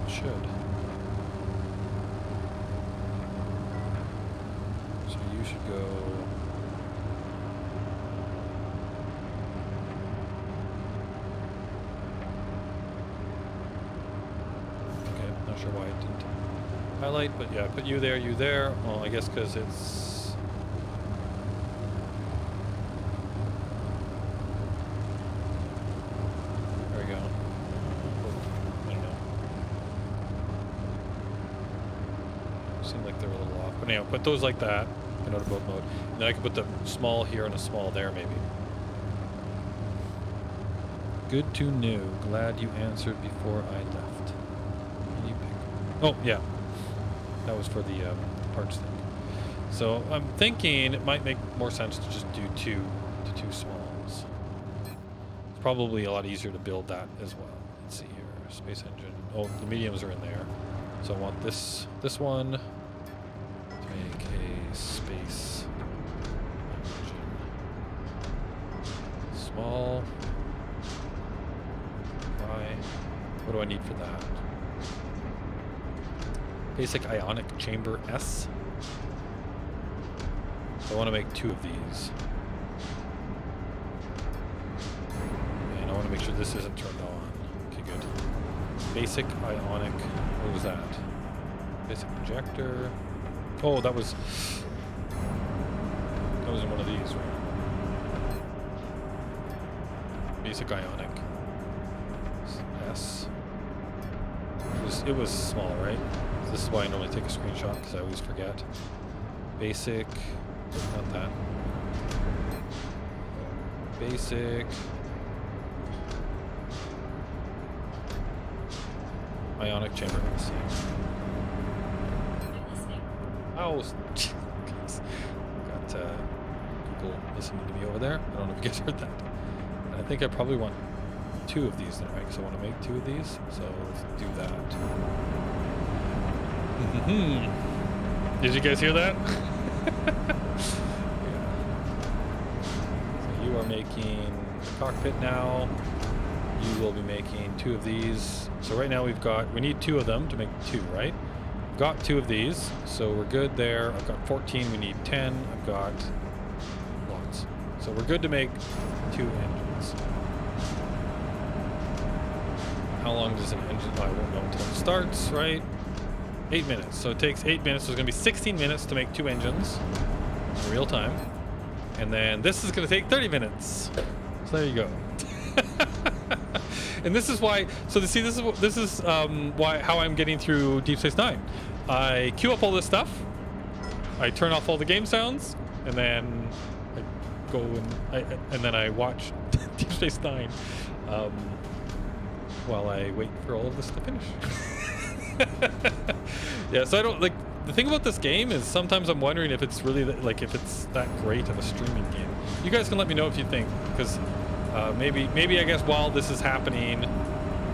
It should. So you should go. Not sure why it didn't highlight, but yeah, put you there, you there. Well, I guess because it's... There we go. I don't know. Seemed like they were a little off. But anyway, put those like that in auto build mode. And then I can put the small here and a small there, maybe. Good to know. Glad you answered before I left. Oh, yeah. That was for the parts thing. So I'm thinking it might make more sense to just do two smalls. It's probably a lot easier to build that as well. Let's see here. Space engine. Oh, the mediums are in there. So I want this one to make a space engine. Small. What do I need for that? Basic ionic chamber S. So I want to make 2 of these. And I want to make sure this isn't turned on. Okay, good. Basic ionic, what was that? Basic injector. Oh, that was in one of these, right? Basic ionic. S. It was small, right? This is why I normally take a screenshot, because I always forget. Basic, not that. Basic. Ionic chamber. Oh, got Google listening to me over there. I don't know if you guys heard that. And I think I probably want 2 of these then, right? Because I want to make 2 of these. So let's do that. Did you guys hear that? Yeah. So you are making the cockpit now. You will be making 2 of these. So right now we need 2 of them to make 2, right? I've got 2 of these, so we're good there. I've got 14, we need 10. I've got lots. So we're good to make 2 engines. How long does an engine? I won't know until it starts, right? 8 minutes. So it takes 8 minutes. So it's going to be 16 minutes to make 2 engines in real time. And then this is going to take 30 minutes. So there you go. And this is why. So to see, this is why how I'm getting through Deep Space Nine. I queue up all this stuff. I turn off all the game sounds, and then I go and then I watch Deep Space Nine while I wait for all of this to finish. Yeah. So I don't like. The thing about this game is sometimes I'm wondering if it's really like if it's that great of a streaming game. You guys can let me know if you think, because maybe I guess while this is happening,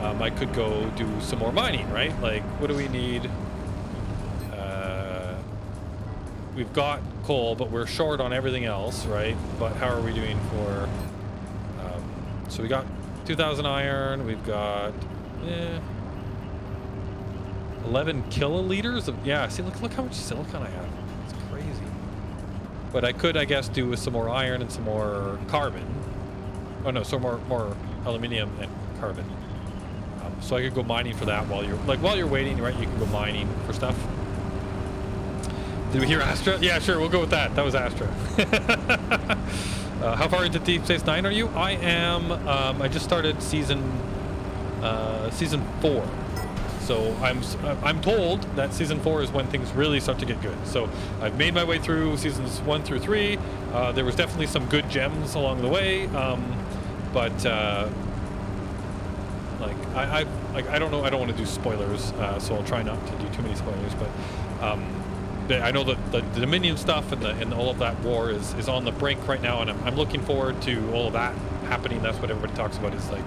I could go do some more mining, right? Like, what do we need? We've got coal, but we're short on everything else, right? But how are we doing for? So we got 2,000 iron. We've got 11 kiloliters of see. Look how much silicon I have. It's crazy. But I could, I guess, do with some more iron and some more carbon. Oh no, so more aluminium and carbon. So I could go mining for that while you're waiting, right? You can go mining for stuff. Did we hear Astra? Yeah, sure. We'll go with that. That was Astra. How far into Deep Space Nine are you? I am. I just started season 4. So I'm told that season 4 is when things really start to get good. So I've made my way through seasons 1 through 3. There was definitely some good gems along the way, but I don't know. I don't want to do spoilers, so I'll try not to do too many spoilers. But I know that the Dominion stuff and all of that war is on the brink right now, and I'm looking forward to all of that happening. That's what everybody talks about is like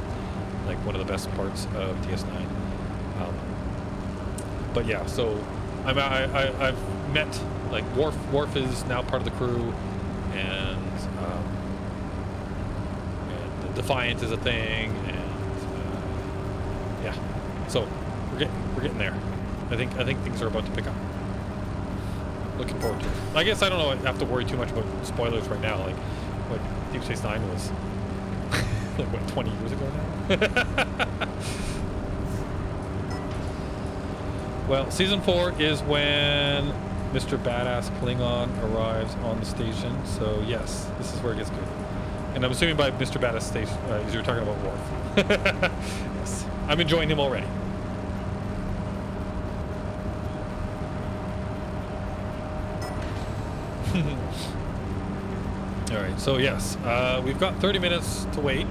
one of the best parts of DS9. But yeah, so I've met like Worf is now part of the crew, and the Defiant is a thing, and yeah, so we're getting there. I think things are about to pick up. Looking forward to it. I guess I don't know. I have to worry too much about spoilers right now. Like what Deep Space Nine was like what 20 years ago now. Well, season 4 is when Mr. Badass Klingon arrives on the station. So yes, this is where it gets good. And I'm assuming by Mr. Badass station, you're talking about Worf. Yes, I'm enjoying him already. All right, so yes, we've got 30 minutes to wait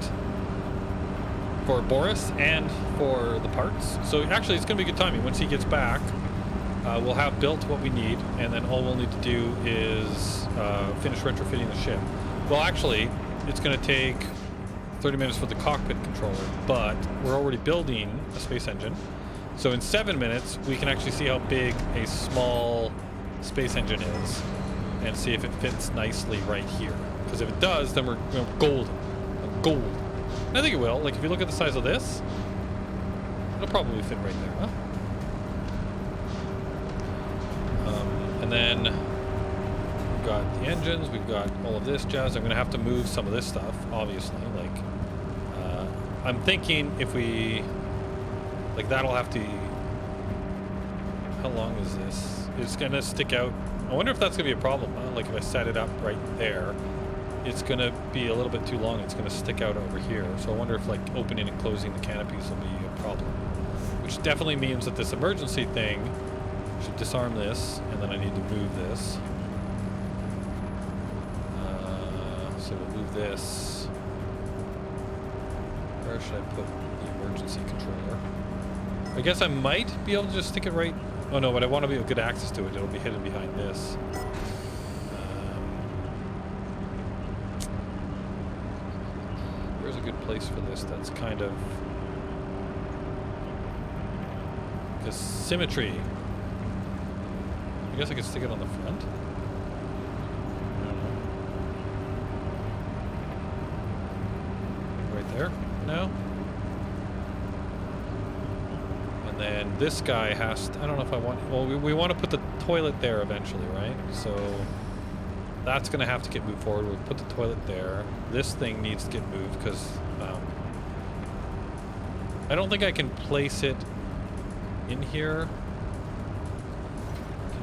for Boris and for the parts. So actually, it's going to be good timing. Once he gets back, we'll have built what we need, and then all we'll need to do is finish retrofitting the ship. Well, actually, it's going to take 30 minutes for the cockpit controller, but we're already building a space engine. So in 7 minutes, we can actually see how big a small space engine is and see if it fits nicely right here. Because if it does, then we're golden. Gold. And I think it will. Like, if you look at the size of this, it'll probably fit right there, huh? And then we've got the engines, we've got all of this jazz. I'm going to have to move some of this stuff, obviously. Like, I'm thinking if we, like, that'll have to, how long is this? It's going to stick out. I wonder if that's going to be a problem, huh? Like, if I set it up right there, it's going to be a little bit too long. It's going to stick out over here. So I wonder if, like, opening and closing the canopies will be a problem. Which definitely means that this emergency thing should disarm this, and then I need to move this. So we'll move this. Where should I put the emergency controller? I guess I might be able to just stick it right. Oh no, but I want to be able to get access to it. It'll be hidden behind this. Where's a good place for this? That's kind of the symmetry. I guess I could stick it on the front. I don't know. Right there? No? And then this guy has to, I don't know if I want, well, we want to put the toilet there eventually, right? So that's going to have to get moved forward. We'll put the toilet there. This thing needs to get moved because I don't think I can place it in here.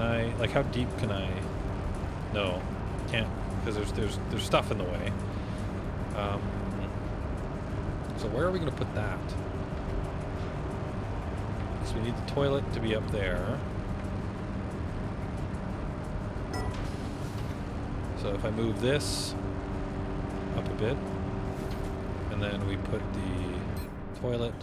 Can I, like, how deep can I? No, can't, because there's stuff in the way. So where are we gonna put that? So we need the toilet to be up there. So if I move this up a bit, and then we put the toilet.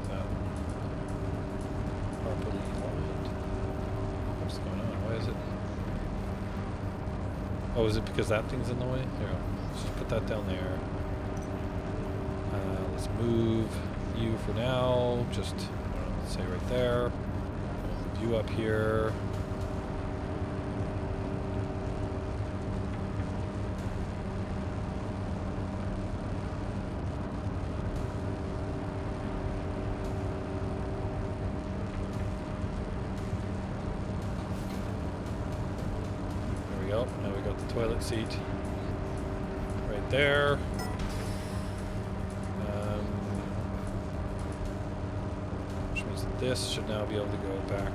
Is that properly aligned? What's going on? Why is it? Oh, is it because that thing's in the way? There we go. Let's just put that down there. Let's move you for now. Just, I don't know, let's say right there. Move you up here. There we go. Now we got the toilet seat right there. This should now be able to go back.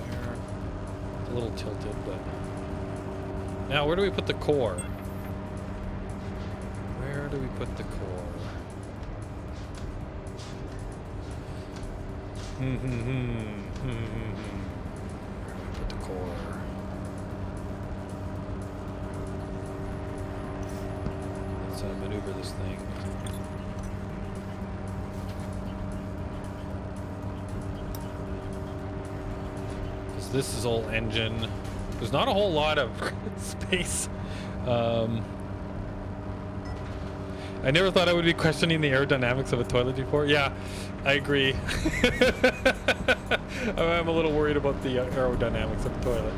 There. It's a little tilted, but... Now, where do we put the core? Where do we put the core? Where do we put the core? Maneuver this thing. Because this is all engine. There's not a whole lot of space. I never thought I would be questioning the aerodynamics of a toilet before. Yeah, I agree. I'm a little worried about the aerodynamics of the toilet.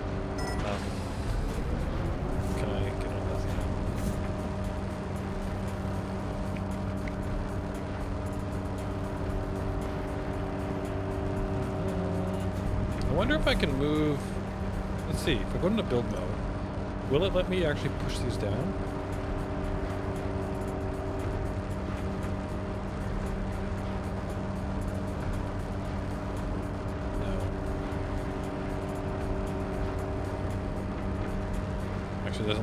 Can I get on this now? I wonder if I can move. Let's see. If I go into build mode, will it let me actually push these down? No. Actually,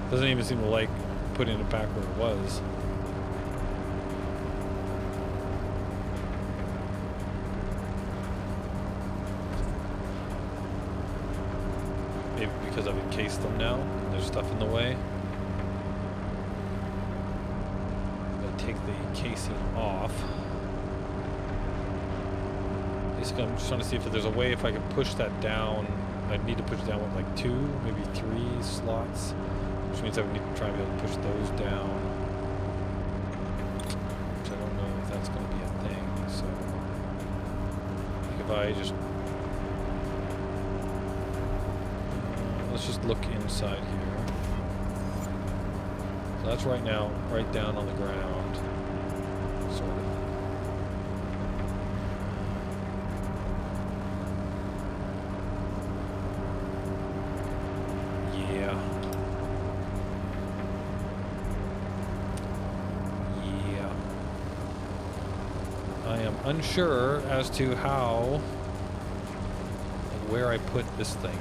doesn't even seem to like putting it back where it was. Maybe because I've encased them now, and there's stuff in the way. I'm gonna take the casing off. Basically, I'm just trying to see if there's a way if I can push that down. I'd need to push it down with like 2, maybe 3 slots, which means I would need to try and be able to push those down. Which I don't know if that's going to be a thing. So, if I just let's just look inside here. So that's right now, right down on the ground, sort of. Yeah. Yeah. I am unsure as to how and where I put this thing.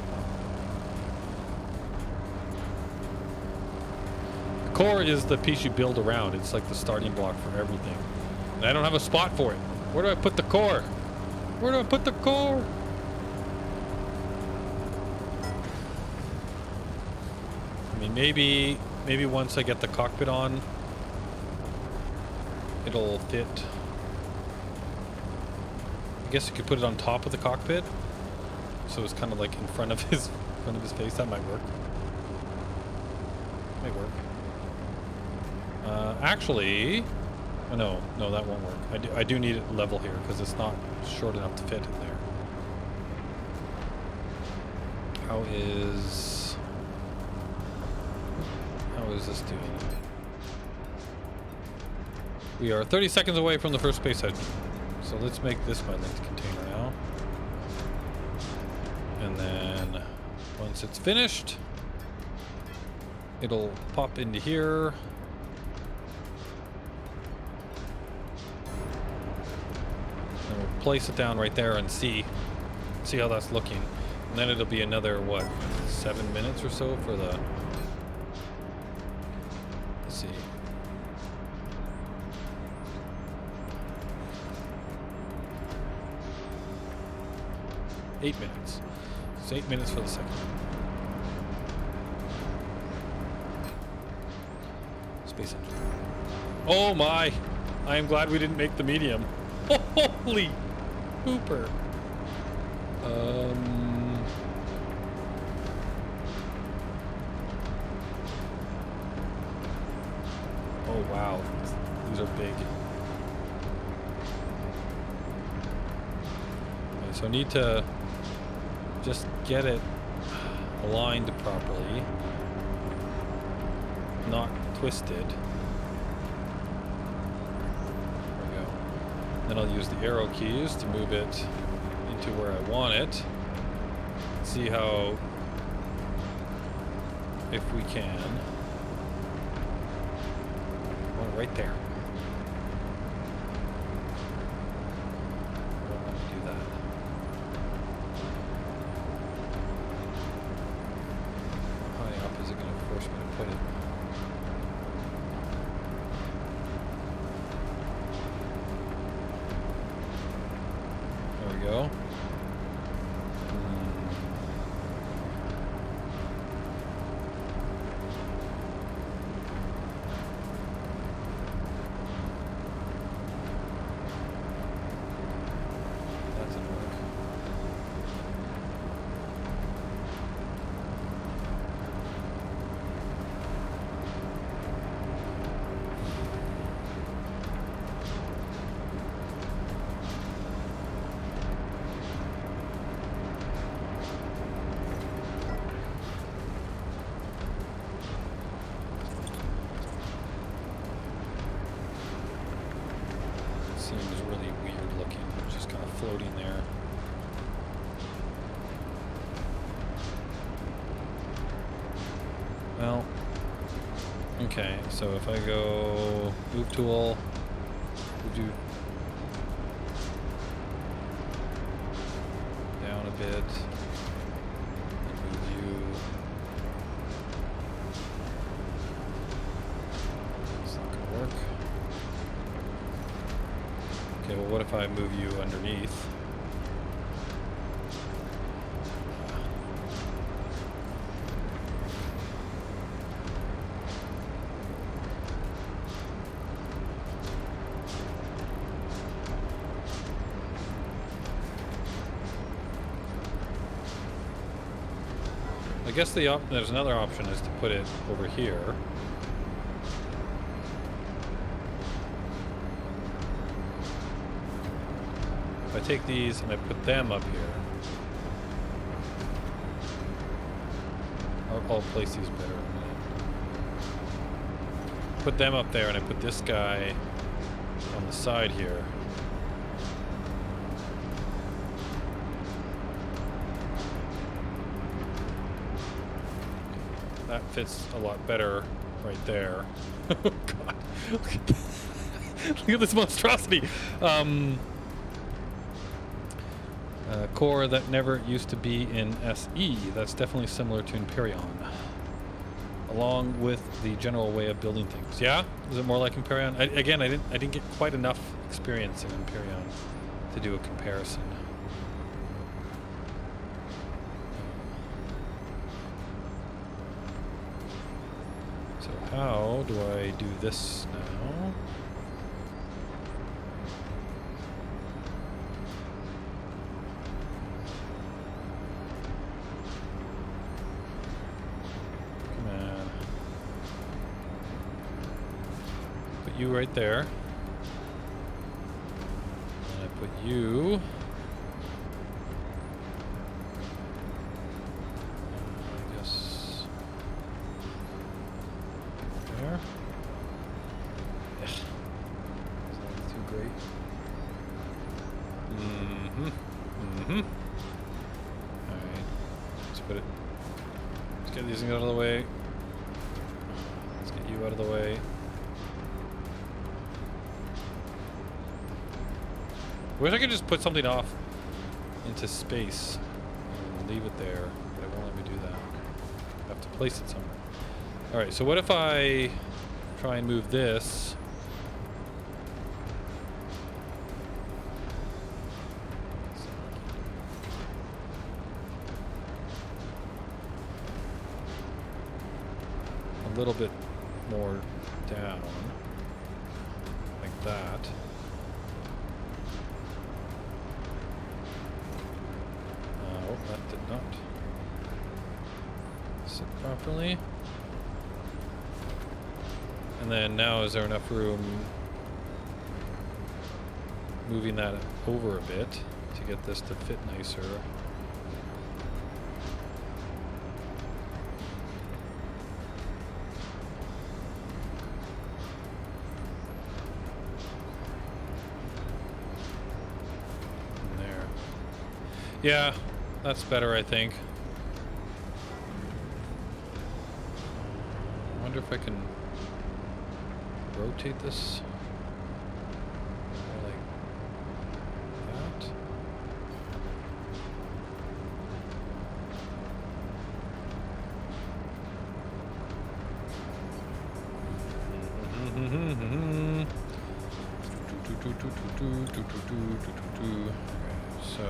Core is the piece you build around. It's like the starting block for everything. And I don't have a spot for it. Where do I put the core? Where do I put the core? I mean, maybe once I get the cockpit on, it'll fit. I guess you could put it on top of the cockpit, so it's kind of like in front of his face. That might work. Might work. Actually, oh, no, that won't work. I do need it level here because it's not short enough to fit in there. How is this doing? We are 30 seconds away from the first space head. So let's make this my linked container now. Once it's finished, it'll pop into here. And we'll place it down right there and see how that's looking. And then it'll be another, what, 7 minutes or so for the... Let's see. Eight minutes. It's 8 minutes for the second one. Space engine. Oh my! I am glad we didn't make the medium. Holy hooper. Oh wow. These are big. Okay, so I need to just get it aligned properly. Not twisted. There we go. Then I'll use the arrow keys to move it into where I want it. See how, if we can. Oh, right there. I don't want to do that. How high up is it going to force me to put it? There we go. That didn't work. Seems really weird looking, just kind of floating there. Well, okay, so if I go move tool, would you down a bit, and move you. It's not gonna work. Okay, well, what if I move you underneath? I guess there's another option is to put it over here. If I take these and I put them up here, I'll place these better in a minute. Put them up there and I put this guy on the side here. That fits a lot better right there. Oh God, look at look at this monstrosity. Core that never used to be in SE. That's definitely similar to Imperion. Along with the general way of building things. Yeah? Is it more like Imperion? I didn't get quite enough experience in Imperion to do a comparison. So how do I do this now? You right there. And I put you. I guess there. Yeah. Is that too great? Alright. Let's put it get these out of the way. Let's get you out of the way. I wish I could just put something off into space and leave it there, but it won't let me do that. I have to place it somewhere. Alright, so what if I try and move this? A little bit more down, like that. Oh, that did not sit properly. And then now, is there enough room moving that over a bit to get this to fit nicer? There. Yeah, that's better, I think. I wonder if I can rotate this more like that. Okay, so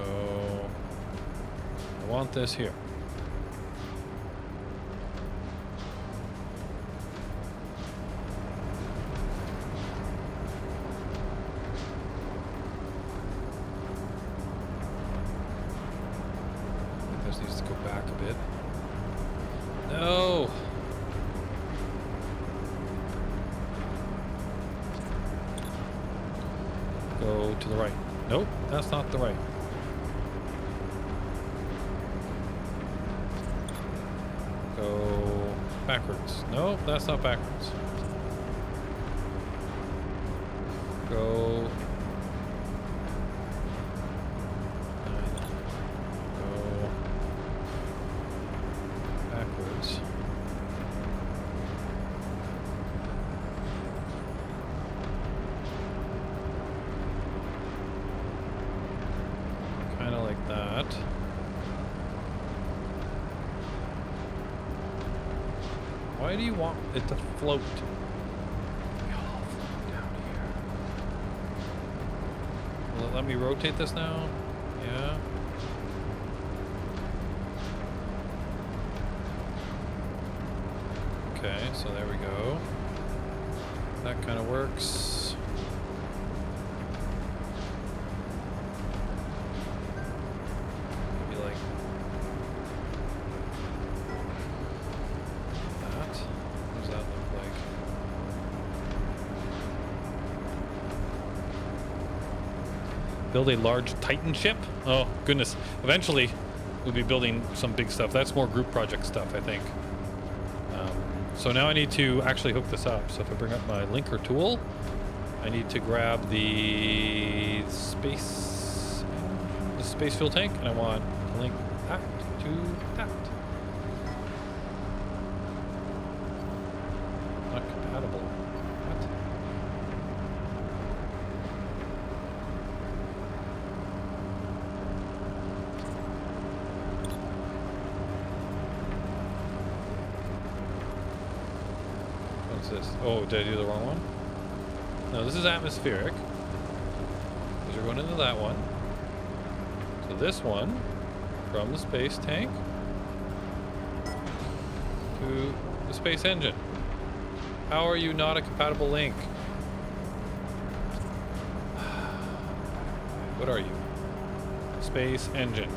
I want this here. Needs to go back a bit. No! Go to the right. Nope, that's not the right. Go backwards. Nope, that's not backwards. Go. Backwards. Kind of like that. Why do you want it to float? We all float down here. Will it let me rotate this now? Yeah. Okay, so there we go. That kind of works. Maybe like that. What does that look like? Build a large Titan ship? Oh, goodness. Eventually, we'll be building some big stuff. That's more group project stuff, I think. So now I need to actually hook this up. So if I bring up my linker tool, I need to grab the space fuel tank, and I want to link that to that. Not compatible. What? This? Oh, did I do the wrong one? No, this is atmospheric. Because you're going into that one. So this one, from the space tank to the space engine. How are you not a compatible link? What are you? Space engine.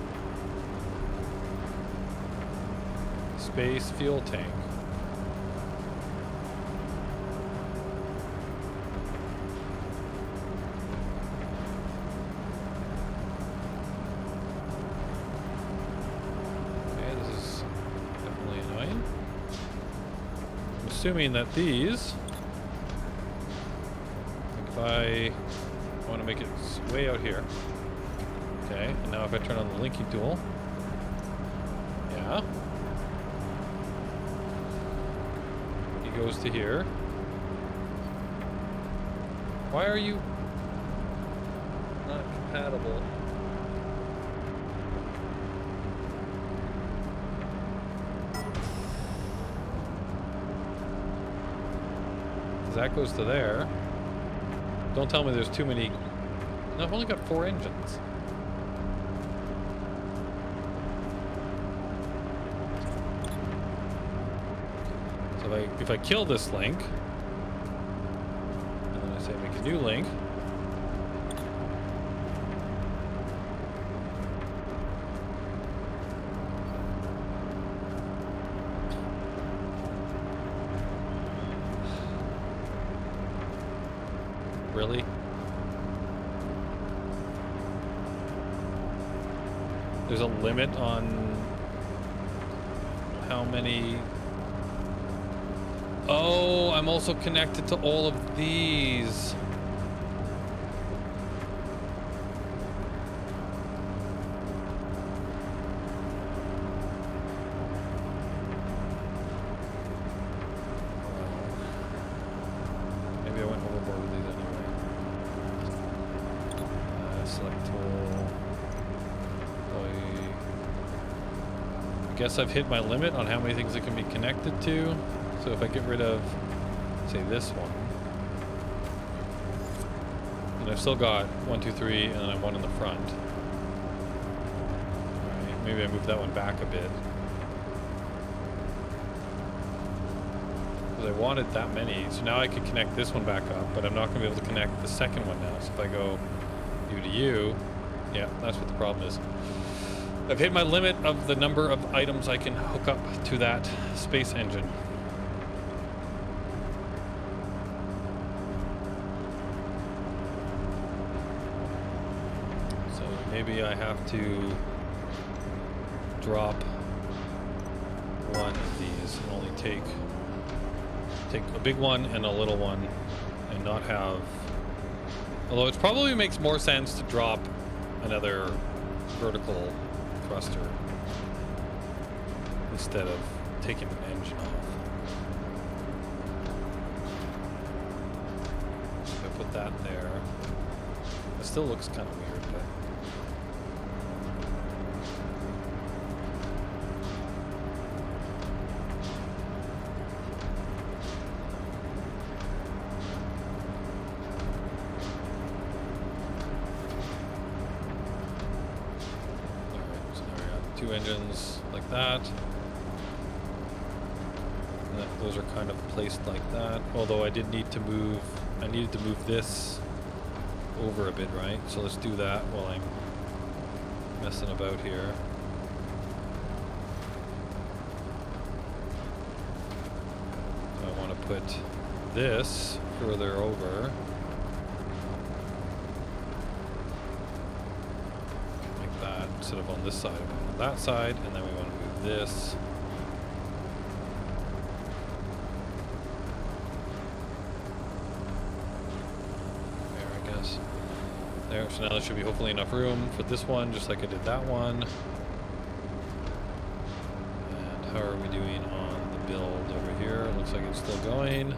Space fuel tank. Assuming that these, if I want to make it way out here, okay, and now if I turn on the linking tool, yeah, goes to here. Why are you not compatible? That goes to there. Don't tell me there's too many. No, I've only got 4 engines. So if I kill this link, and then I say make a new link. Really? There's a limit on how many... Oh, I'm also connected to all of these. Maybe I went overboard with these anyway. Select tool. I guess I've hit my limit on how many things it can be connected to. So if I get rid of, say, this one, then I've still got 1, 2, 3, and then I have 1 in the front. Right, maybe I move that one back a bit. Because I wanted that many, so now I could connect this one back up, but I'm not going to be able to connect the second one now. So if I go U to U, yeah, that's what the problem is. I've hit my limit of the number of items I can hook up to that space engine. So maybe I have to drop one of these and only take a big one and a little one and not have... Although it probably makes more sense to drop another vertical thruster instead of taking an engine off. If I put that there, it still looks kind of weird, but engines like that. And those are kind of placed like that. Although I did need to move, I needed to move this over a bit, right? So let's do that while I'm messing about here. So I want to put this further over. Instead of on this side, on that side, and then we want to move this. There, I guess. There, so now there should be hopefully enough room for this one, just like I did that one. And how are we doing on the build over here? Looks like it's still going.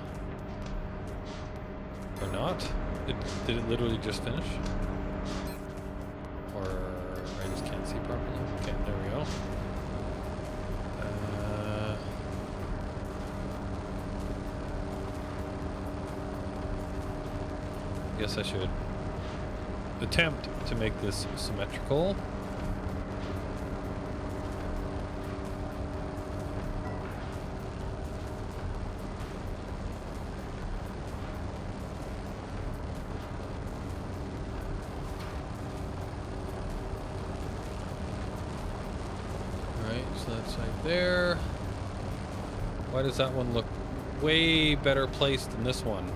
Or not? Did it literally just finish? See properly. Okay, there we go. I guess I should attempt to make this symmetrical. There. Why does that one look way better placed than this one?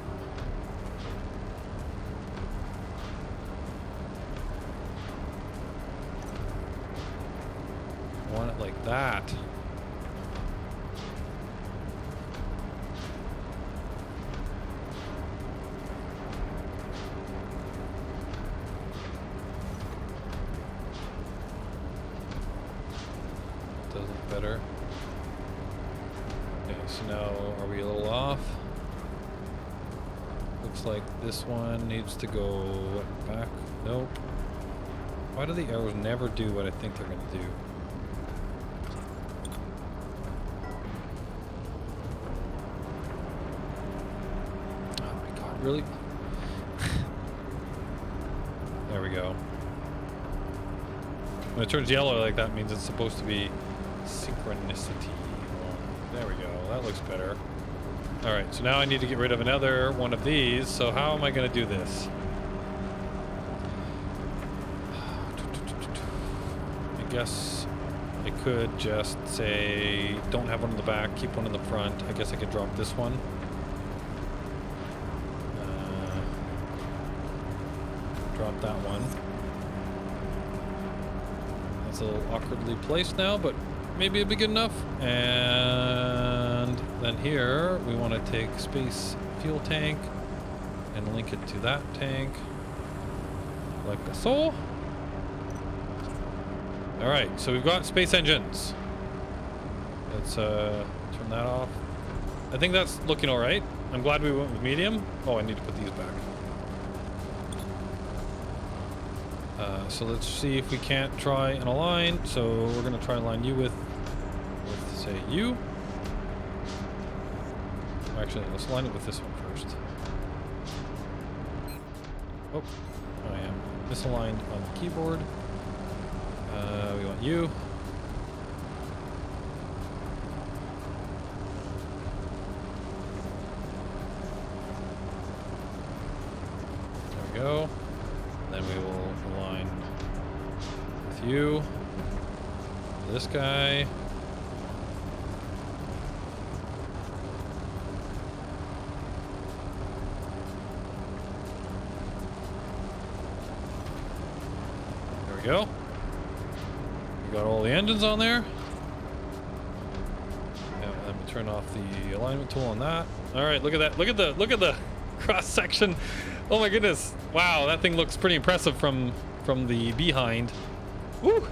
I want it like that. so now are we a little off? Looks like this one needs to go back. Nope. Why do the arrows never do what I think they're gonna do? Oh my god, really? There we go. When it turns yellow like that, means it's supposed to be synchronicity. There we go, that looks better. Alright, so now I need to get rid of another one of these, so how am I going to do this? I guess I could just say, don't have one in the back, keep one in the front. I guess I could drop this one. Drop that one. That's a little awkwardly placed now, but maybe it'd be good enough. And then here we want to take space fuel tank and link it to that tank like so. All right, so we've got space engines. Let's turn that off. I think that's looking all right. I'm glad we went with medium. Oh, I need to put these back. So let's see if we can't try and align. So we're going to try and align you with say you. Actually, let's line it with this one first. Oh, I am misaligned on the keyboard. We want you. There we go. Then we will align with you. This guy. There we go. We got all the engines on there. Yeah, let me turn off the alignment tool on that. All right, look at that. Look at the cross section. Oh my goodness. Wow, that thing looks pretty impressive from the behind. Woo!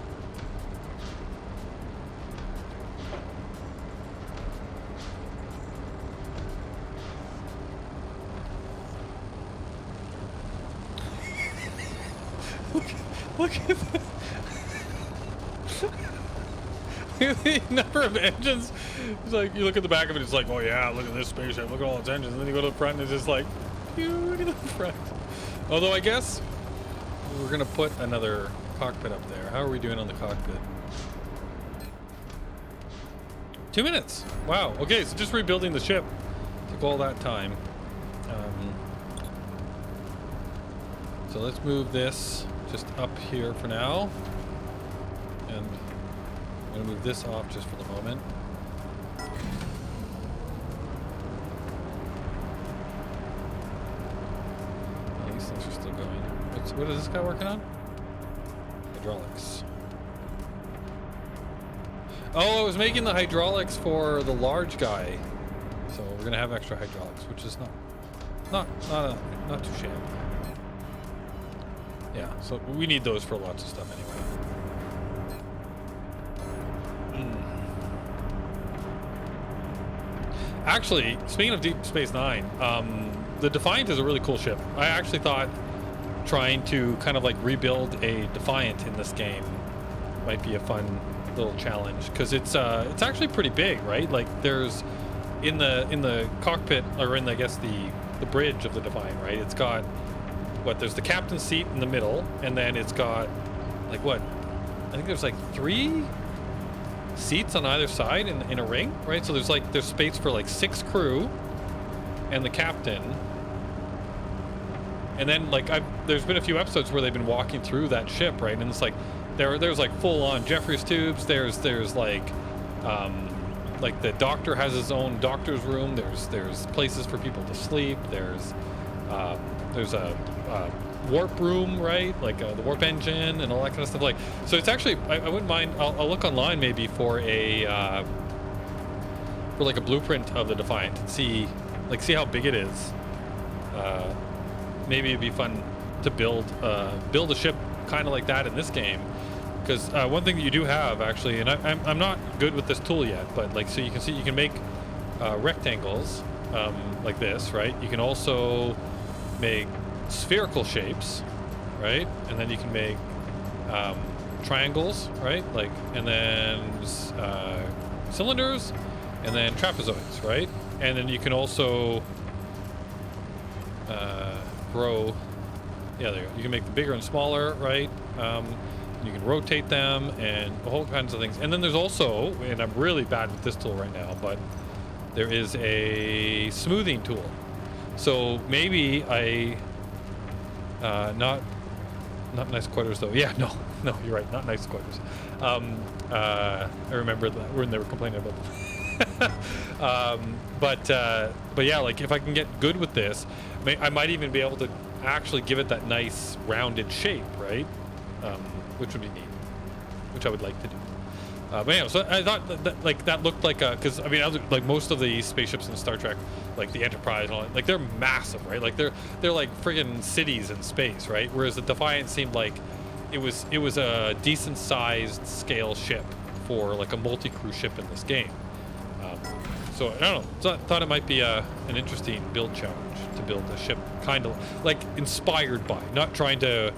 Look at that. The number of engines. It's like you look at the back of it, it's like, oh yeah, look at this spaceship, look at all its engines. And then you go to the front and it's just like, pew to the front. Although I guess we're gonna put another cockpit up there. How are we doing on the cockpit? 2 minutes. Wow. Okay, so just rebuilding the ship took all that time. So let's move this just up here for now, and I'm gonna move this off just for the moment. These things are still going. What is this guy working on? Hydraulics. Oh, I was making the hydraulics for the large guy, so we're gonna have extra hydraulics, which is not too shabby. Yeah, so we need those for lots of stuff anyway. Actually, speaking of Deep Space Nine, the Defiant is a really cool ship. I actually thought trying to kind of like rebuild a Defiant in this game might be a fun little challenge, because it's actually pretty big, right? Like there's in the cockpit, or in I guess the bridge of the Defiant, right? It's got there's the captain's seat in the middle, and then it's got like I think there's like 3 seats on either side in a ring, right? So there's space for like 6 crew and the captain. And then there's been a few episodes where they've been walking through that ship, right? And it's like there's like full on Jeffries tubes. There's like the doctor has his own doctor's room. There's places for people to sleep. There's a warp room, right? Like the warp engine and all that kind of stuff. Like, so it's actually, I wouldn't mind. I'll look online maybe for a blueprint of the Defiant and see how big it is. Maybe it'd be fun to build a ship kind of like that in this game, because one thing that you do have actually, and I'm not good with this tool yet, but so you can see you can make rectangles like this, right? You can also make spherical shapes, right? And then you can make triangles, right? Like, and then cylinders, and then trapezoids, right? And then you can also grow. Yeah, there you go. You can make them bigger and smaller, right? You can rotate them and a whole kinds of things. And then there's also, and I'm really bad with this tool right now, but there is a smoothing tool. So maybe not nice quarters though. Yeah, no, you're right, not nice quarters. I remember that when they were complaining about them. But yeah, like if I can get good with this, I might even be able to actually give it that nice rounded shape, right? Which would be neat, which I would like to do. But anyway, so I thought that looked like because I mean, like most of the spaceships in Star Trek, like the Enterprise and all that, like they're massive, right? Like they're like friggin' cities in space, right? Whereas the Defiant seemed like it was a decent sized scale ship for like a multi-crew ship in this game. So I don't know. So I thought it might be an interesting build challenge to build a ship kind of like inspired by, not trying to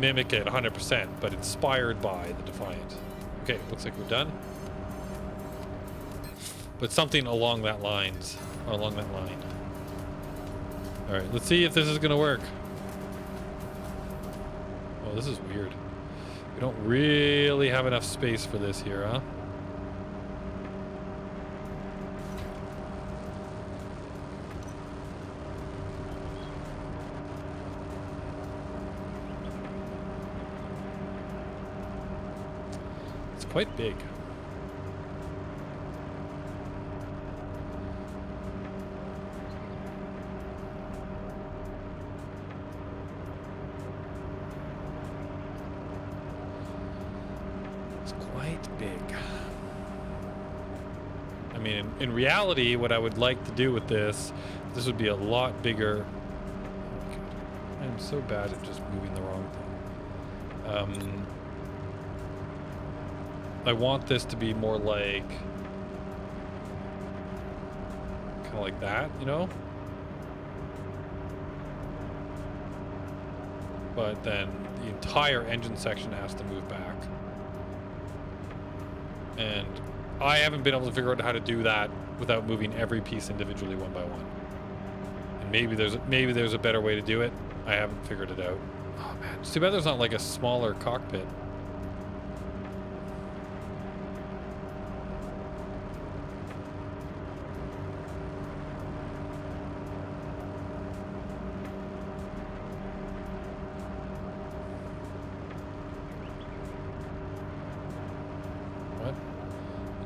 mimic it 100%, but inspired by the Defiant. Okay, looks like we're done. But something along that line. All right, let's see if this is gonna work. Oh, this is weird. We don't really have enough space for this here, huh? Quite big. It's quite big. I mean, in reality, what I would like to do with this would be a lot bigger. I'm so bad at just moving the wrong thing. I want this to be more like, kind of like that, you know? But then the entire engine section has to move back. And I haven't been able to figure out how to do that without moving every piece individually one by one. And maybe there's a better way to do it. I haven't figured it out. Oh man, it's too bad there's not like a smaller cockpit.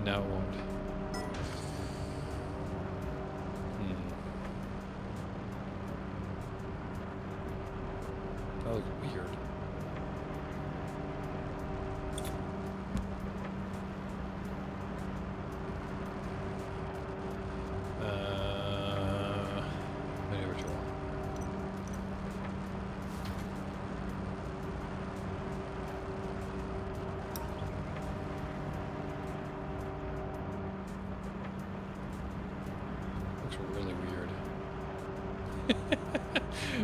Now it won't. That looks weird. Maneuver tool. Really weird.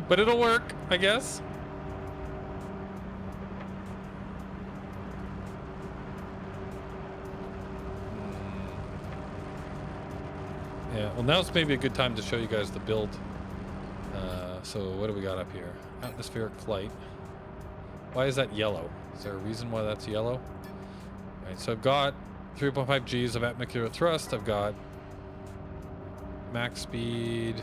But it'll work, I guess. Yeah, well now's maybe a good time to show you guys the build. So what do we got up here? Atmospheric flight. Why is that yellow? Is there a reason why that's yellow? Alright, so I've got 3.5 Gs of atmospheric thrust. I've got max speed,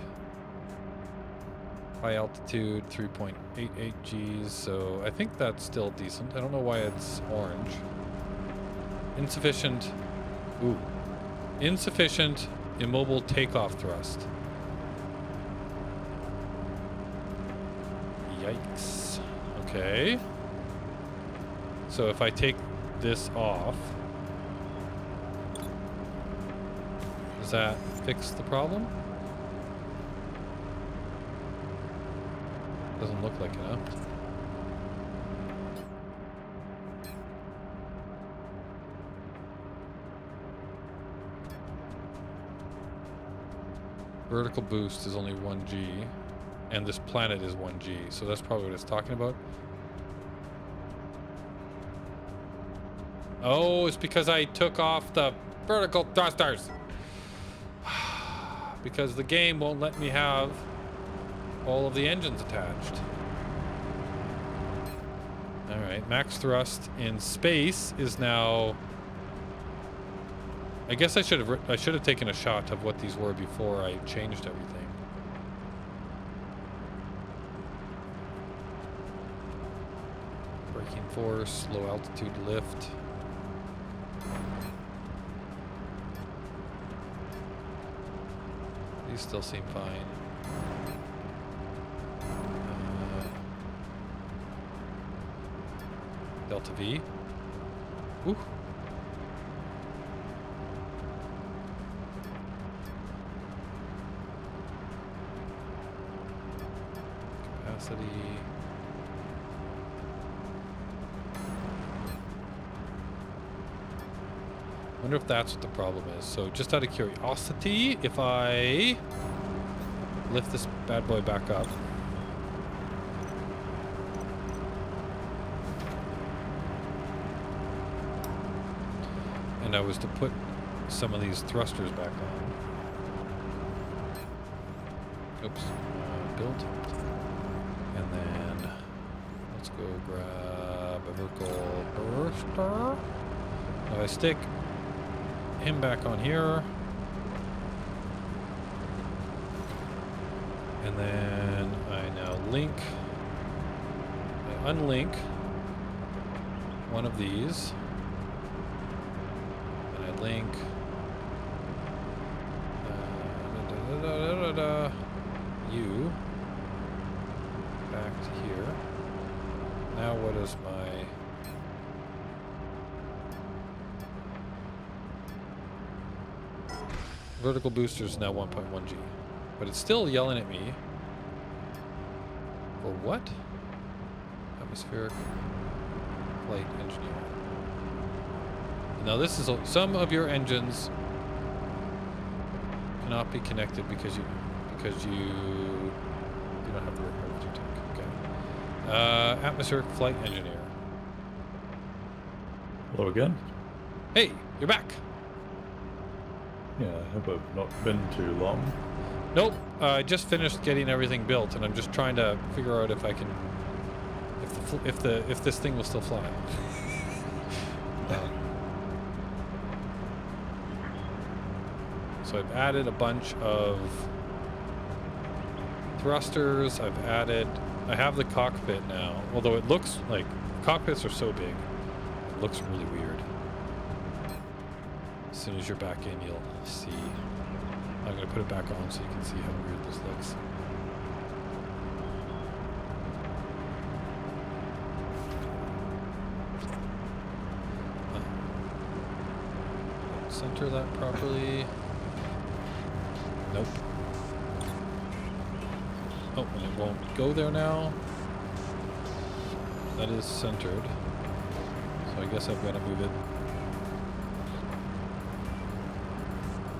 high altitude, 3.88 Gs, so I think that's still decent. I don't know why it's orange. Insufficient immobile takeoff thrust. Yikes. Okay. So if I take this off, does that fix the problem? Doesn't look like it, huh? Vertical boost is only 1G, and this planet is 1G, so that's probably what it's talking about. Oh, it's because I took off the vertical thrusters. Because the game won't let me have all of the engines attached. All right, max thrust in space is now. I guess I should have taken a shot of what these were before I changed everything. Braking force, low altitude lift. These still seem fine. Delta V. Ooh. Capacity. Wonder if that's what the problem is. So just out of curiosity, if I lift this bad boy back up. And I was to put some of these thrusters back on. Oops. Build. And then let's go grab a vertical burster. If I stick him back on here. And then I now link, I unlink one of these. And I link you back to here. Now what is my vertical booster is now 1.1G, but it's still yelling at me. For what? Atmospheric flight engineer. Now this is some of your engines cannot be connected because you don't have the recovery tank. Okay. Atmospheric flight engineer. Hello again. Hey, you're back. Yeah, I hope I've not been too long. Nope. I just finished getting everything built, and I'm just trying to figure out if I can, if this thing will still fly. So I've added a bunch of thrusters. I have the cockpit now. Although it looks like cockpits are so big, it looks really weird. As soon as you're back in, you'll see. I'm going to put it back on so you can see how weird this looks. Center that properly. Nope. Oh, and it won't go there now. That is centered. So I guess I've got to move it.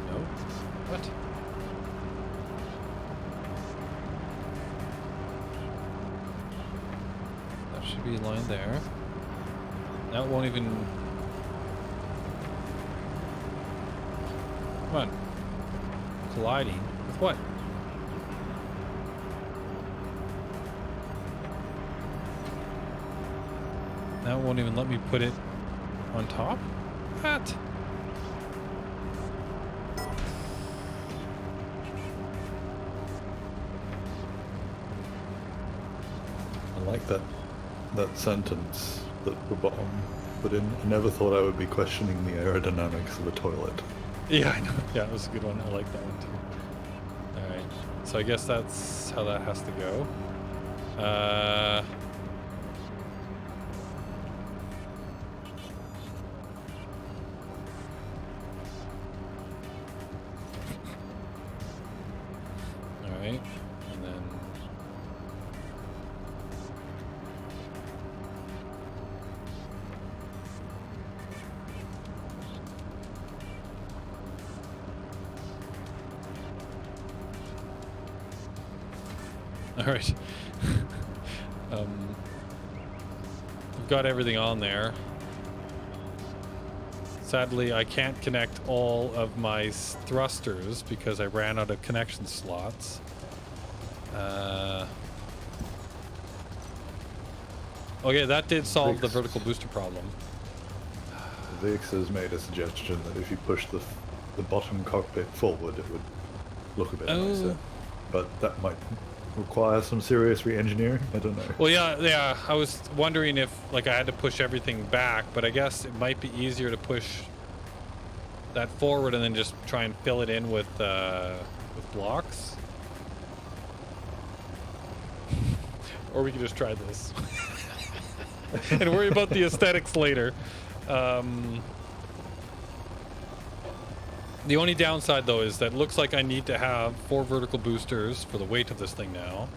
No? What? That should be lined there. That won't even... Come on. Colliding with what? Now it won't even let me put it on top? What? I like that sentence that the bottom put in. I never thought I would be questioning the aerodynamics of a toilet. Yeah, I know. Yeah, it was a good one. I like that one too. Alright. So I guess that's how that has to go. Alright. And then... All right. We've got everything on there. Sadly, I can't connect all of my thrusters because I ran out of connection slots. Okay, that did solve the vertical booster problem. Vix has made a suggestion that if you push the bottom cockpit forward, it would look a bit nicer. But that might require some serious re-engineering. I don't know. Well, yeah. I was wondering if like I had to push everything back, but I guess it might be easier to push that forward and then just try and fill it in with blocks. Or we could just try this and worry about the aesthetics later. The only downside though is that it looks like I need to have 4 vertical boosters for the weight of this thing now.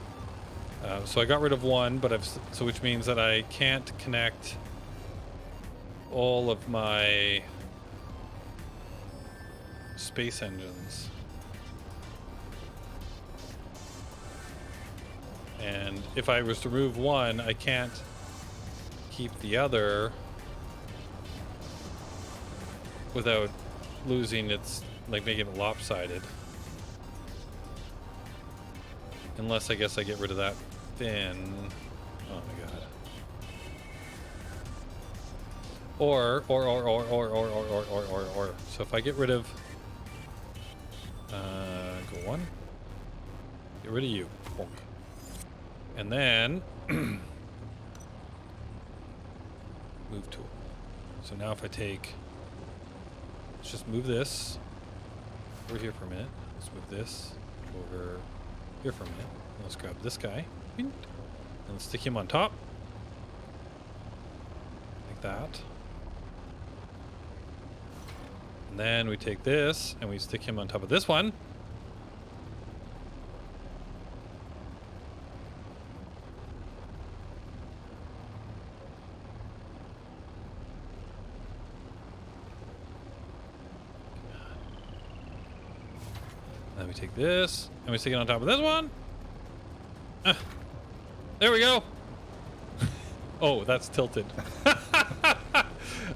So I got rid of one, but which means that I can't connect all of my space engines. And if I was to remove one, I can't keep the other without losing its, like making it lopsided. Unless I guess I get rid of that fin. Oh my god. Or. So if I get rid of go one. Get rid of you. Bonk. And then move tool. So now if I take, let's just move this over here for a minute. Let's move this over here for a minute. Let's grab this guy and let's stick him on top like that. And then we take this and we stick him on top of this one. Then we take this and we stick it on top of this one. There we go. Oh, that's tilted.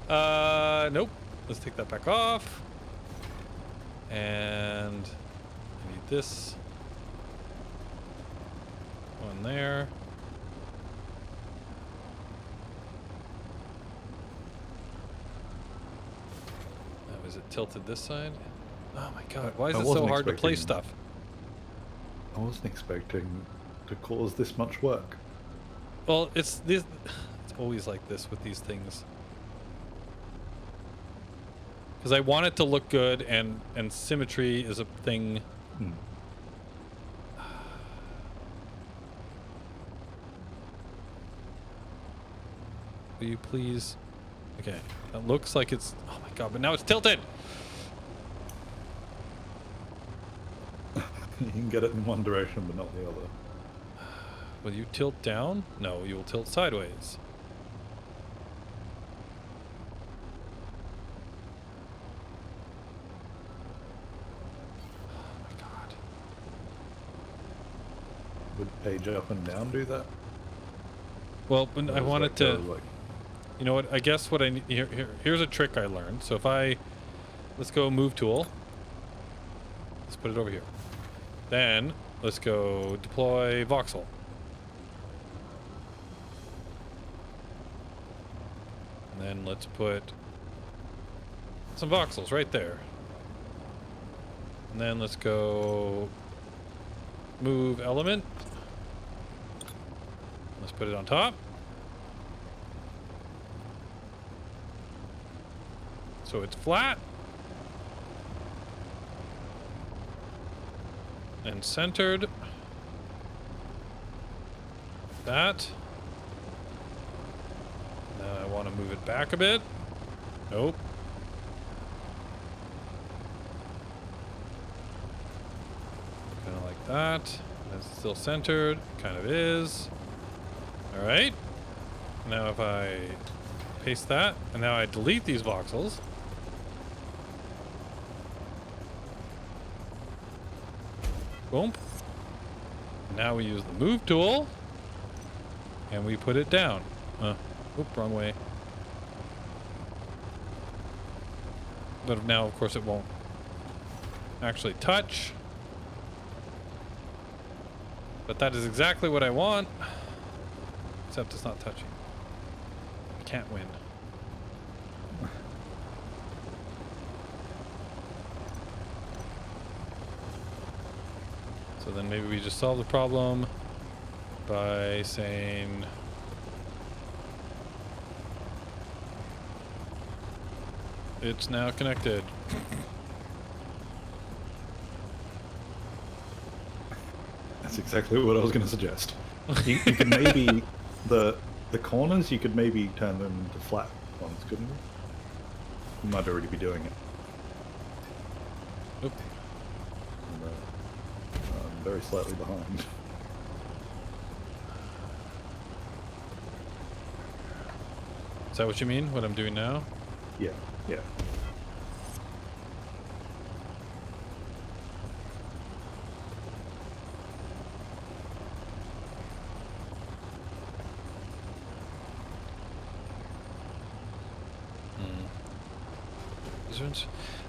Nope. Let's take that back off. And I need this one there. Now, is it tilted this side? Oh my god, why is it so hard to place stuff? I wasn't expecting to cause this much work. Well, it's always like this with these things. Because I want it to look good, and symmetry is a thing. Will you please? Okay, that looks like it's. Oh my god! But now it's tilted. You can get it in one direction, but not the other. Will you tilt down? No, you will tilt sideways. Would page up and down do that? Well, when I want it to, like... you know what? I guess what I need here's a trick I learned. So if let's go move tool. Let's put it over here. Then let's go deploy voxel. And then let's put some voxels right there. And then let's go move element. Let's put it on top. So it's flat. And centered. That. Now I want to move it back a bit. Nope. Kind of like that. That's still centered. Kind of is. Alright. Now if I paste that, and now I delete these voxels. Boom. Now we use the move tool. And we put it down. Oop, wrong way. But now, of course, it won't actually touch. But that is exactly what I want. Except it's not touching. I can't win. So then maybe we just solve the problem by saying it's now connected. That's exactly what I was going to suggest. You could maybe the corners. You could maybe turn them into flat ones, couldn't you? You might already be doing it. Oop. I'm very slightly behind. Is that what you mean? What I'm doing now? Yeah, yeah.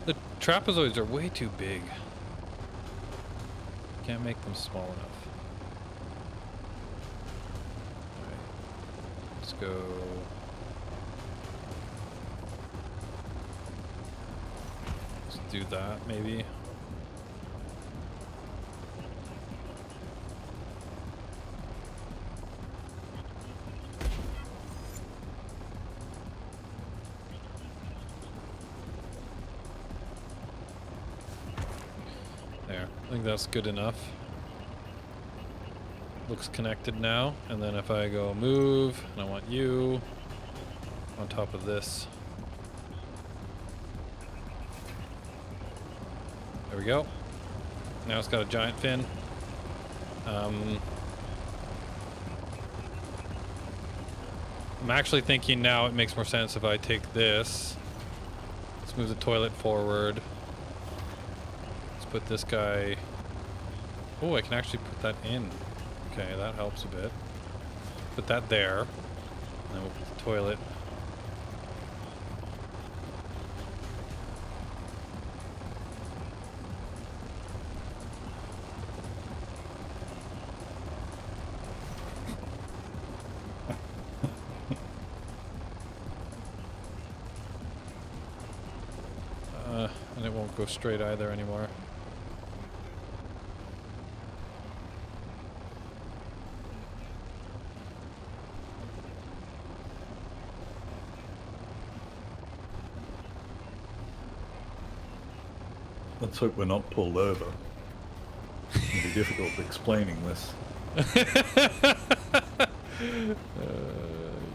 The trapezoids are way too big. Can't make them small enough. Alright. Let's go. Let's do that, maybe. There. I think that's good enough. Looks connected now. And then if I go move, and I want you on top of this. There we go. Now it's got a giant fin. I'm actually thinking now it makes more sense if I take this. Let's move the toilet forward. Put this guy. Oh, I can actually put that in. Okay, that helps a bit. Put that there. And then we'll put the toilet. And it won't go straight either anymore. Let's hope we're not pulled over. It'll be difficult explaining this.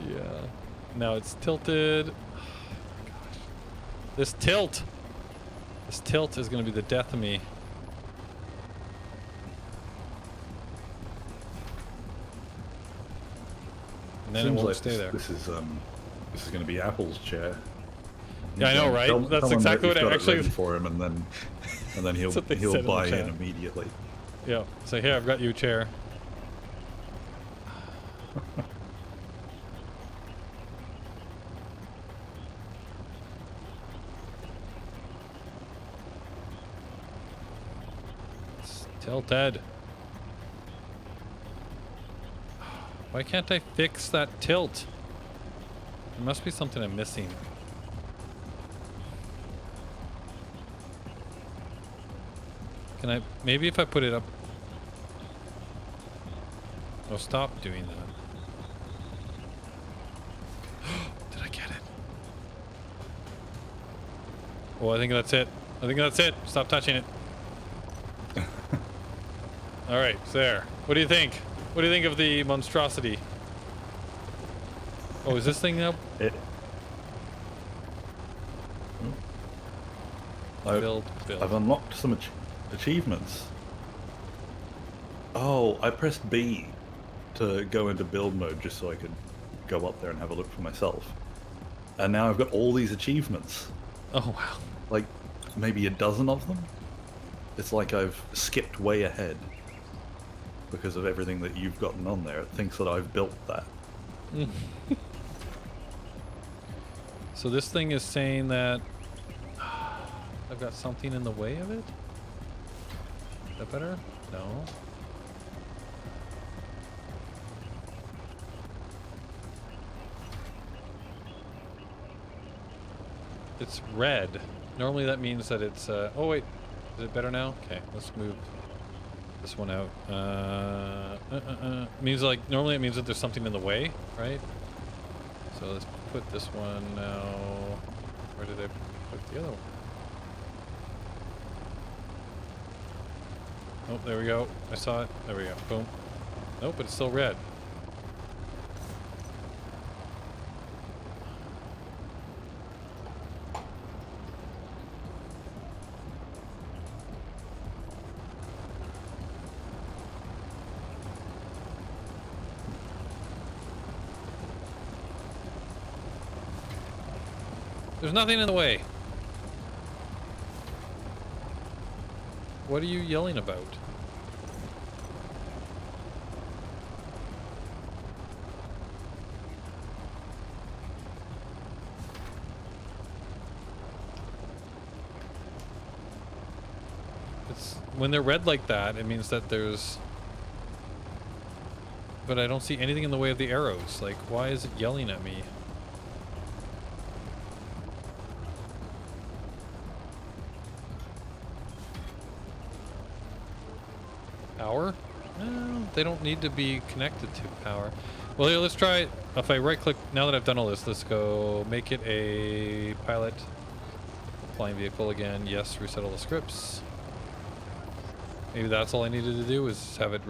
Yeah. Now it's tilted. Oh my gosh. This tilt is going to be the death of me. And then Seems it won't like stay there. This is going to be Apple's chair. Yeah, I know, right? That's exactly what I actually for him, and then he'll buy in immediately. Yeah. So here, I've got you a chair. It's tilted. Why can't I fix that tilt? There must be something I'm missing. Can I, maybe if I put it up. Oh, stop doing that. Did I get it? Oh, I think that's it. I think that's it. Stop touching it. All right, it's there. What do you think? What do you think of the monstrosity? Oh, is this thing up? Build. I've unlocked some achievements. Oh, I pressed B to go into build mode just so I could go up there and have a look for myself. And now I've got all these achievements. Oh, wow. Like, maybe a dozen of them? It's like I've skipped way ahead. because of everything that you've gotten on there. It thinks that I've built that. So this thing is saying that I've got something in the way of it? Is that better? No. It's red. Normally that means that it's, oh wait, is it better now? Okay, let's move this one out. Means like, normally it means that there's something in the way, right? So let's put this one now. Where did I put the other one? Oh, there we go. I saw it. There we go. Boom. Nope, but it's still red. There's nothing in the way. What are you yelling about? It's when they're red like that, it means that there's... But I don't see anything in the way of the arrows. Like, why is it yelling at me? Power? No, they don't need to be connected to power. Well, here, let's try it. If I right click, now that I've done all this, let's go make it a pilot. Flying vehicle again. Yes, reset all the scripts. Maybe that's all I needed to do is have it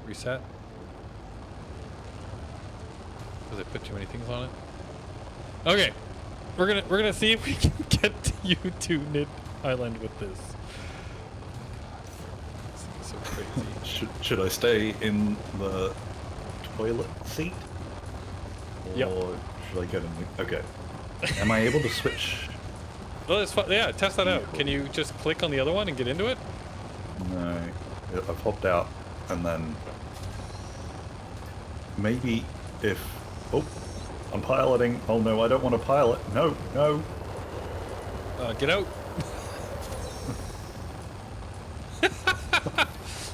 reset. Because I put too many things on it. Okay. We're gonna see if we can get you to Nidd Island with this. So crazy. Should I stay in the toilet seat? Or Yep. should I get in the... Okay. Am I able to switch? Well, it's fun. Yeah, test that out. Can you just click on the other one and get into it? No. I've hopped out and then... Maybe if... Oh, I'm piloting. Oh no, I don't want to pilot. No, no. Get out.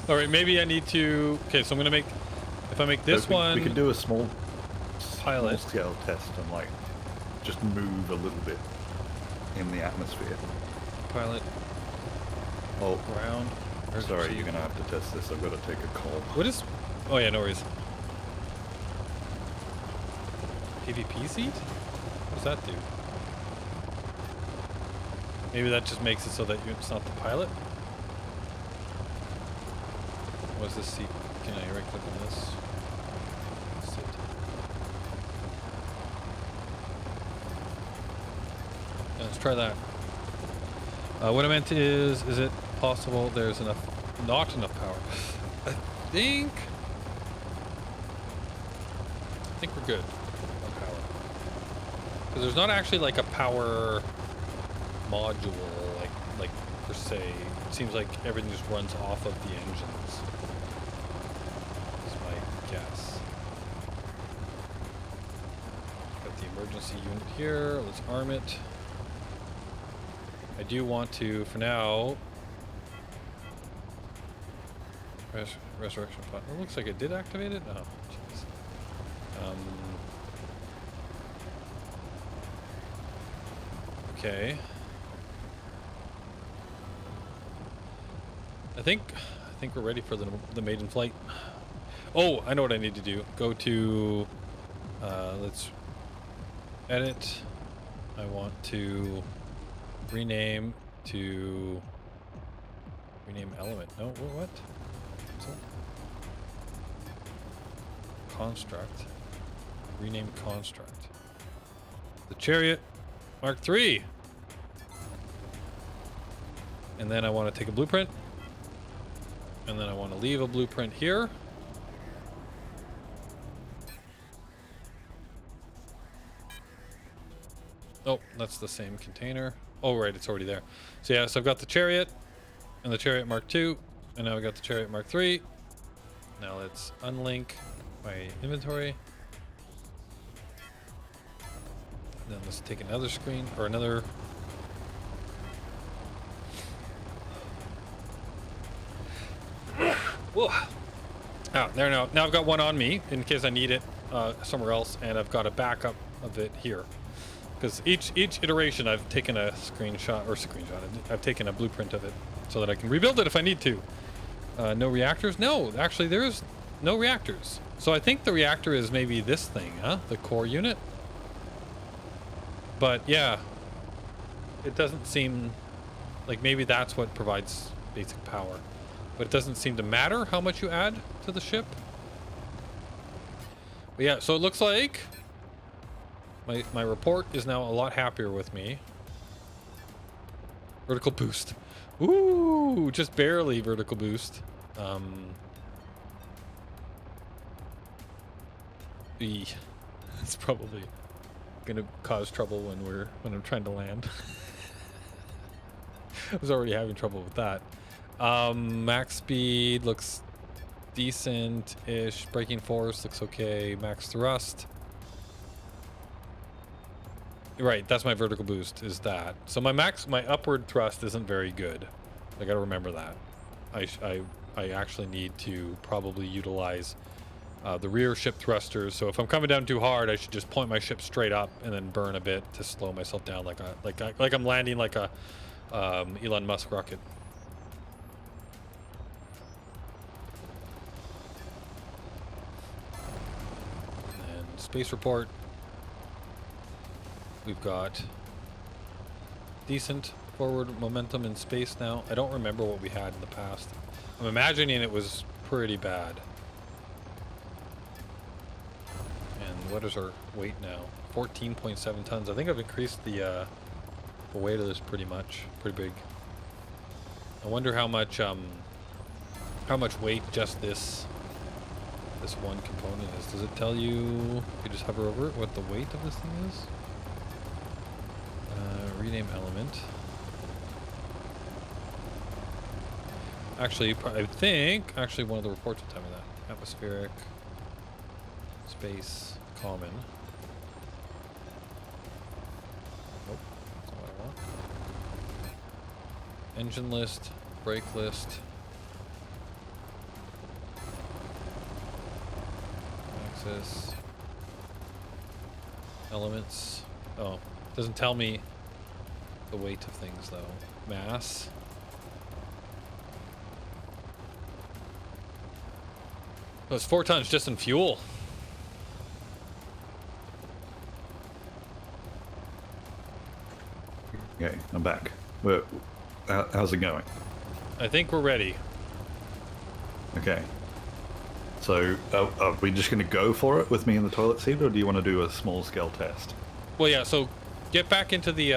All right, maybe I need to... Okay, so I'm going to make... If I make this So one... We can do a small pilot. scale test and like just move a little bit in the atmosphere. Pilot. Oh, Ground. sorry, you're gonna have to test this. I've got to take a call. What is... Oh yeah, no worries. PvP seat? What does that do? Maybe that just makes it so that it's not the pilot? What's this seat? Can I right click on this? Sit. Yeah, let's try that. What I meant is it possible there's not enough power? I think we're good on power. Because there's not actually like a power module, like per se. It seems like everything just runs off of the engines. Is my guess. Got the emergency unit here. Let's arm it. I do want to, for now, resurrection pod. It looks like it did activate it. Oh, jeez. Okay. I think we're ready for the maiden flight. Oh, I know what I need to do. Go to, let's edit. I want to rename to rename element. No, what? Construct. Rename construct. The chariot Mark III. And then I want to take a blueprint. And then I want to leave a blueprint here. Oh, that's the same container. Oh, right, it's already there. So yeah, so I've got the chariot and the chariot Mark II, and now we got the chariot Mark III. Now let's unlink my inventory. Then let's take another screen or another. Whoa. Ah, there now. Now I've got one on me in case I need it somewhere else, and I've got a backup of it here. Because each iteration I've taken a I've taken a blueprint of it so that I can rebuild it if I need to. No reactors? No, actually there's no reactors. So I think the reactor is maybe this thing, huh? The core unit. But yeah, it doesn't seem like maybe that's what provides basic power. But it doesn't seem to matter how much you add to the ship. But yeah, so it looks like my report is now a lot happier with me. Vertical boost. Ooh, just barely vertical boost. It's probably gonna cause trouble when I'm trying to land. I was already having trouble with that. Max speed looks decent-ish. Braking force looks okay. Max thrust. Right, that's my vertical boost, is that. So my upward thrust isn't very good. I gotta remember that. I actually need to probably utilize the rear ship thrusters. So if I'm coming down too hard, I should just point my ship straight up and then burn a bit to slow myself down, like I'm landing like a Elon Musk rocket. And space report. We've got decent forward momentum in space now. I don't remember what we had in the past. I'm imagining it was pretty bad. And what is our weight now? 14.7 tons. I think I've increased the weight of this pretty big. I wonder how much weight just this one component is. Does it tell you, if you just hover over it, what the weight of this thing is? Rename element. Actually, I think actually one of the reports will tell me that. Atmospheric, space, common. Nope, that's not what I want. Engine list, brake list. Axis. Elements. Oh, doesn't tell me the weight of things though. Mass. Oh, it's 4 tons just in fuel. Okay, I'm back. How's it going? I think we're ready. Okay. So, are we just going to go for it with me in the toilet seat, or do you want to do a small-scale test? Well, yeah. So, get back into the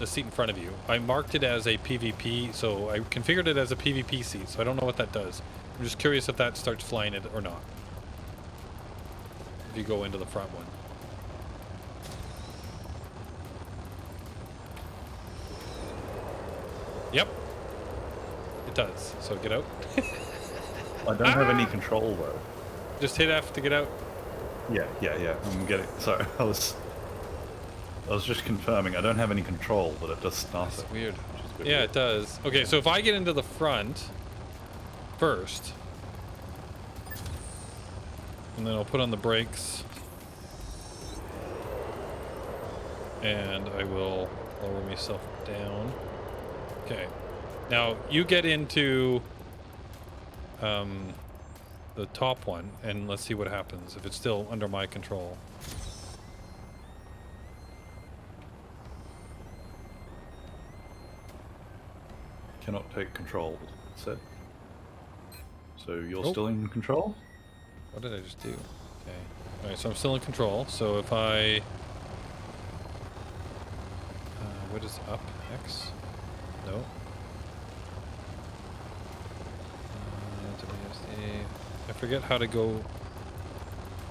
seat in front of you. I marked it as a PvP, so I configured it as a PvP seat. So I don't know what that does. I'm just curious if that starts flying it or not. If you go into the front one. Yep. It does. So get out. I don't have any control though. Just hit F to get out. Yeah. I'm getting. Sorry, I was just confirming. I don't have any control, but it does start it. That's weird. Weird. Yeah, it does. Okay, so if I get into the front first, and then I'll put on the brakes, and I will lower myself down. Okay. Now you get into the top one, and let's see what happens if it's still under my control. Cannot take control, said. So you're still in control? What did I just do? Okay. Alright, so I'm still in control. So if I... what is up? X? No. WSD. I forget how to go...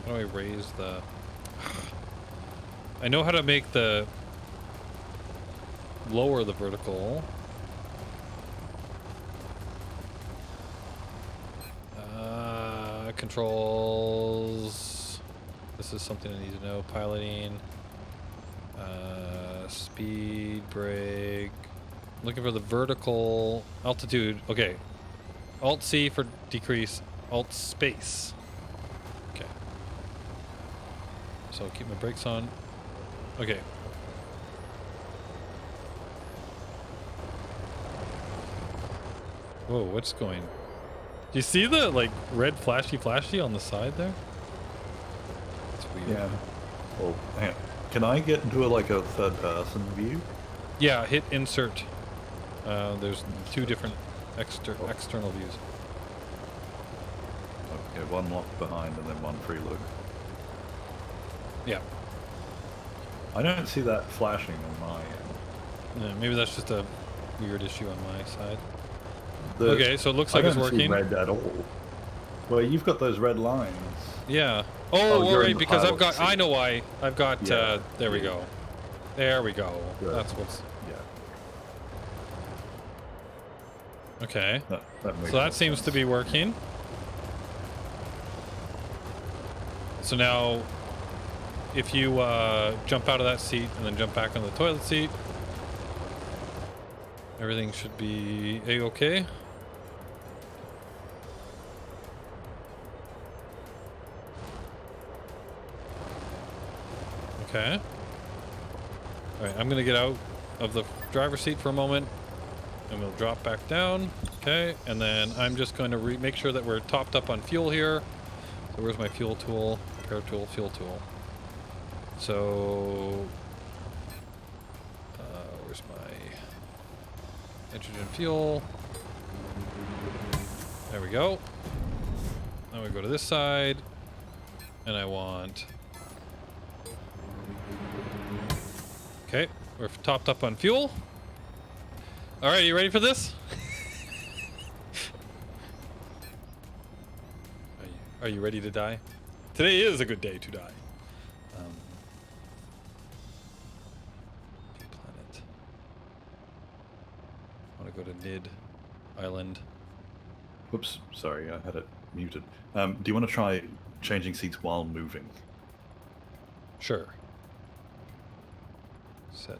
How do I raise the... I know how to make the... Lower the vertical. controls. This is something I need to know. Piloting. Speed, brake. Looking for the vertical altitude. Okay. Alt C for decrease. Alt space. Okay. So keep my brakes on. Okay. Whoa, what's going? Do you see the like red flashy on the side there? It's weird. Yeah. Well, hang on. Can I get into a third person view? Yeah, hit insert. There's two different external views. Okay, one locked behind and then one free look. Yeah. I don't see that flashing on my end. Yeah, maybe that's just a weird issue on my side. The- Okay, so it looks like it's I don't see working. red at all. Well, you've got those red lines. Yeah. Oh, Oh, you're all in right, the because I've pilot got. I seat. know why. I've got. Yeah. There we go. There we go. Good. That's what's. Yeah. Okay. That makes So that more seems sense. to be working. So now, if you jump out of that seat and then jump back on the toilet seat, everything should be a-okay. Okay. All right, I'm gonna get out of the driver's seat for a moment, and we'll drop back down. Okay, and then I'm just going to make sure that we're topped up on fuel here. So where's my fuel tool? Repair tool, fuel tool. So where's my nitrogen fuel? There we go. Now we go to this side, and I want. Okay, we're topped up on fuel. All right, you ready for this? Are you ready to die? Today is a good day to die. Planet. I want to go to Nid Island. Whoops, sorry, I had it muted. Do you want to try changing seats while moving? Sure. Set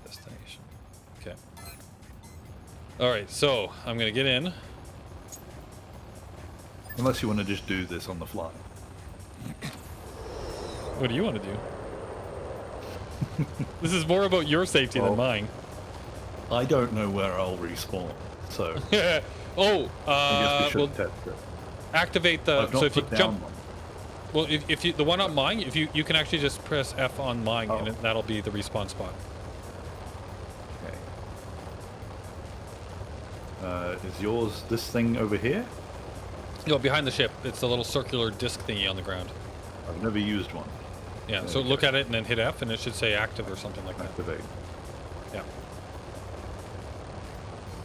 destination. Okay. All right, so I'm gonna get in. Unless you want to just do this on the fly. What do you want to do? This is more about your safety Well, than mine. I don't know where I'll respawn, so Oh, I guess we should well, test it. activate the. I've not So if you put down jump, one. well, if you the one on mine, if you can actually just press F on mine, and Oh. that'll be the respawn spot. Okay. Is yours this thing over here? No, behind the ship, it's a little circular disc thingy on the ground. I've never used one. Yeah. There So we look go. at it and then hit F, and it should say active or something like that. Activate. Yeah.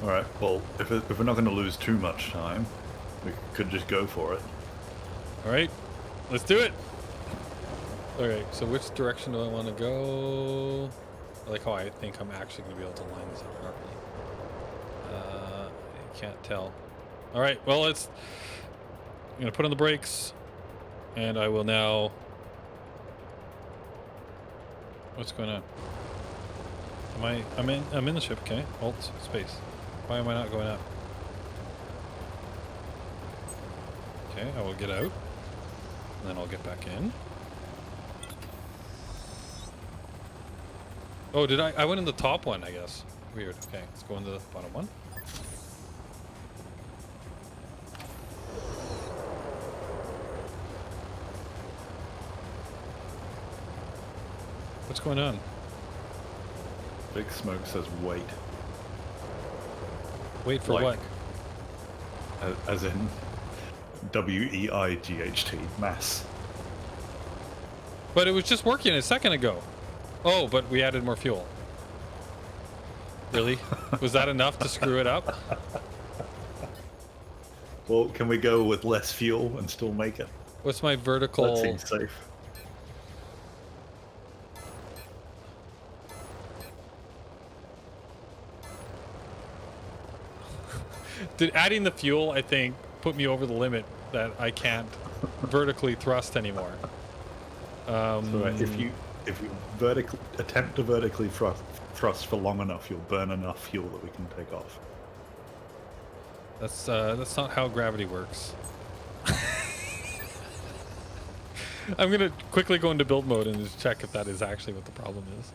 All right. Well, if we're not going to lose too much time, we could just go for it. All right, let's do it. All right. So which direction do I want to go? I like how I think I'm actually going to be able to line this up properly. I can't tell. All right. Well, I'm going to put on the brakes, and I will now. What's going on? I'm in the ship. Okay. Alt space. Why am I not going up? Okay, I will get out, and then I'll get back in. Oh, did I went in the top one, I guess. Weird. Okay, let's go into the bottom one. What's going on? Big Smoke says wait. Wait for Like- what? As in WEIGHT, mass. But it was just working a second ago. Oh, but we added more fuel. Really? Was that enough to screw it up? Well, can we go with less fuel and still make it? What's my That vertical? seems safe. Did adding the fuel, I think, put me over the limit that I can't vertically thrust anymore. So if you attempt to vertically thrust for long enough, you'll burn enough fuel that we can take off. That's not how gravity works. I'm gonna quickly go into build mode and just check if that is actually what the problem is.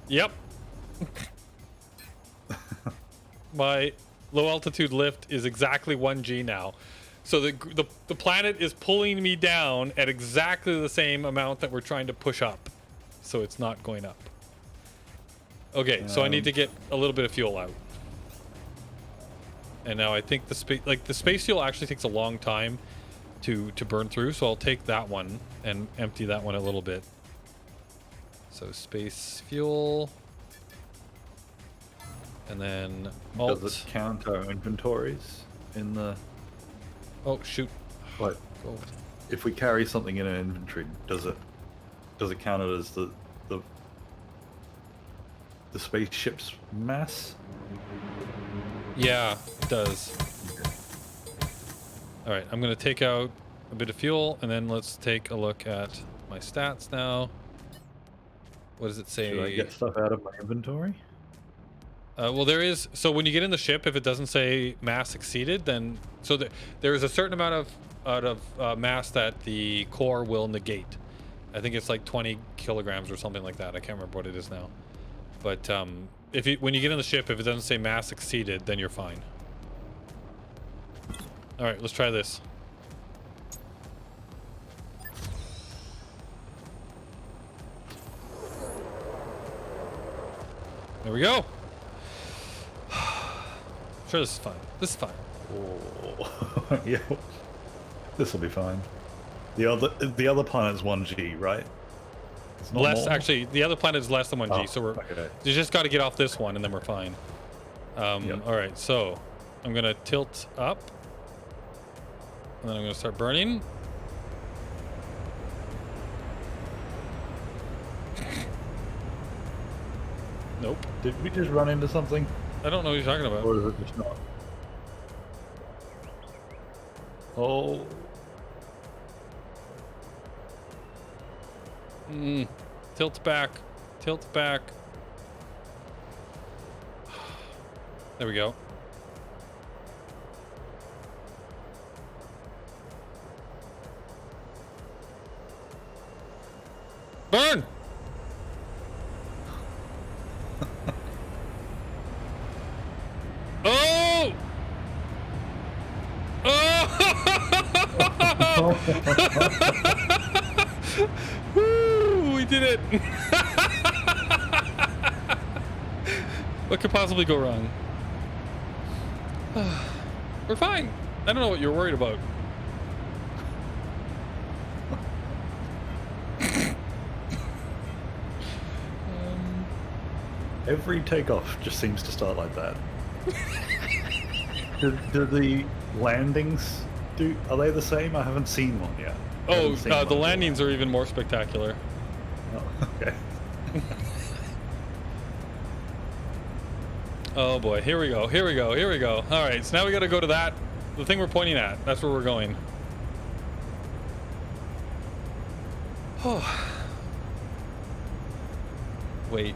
Yep. My low altitude lift is exactly 1G now. So the planet is pulling me down at exactly the same amount that we're trying to push up. So it's not going up. Okay, so I need to get a little bit of fuel out. And now I think the space fuel actually takes a long time to burn through, so I'll take that one and empty that one a little bit. So space fuel. And then alt. Does it count our inventories in the... Oh, shoot. Like, Gold. if we carry something in an inventory, does it count it as the spaceship's mass? Yeah, it does. All right, I'm gonna take out a bit of fuel, and then let's take a look at my stats now. What does it say? Should I get stuff out of my inventory? Well, there is. So when you get in the ship, if it doesn't say mass exceeded, then there is a certain amount of mass that the core will negate. I think it's like 20 kilograms or something like that. I can't remember what it is now. But when you get in the ship, if it doesn't say mass exceeded, then you're fine. All right, let's try this. There we go. Sure, this is fine. This is fine. Oh, yeah, this will be fine. The other planet's 1G, right? It's not Less, more? actually, the other planet is less than 1G, Oh, so we're okay. you just got to get off this one, and then we're fine. Yep. All right, so I'm gonna tilt up, and then I'm gonna start burning. Nope. Did we just run into something? I don't know what you're talking about. Or is it just not? Oh. Tilt back. Tilt back. There we go. Burn! Oh! Oh! Woo! We did it! What could possibly go wrong? We're fine. I don't know what you're worried about. Every takeoff just seems to start like that. do the landings are they the same? I haven't seen one yet. Oh, the landings are even more spectacular. Oh, okay. Oh boy, here we go, here we go, here we go. All right, so now we gotta go to the thing we're pointing at. That's where we're going. Oh. Wait.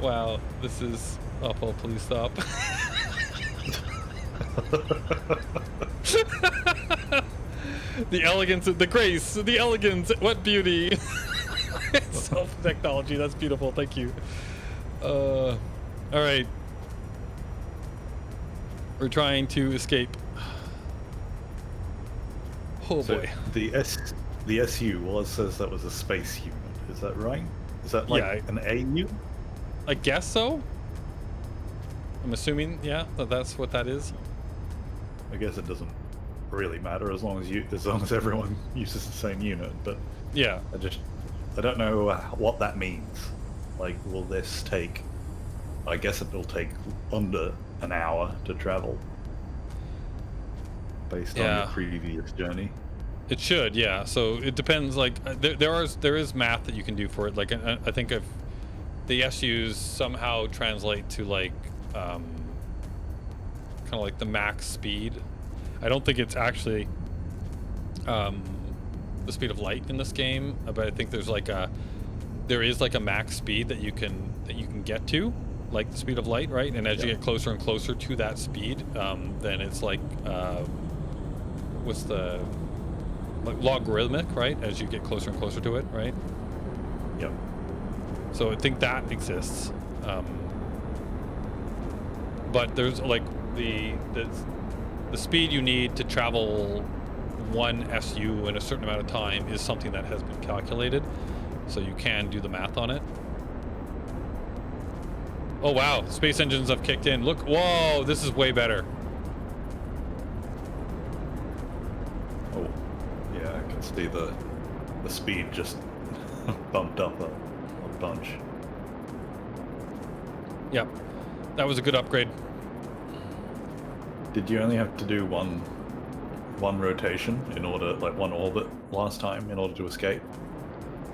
Wow, this is awful. Please stop. The elegance, the grace, the elegance, what beauty. Self-technology, that's beautiful, thank you. All right. We're trying to escape. Oh So boy. the SU, well, it says that was a space unit. Is that right? Is that like Yeah, an AU? I guess so. I'm assuming, yeah, that's what that is. I guess it doesn't really matter as long as everyone uses the same unit. But Yeah. I don't know what that means. Like, will this take? I guess it'll take under an hour to travel, based on Yeah. your previous journey. It should, yeah. So it depends. Like there is math that you can do for it. Like I think if the SUs somehow translate to like kind of like the max speed. I don't think it's actually the speed of light in this game, but I think there's like there is like a max speed that you can get to, like the speed of light, right? And as you get closer and closer to that speed, then it's like what's the like logarithmic, right? As you get closer and closer to it, right? Yep. So I think that exists, but there's like the speed you need to travel one SU in a certain amount of time is something that has been calculated, so you can do the math on it. Oh wow, space engines have kicked in. Look, whoa, this is way better. Oh, yeah, I can see the speed just bumped up a bunch. Yep, that was a good upgrade. Did you only have to do one rotation in order, like one orbit last time in order to escape?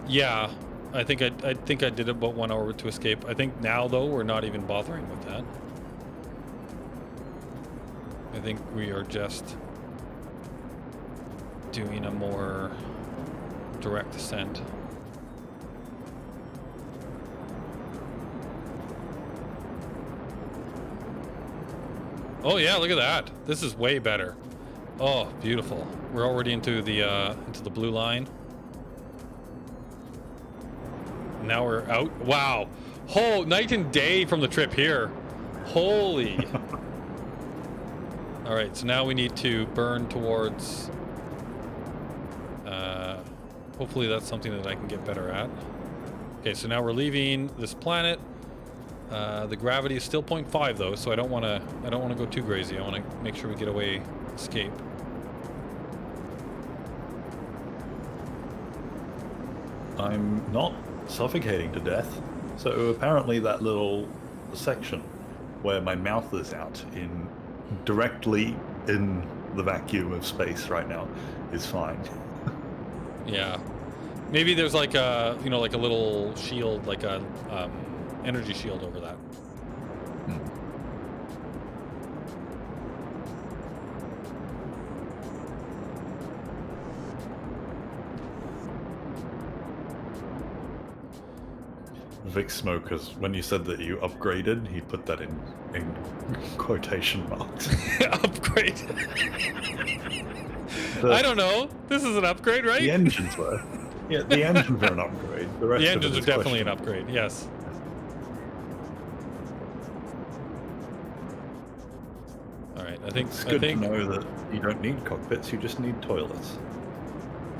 Yeah, I think I did about 1 orbit to escape. I think now though we're not even bothering with that. I think we are just doing a more direct ascent. Oh yeah, look at that. This is way better. Oh, beautiful. We're already into the blue line. Now we're out. Wow. Oh, night and day from the trip here. Holy. All right, so now we need to burn towards hopefully that's something that I can get better at. Okay, so now we're leaving this planet. The gravity is still 0.5 though, so I don't want to go too crazy. I want to make sure we get away, escape. I'm not suffocating to death. So apparently that little section where my mouth is out directly in the vacuum of space right now is fine. Yeah. Maybe there's like a, like a little shield, like a energy shield over that. Vic Smokers, when you said that you upgraded, he put that in quotation marks. Upgrade. I don't know. This is an upgrade, right? The engines were. Yeah, the engines are an upgrade. The rest The of engines it are is definitely an questionable. upgrade, yes. All right, It's good to know that you don't need cockpits, you just need toilets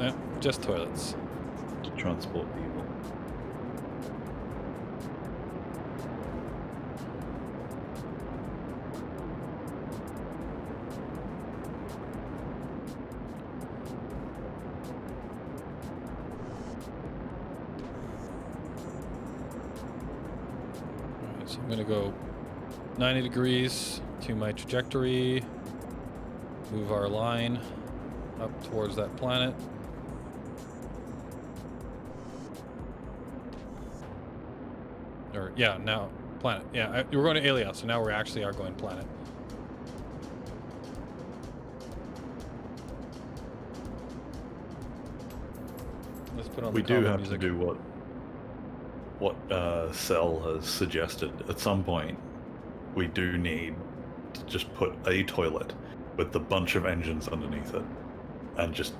yeah, just toilets. to transport people. So I'm gonna go 90 degrees to my trajectory, move our line up towards that planet. Or yeah, now planet. Yeah, we're going to Alien, so now we actually are going planet. Let's put on We the do combo have music. to do what Cell has suggested. At some point, we do need to just put a toilet with a bunch of engines underneath it, and just.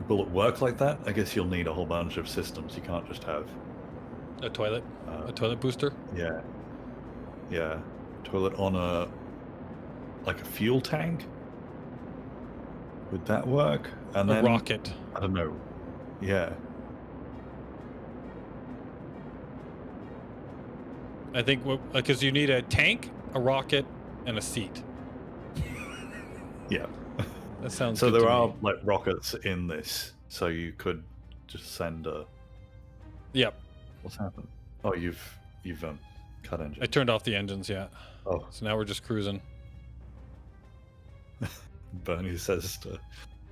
Will it work like that? I guess you'll need a whole bunch of systems. You can't just have A toilet booster. yeah, toilet on a fuel tank. Would that work? And A then rocket. I don't know. Yeah. I think because you need a tank, a rocket, and a seat. Yeah. That sounds So good there to are me. like rockets in this, so you could just send a. Yep. What's happened? Oh, you've cut engine. I turned off the engines, yeah. Oh, So now we're just cruising. Bernie says to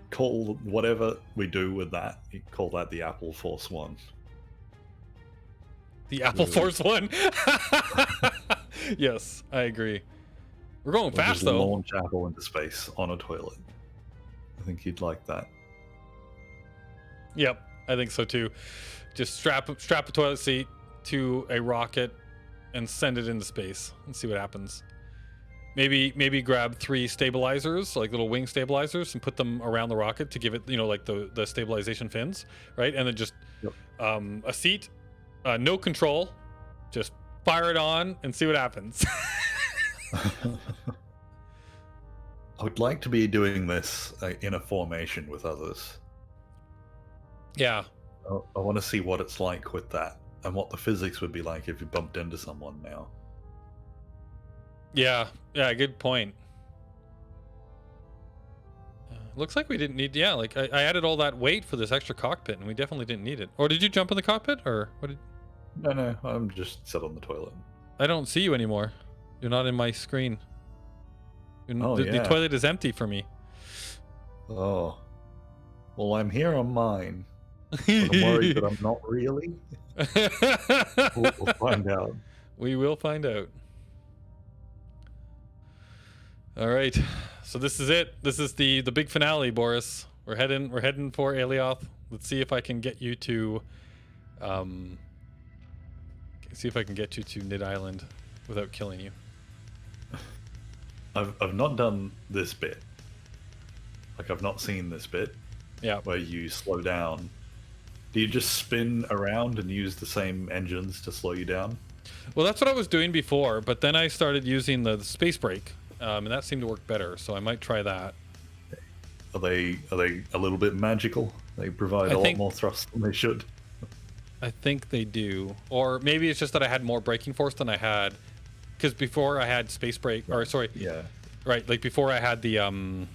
call whatever we do with that. You call that the Apple Force One. The Apple Really? Force One. Yes, I agree. We're going Or fast just though. launch Apple into space on a toilet. I think he'd like that. Yep, I think so too. Just strap a toilet seat to a rocket and send it into space and see what happens. Maybe grab 3 stabilizers, like little wing stabilizers, and put them around the rocket to give it, like the stabilization fins, right? And then just a seat, no control, just fire it on and see what happens. I would like to be doing this in a formation with others. Yeah. I want to see what it's like with that, and what the physics would be like if you bumped into someone now. Yeah, good point. Looks like we didn't need, like I added all that weight for this extra cockpit, and we definitely didn't need it. Or did you jump in the cockpit, or what did... No, I'm just sat on the toilet. I don't see you anymore. You're not in my screen. The toilet is empty for me. Oh. Well, I'm here on mine. But I'm worried that I'm not really. We'll find out. We will find out. All right. So this is it. This is the big finale, Boris. We're heading for Alioth. Let's see if I can get you to Nidd Island without killing you. I've not done this bit. Like, I've not seen this bit. Yeah. Where you slow down. Do you just spin around and use the same engines to slow you down? Well, that's what I was doing before, but then I started using the space brake, and that seemed to work better. So I might try that. Are they a little bit magical? They provide a lot more thrust than they should. I think they do, or maybe it's just that I had more braking force than I had, because before I had space brake, or sorry, right, like before I had the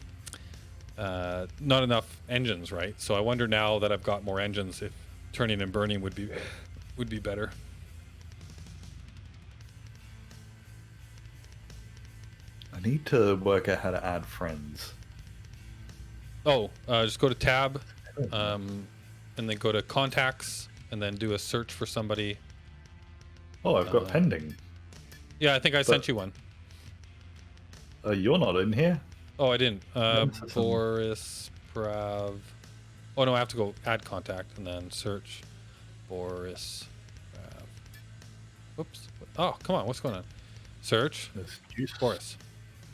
not enough engines, right? So I wonder now that I've got more engines, if turning and burning would be better. I need to work out how to add friends. Oh, just go to tab, and then go to contacts, and then do a search for somebody. Oh, I've got pending. Yeah, I think I sent you one. You're not in here. Oh, I didn't. Boris Prav. Oh no, I have to go add contact and then search Boris Prav. Whoops. Oh, come on. What's going on? Search. There's Boris.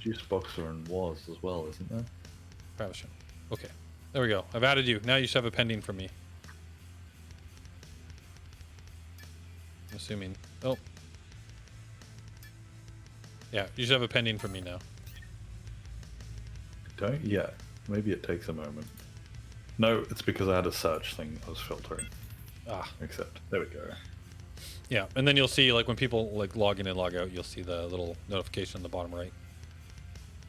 Juice Boxer and Was as well, isn't there? Pravashin. Okay. There we go. I've added you. Now you should have a pending from me. I'm assuming. Oh. Yeah, you should have a pending from me now. Don't yet. Maybe it takes a moment. No, it's because I had a search thing I was filtering. Ah. Except, there we go. Yeah, and then you'll see, like, when people like log in and log out, you'll see the little notification in the bottom right.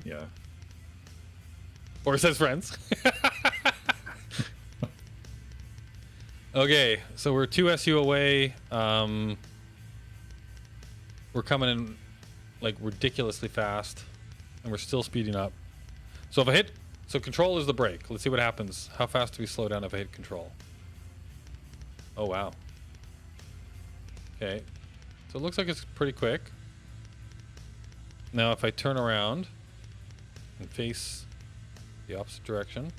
Yeah. Or it says friends. Okay, so we're 2 SU away. We're coming in like ridiculously fast, and we're still speeding up. So if I hit, so control is the brake. Let's see what happens. How fast do we slow down if I hit control? Oh wow. Okay, so it looks like it's pretty quick. Now if I turn around and face the opposite direction.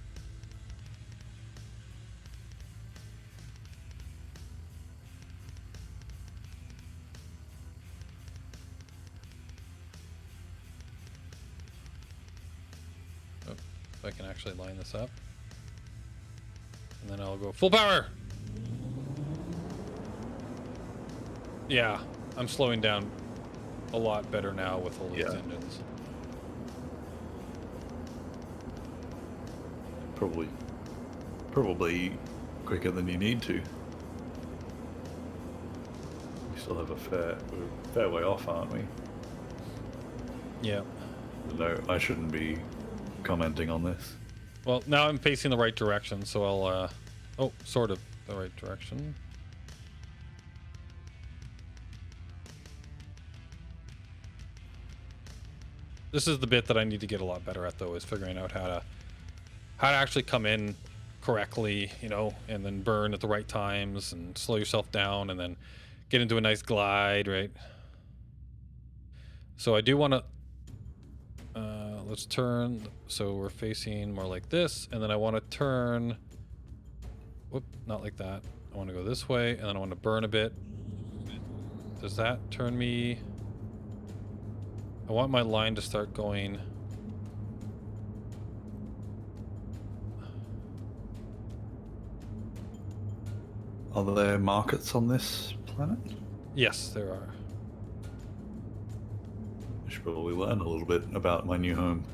Oh, if I can actually line this up. And then I'll go full power. Yeah, I'm slowing down a lot better now with all these engines. Probably quicker than you need to. We still have a fair way off, aren't we? Yeah. No, I shouldn't be commenting on this. Well, now I'm facing the right direction, so I'll, oh, sort of the right direction. This is the bit that I need to get a lot better at, though, is figuring out how to actually come in correctly, you know, and then burn at the right times and slow yourself down and then get into a nice glide, right? So I do want to let's turn. So we're facing more like this, and then I want to turn. Whoop, not like that. I want to go this way, and then I want to burn a bit. Does that turn me? I want my line to start going. Are there markets on this planet? Yes, there are. I should probably learn a little bit about my new home.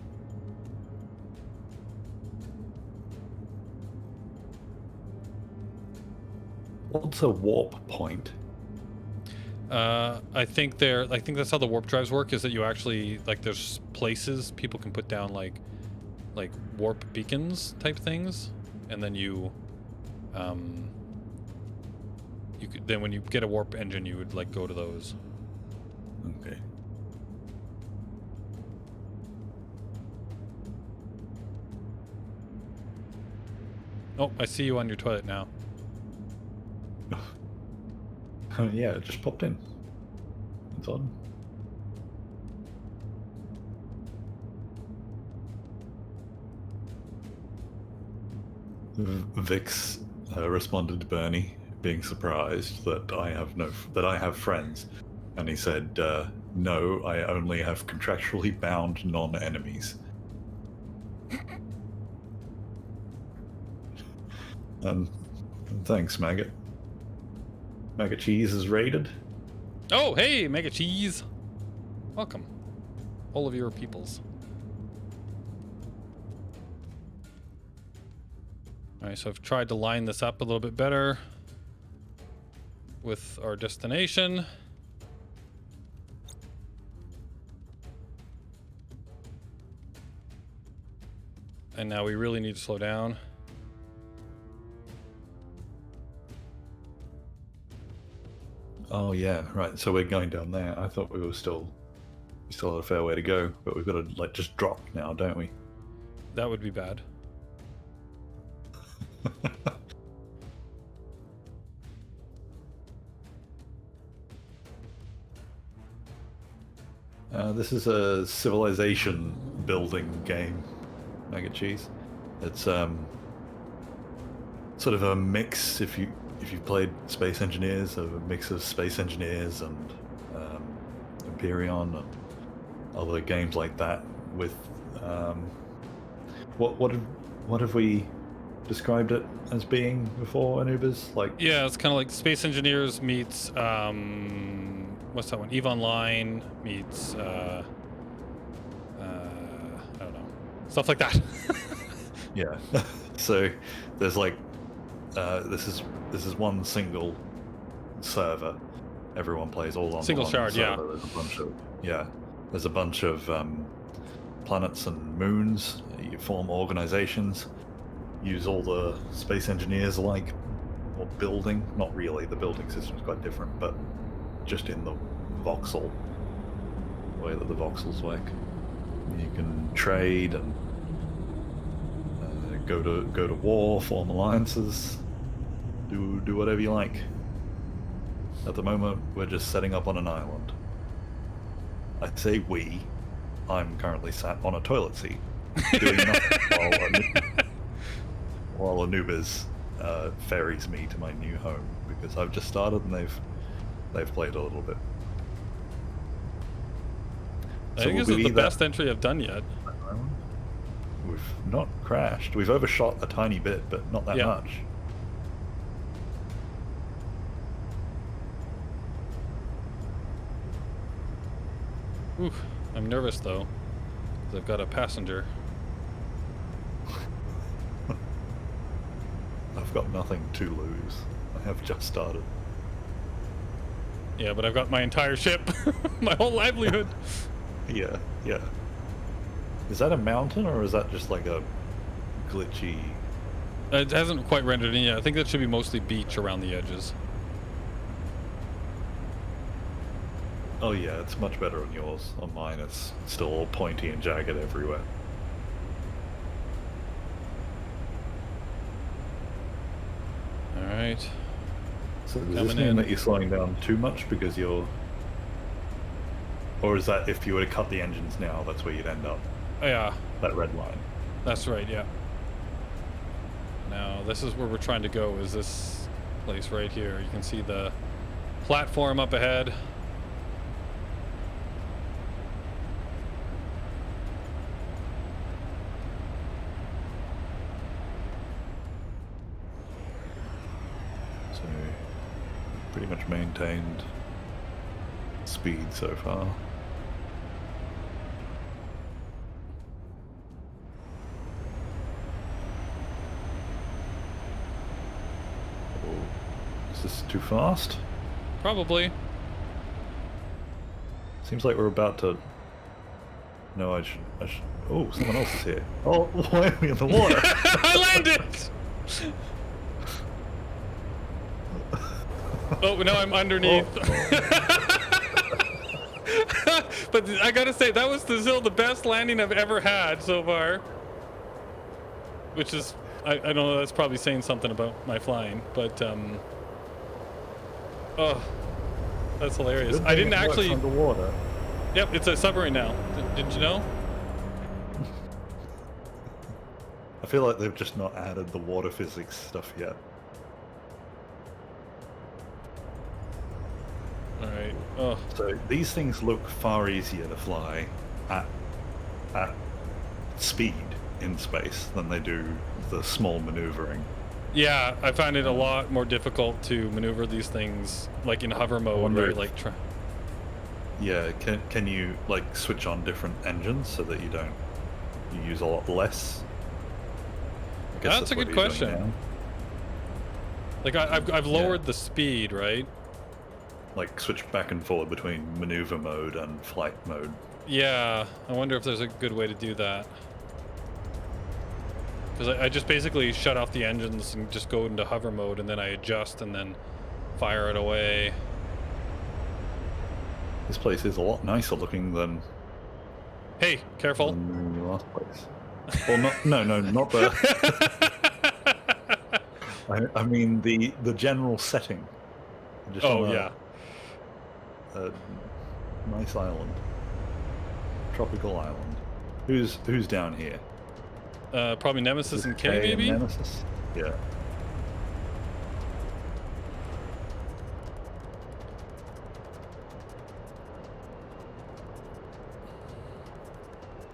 What's a warp point? I think that's how the warp drives work. Is that you actually like there's places people can put down like warp beacons type things, and then you could, then when you get a warp engine, you would like go to those. Okay. Oh, I see you on your toilet now. Yeah, it just popped in. It's odd. Vix responded to Bernie, being surprised that I have friends, and he said, "No, I only have contractually bound non-enemies." And thanks, Maggot. Maggot Cheese is raided. Oh, hey, Mega Cheese. Welcome. All of your peoples. Alright, so I've tried to line this up a little bit better with our destination. And now we really need to slow down. Oh yeah, right. So we're going down there. I thought we still had a fair way to go, but we've got to like just drop now, don't we? That would be bad. This is a civilization building game, Mega Cheese. It's sort of a mix. If you've played Space Engineers, a mix of Space Engineers and Empyrean and other games like that. With what have we described it as being before, Anubiz? Like, yeah, it's kind of like Space Engineers meets what's that one? EVE Online meets I don't know, stuff like that. yeah. So there's like this is one single server. Everyone plays all on single one shard. server. Yeah. There's a bunch of planets and moons. You form organizations. Use all the Space Engineers like or building. Not really. The building system's quite different, but just in the voxel way that the voxels work. You can trade and go to war, form alliances, do whatever you like. At the moment, we're just setting up on an island. I say we. I'm currently sat on a toilet seat, doing nothing while Anubiz ferries me to my new home because I've just started and they've played a little bit. I think this is the best entry I've done yet. We've not crashed. We've overshot a tiny bit, but not that much. Ooh, I'm nervous though, because I've got a passenger. I've got nothing to lose. I have just started. Yeah, but I've got my entire ship, my whole livelihood. Yeah. Is that a mountain or is that just like a glitchy? It hasn't quite rendered in yet. I think that should be mostly beach around the edges. Oh yeah, it's much better on yours. On mine, it's still all pointy and jagged everywhere. All right. So does this mean that you're slowing down too much because you're... Or is that if you were to cut the engines now, that's where you'd end up? Yeah, that red line. that's right. Yeah. Now this is where we're trying to go. Is this place right here? You can see the platform up ahead. So pretty much maintained speed so far. Is this too fast? Probably. Seems like we're about to... No, I should... Oh, someone else is here. Oh, why are we in the water? I landed! Oh, now I'm underneath. But I gotta say, that was still the best landing I've ever had so far. Which is, I don't know, that's probably saying something about my flying, but, oh, that's hilarious. I didn't actually... Underwater. Yep, it's a submarine now. Did you know? I feel like they've just not added the water physics stuff yet. Alright, oh. So these things look far easier to fly at speed in space than they do the small maneuvering. Yeah, I find it a lot more difficult to maneuver these things, like in hover mode, wonder where if- like Yeah, can you like switch on different engines so that you use a lot less? I guess That's a what good he's doing question. now. Like I've lowered the speed, right? Like switch back and forward between maneuver mode and flight mode. Yeah, I wonder if there's a good way to do that. Because I just basically shut off the engines and just go into hover mode, and then I adjust and then fire it away. This place is a lot nicer looking than Hey, careful. the last place. Well, not the. I mean the general setting. Just Oh on yeah. a nice island, tropical island. Who's down here? Probably Nemesis and K, maybe? Nemesis? Yeah.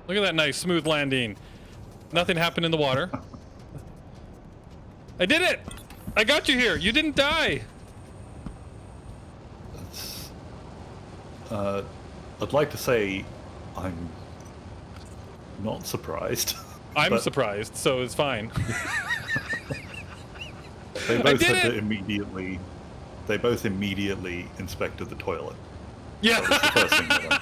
Look at that nice smooth landing. Nothing happened in the water. I did it! I got you here. You didn't die. That's, I'd like to say I'm not surprised. I'm but surprised, so it's fine. They I both did had it! to immediately. They both immediately inspected the toilet. Yeah. That was the first thing they did.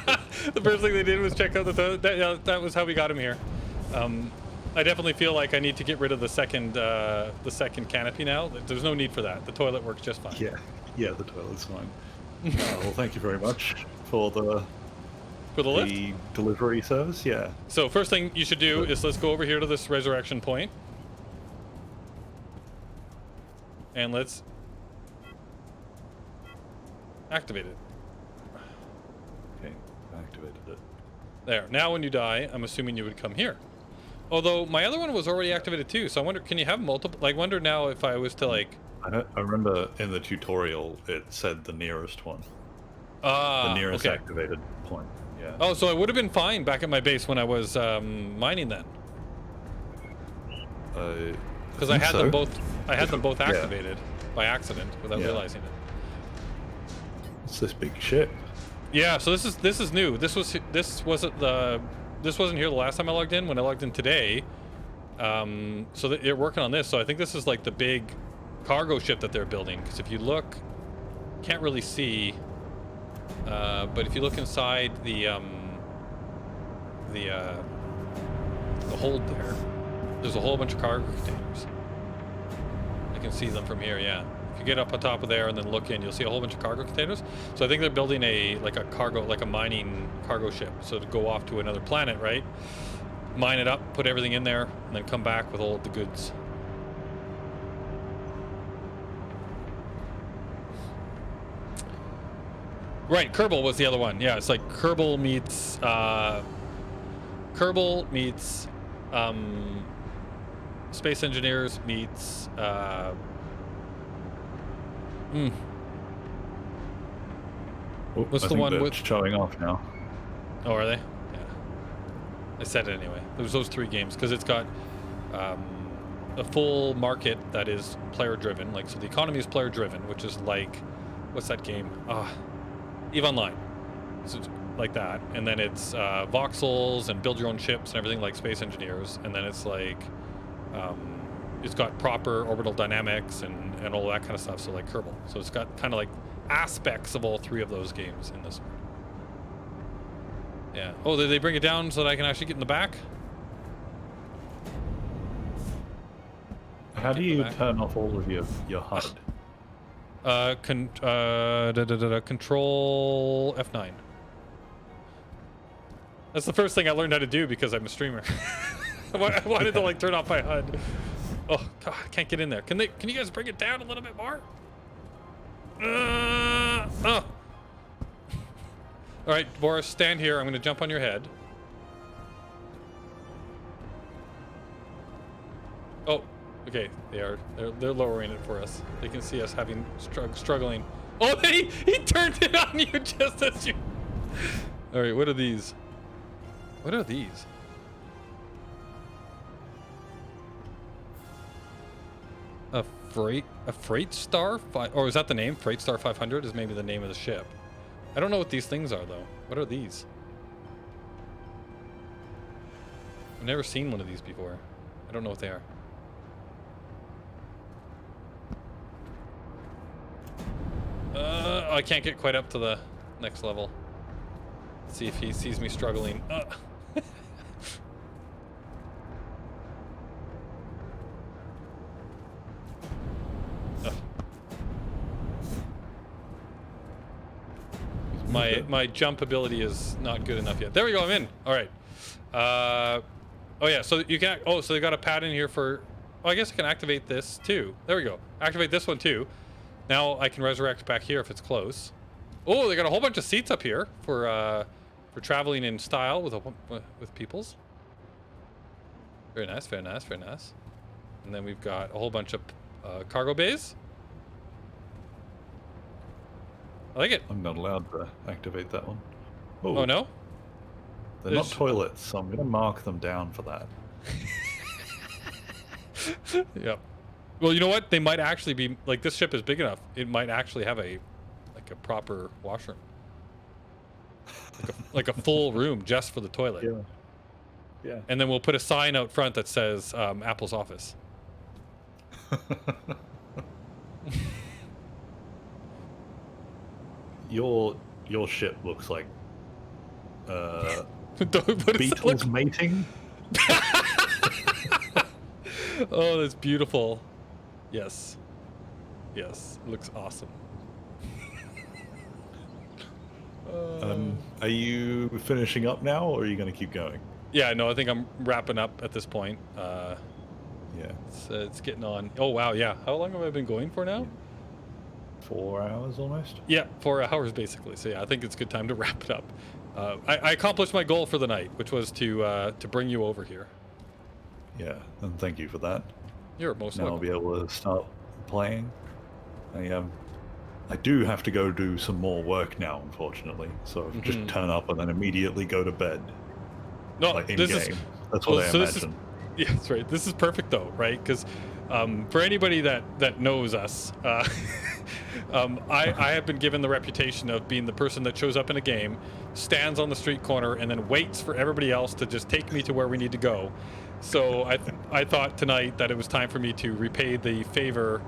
The first thing they did was check out the toilet. That was how we got him here. I definitely feel like I need to get rid of the second canopy now. There's no need for that. The toilet works just fine. Yeah, the toilet's fine. Well, thank you very much for the lift. delivery service. Yeah. So first thing you should do is let's go over here to this resurrection point. And let's activate it. Okay, activated it. There. Now when you die, I'm assuming you would come here. Although my other one was already activated too, so I wonder, can you have multiple? Like, wonder now if I was to like. I remember in the tutorial it said the nearest one. The nearest okay. activated point. Yeah. Oh, so I would have been fine back at my base when I was mining then, because I had them both. I had them both activated by accident without realizing it. It's this big ship. Yeah. So this is new. This wasn't here the last time I logged in. When I logged in today, so they're working on this. So I think this is like the big cargo ship that they're building. Because if you look, can't really see, but if you look inside the hold there's a whole bunch of cargo containers. I can see them from here. Yeah. If you get up on top of there and then look in, you'll see a whole bunch of cargo containers. So I think they're building a mining cargo ship. So to go off to another planet, right? Mine it up, put everything in there, and then come back with all of the goods. Right, Kerbal was the other one. Yeah, it's like Kerbal meets Kerbal meets Space Engineers meets what's I the think one they're with showing off now? Oh, are they? Yeah. I said it anyway. There's those 3 games because it's got a full market that is player driven. Like, so the economy is player driven, which is like, what's that game? EVE Online. So it's like that. And then it's voxels and build your own ships and everything like Space Engineers. And then it's like, it's got proper orbital dynamics and all that kind of stuff. So like Kerbal. So it's got kind of like aspects of all 3 of those games in this one. Yeah. Oh, did they bring it down so that I can actually get in the back? How do you turn off all of your HUD? Control F9. That's the first thing I learned how to do because I'm a streamer. I wanted to like turn off my HUD. Oh God, I can't get in there. Can you guys bring it down a little bit more? Oh. All right, Boris, stand here. I'm going to jump on your head. Oh, okay. They're lowering it for us. They can see us having struggling. Oh, he turned it on you just as you. All right, what are these? What are these? A freight star? Or is that the name? Freight Star 500 is maybe the name of the ship. I don't know what these things are though. What are these? I've never seen one of these before. I don't know what they are. I can't get quite up to the next level. Let's see if he sees me struggling. My jump ability is not good enough yet. There we go, I'm in. All right. Oh yeah, so you can, so they got a pad in here for, I guess I can activate this too. There we go. Activate this one too. Now I can resurrect back here if it's close. Oh, they got a whole bunch of seats up here for traveling in style with peoples. Very nice, very nice, very nice. And then we've got a whole bunch of cargo bays. I like it. I'm not allowed to activate that one. Ooh, oh no? They're not toilets, so I'm going to mark them down for that. Yep. Well, you know what? They might actually be, like, this ship is big enough. It might actually have a proper washroom. Like a full room just for the toilet. Yeah. Yeah. And then we'll put a sign out front that says Apple's office. Your ship looks like What beetles mating. Oh, that's beautiful. Yes. Yes. It looks awesome. Are you finishing up now, or are you going to keep going? Yeah, no, I think I'm wrapping up at this point. Yeah. It's getting on. Oh, wow, yeah. How long have I been going for now? 4 hours almost? Yeah, 4 hours basically. So yeah, I think it's a good time to wrap it up. I accomplished my goal for the night, which was to bring you over here. Yeah, and thank you for that. You're most now welcome. I'll be able to start playing. I do have to go do some more work now, unfortunately. So just turn up and then immediately go to bed. No, like in this game. is That's what I imagine. Yeah, that's right. This is perfect though, right? Because for anybody that knows us, I have been given the reputation of being the person that shows up in a game, stands on the street corner, and then waits for everybody else to just take me to where we need to go. So I thought tonight that it was time for me to repay the favor.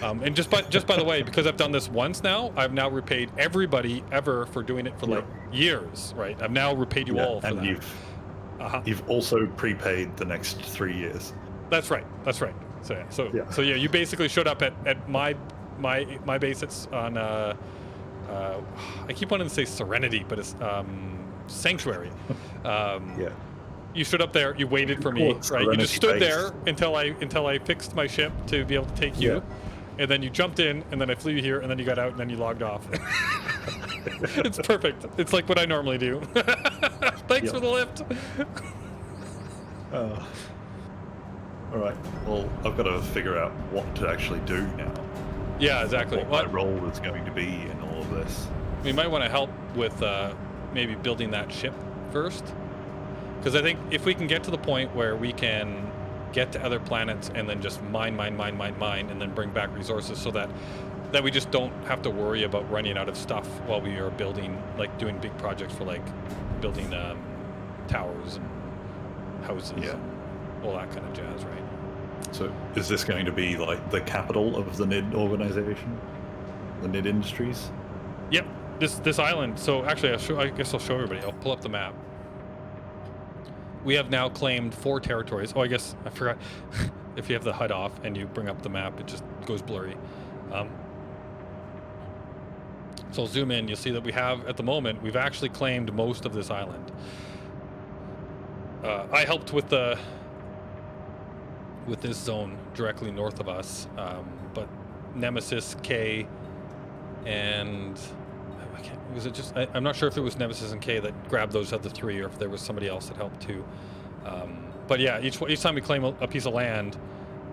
And just by the way, because I've done this once now, I've now repaid everybody ever for doing it for like years, right? I've now repaid you all for and that. You've also prepaid the next 3 years. That's right. That's right. So yeah, you basically showed up at my base. It's on I keep wanting to say Serenity, but it's Sanctuary. Yeah. You stood up there. You waited for me, right? You just stood there until I fixed my ship to be able to take you, and then you jumped in, and then I flew you here, and then you got out, and then you logged off. It's perfect. It's like what I normally do. Thanks for the lift. Uh, all right. Well, I've got to figure out what to actually do now. Yeah, exactly. What my role is going to be in all of this. We might want to help with maybe building that ship first, because I think if we can get to the point where we can get to other planets and then just mine, and then bring back resources, so that we just don't have to worry about running out of stuff while we are building, like doing big projects for like building towers and houses, and all that kind of jazz, right? So is this going to be like the capital of the NID organization? The NID Industries? Yep, this island. So actually, I guess I'll show everybody. I'll pull up the map. We have now claimed 4 territories. Oh, I guess I forgot. If you have the HUD off and you bring up the map, it just goes blurry. So I'll zoom in. You'll see that we have, at the moment, we've actually claimed most of this island. I helped with this zone directly north of us, but Nemesis, K, and was it just? I'm not sure if it was Nemesis and K that grabbed those other 3, or if there was somebody else that helped too. But yeah, each time we claim a piece of land,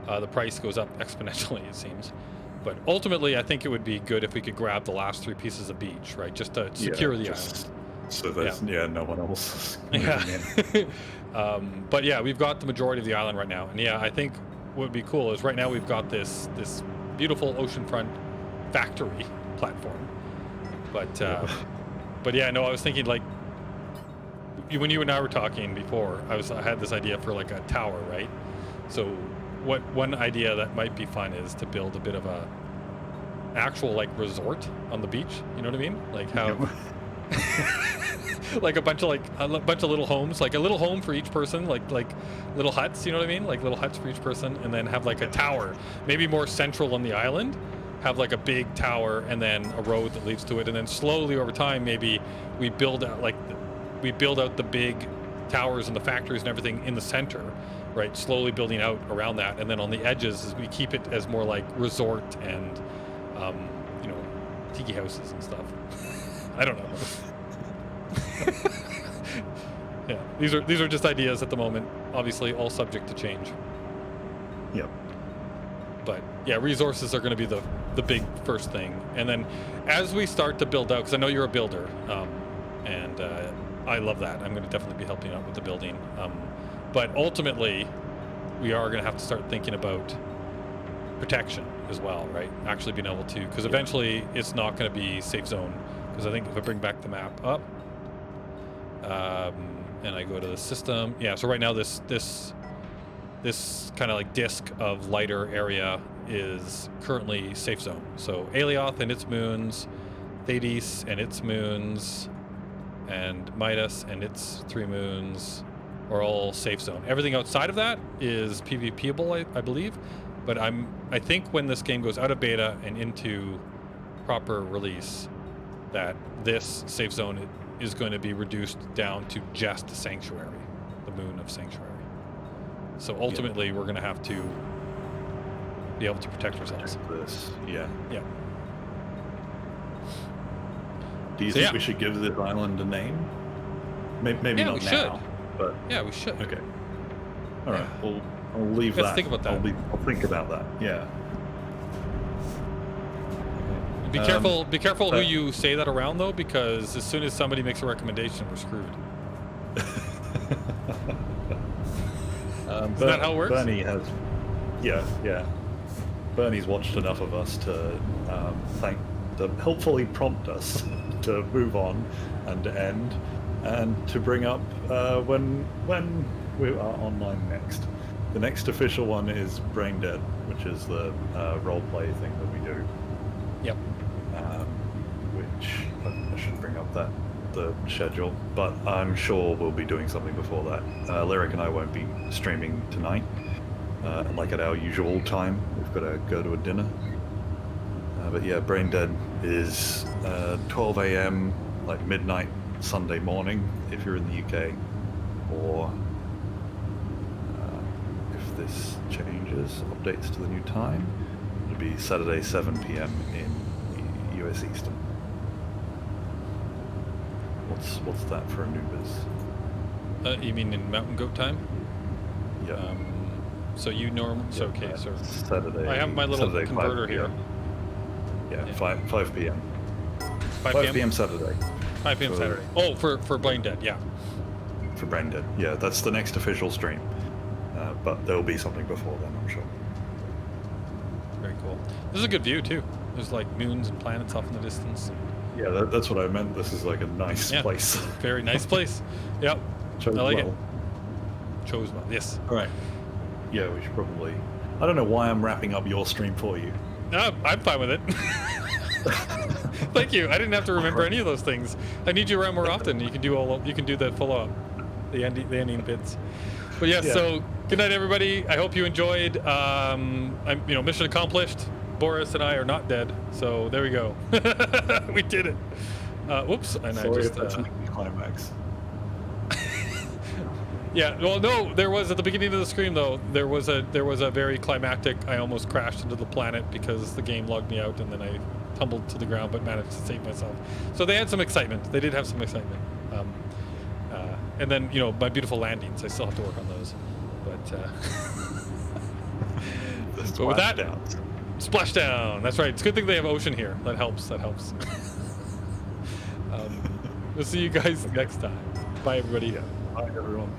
the price goes up exponentially, it seems. But ultimately, I think it would be good if we could grab the last 3 pieces of beach, right, just to secure the island. So there's no one else. But yeah, we've got the majority of the island right now, and yeah, I think what would be cool is right now we've got this beautiful oceanfront factory platform. But yeah, no, I was thinking, like, when you and I were talking before, I had this idea for like a tower, right? So one idea that might be fun is to build a bit of a actual like resort on the beach. You know what I mean? Like how like a bunch of little homes, like a little home for each person, like little huts. You know what I mean? Like little huts for each person, and then have like a tower, maybe more central on the island. Have like a big tower and then a road that leads to it, and then slowly over time maybe we build out the big towers and the factories and everything in the center, right? Slowly building out around that, and then on the edges we keep it as more like resort and tiki houses and stuff. I don't know. Yeah, these are just ideas at the moment, obviously all subject to change. Yep. But yeah, resources are going to be the big first thing, and then as we start to build out, because I know you're a builder, and I love that. I'm going to definitely be helping out with the building, but ultimately we are going to have to start thinking about protection as well, right? Actually being able to, because eventually it's not going to be safe zone, because I think if I bring back the map up, and I go to the system, yeah, so right now this kind of like disk of lighter area is currently safe zone. So Alioth and its moons, Thetis and its moons, and Midas and its 3 moons are all safe zone. Everything outside of that is PvPable, I believe. But I think when this game goes out of beta and into proper release, that this safe zone is going to be reduced down to just Sanctuary, the moon of Sanctuary. So ultimately, we're going to have to be able to protect ourselves. This, yeah. Yeah. Do you think we should give this island a name? Maybe not now, but yeah, we should. Okay. All right. Well, I'll leave that. Think about that. I'll think about that. Yeah. Be careful. Be careful who you say that around, though, because as soon as somebody makes a recommendation, we're screwed. Is that how it works? Bernie has, yeah. Bernie's watched enough of us to helpfully prompt us to move on and to end, and to bring up when we are online next. The next official one is Brain Dead, which is the roleplay thing that we do. Yep. Which I should bring up the schedule, but I'm sure we'll be doing something before that. Lyric and I won't be streaming tonight, like at our usual time. We've got to go to a dinner. But yeah, Brain Dead is 12 a.m. like midnight Sunday morning if you're in the UK, or if this changes, updates to the new time, it'll be Saturday 7 p.m. in US Eastern. What's that for Anubiz? You mean in Mountain Goat time? Yeah. So you so okay, so Saturday. I have my little Saturday, converter 5 here. Yeah, Yeah. 5 p.m. 5 p.m. Saturday 5 p.m. So- Saturday. Oh, for Brain Dead, yeah. for Brain Dead. Yeah, that's the next official stream. But there'll be something before then, I'm sure. Very cool. This is a good view too. There's like moons and planets off in the distance. Yeah, that's what I meant. This is like a nice Yeah. place. Very nice place. Yep. Chose I like well. it. Chose well. Yes. All right. Yeah, we should probably. I don't know why I'm wrapping up your stream for you. I'm fine with it. Thank you. I didn't have to remember any of those things. I need you around more often. You can do You can do that follow up, the ending bits. But yes. Yeah. So good night, everybody. I hope you enjoyed. Mission accomplished. Boris and I are not dead. So there we go. We did it. Whoops. And Sorry I just. if that's an climax. Yeah, well, no, there was at the beginning of the stream though. There was a very climactic. I almost crashed into the planet because the game logged me out, and then I tumbled to the ground, but managed to save myself. So they had some excitement. They did have some excitement. And then my beautiful landings. I still have to work on those. But with that, splashdown. That's right. It's a good thing they have ocean here. That helps. We'll see you guys next time. Bye, everybody. Yeah. Bye, everyone.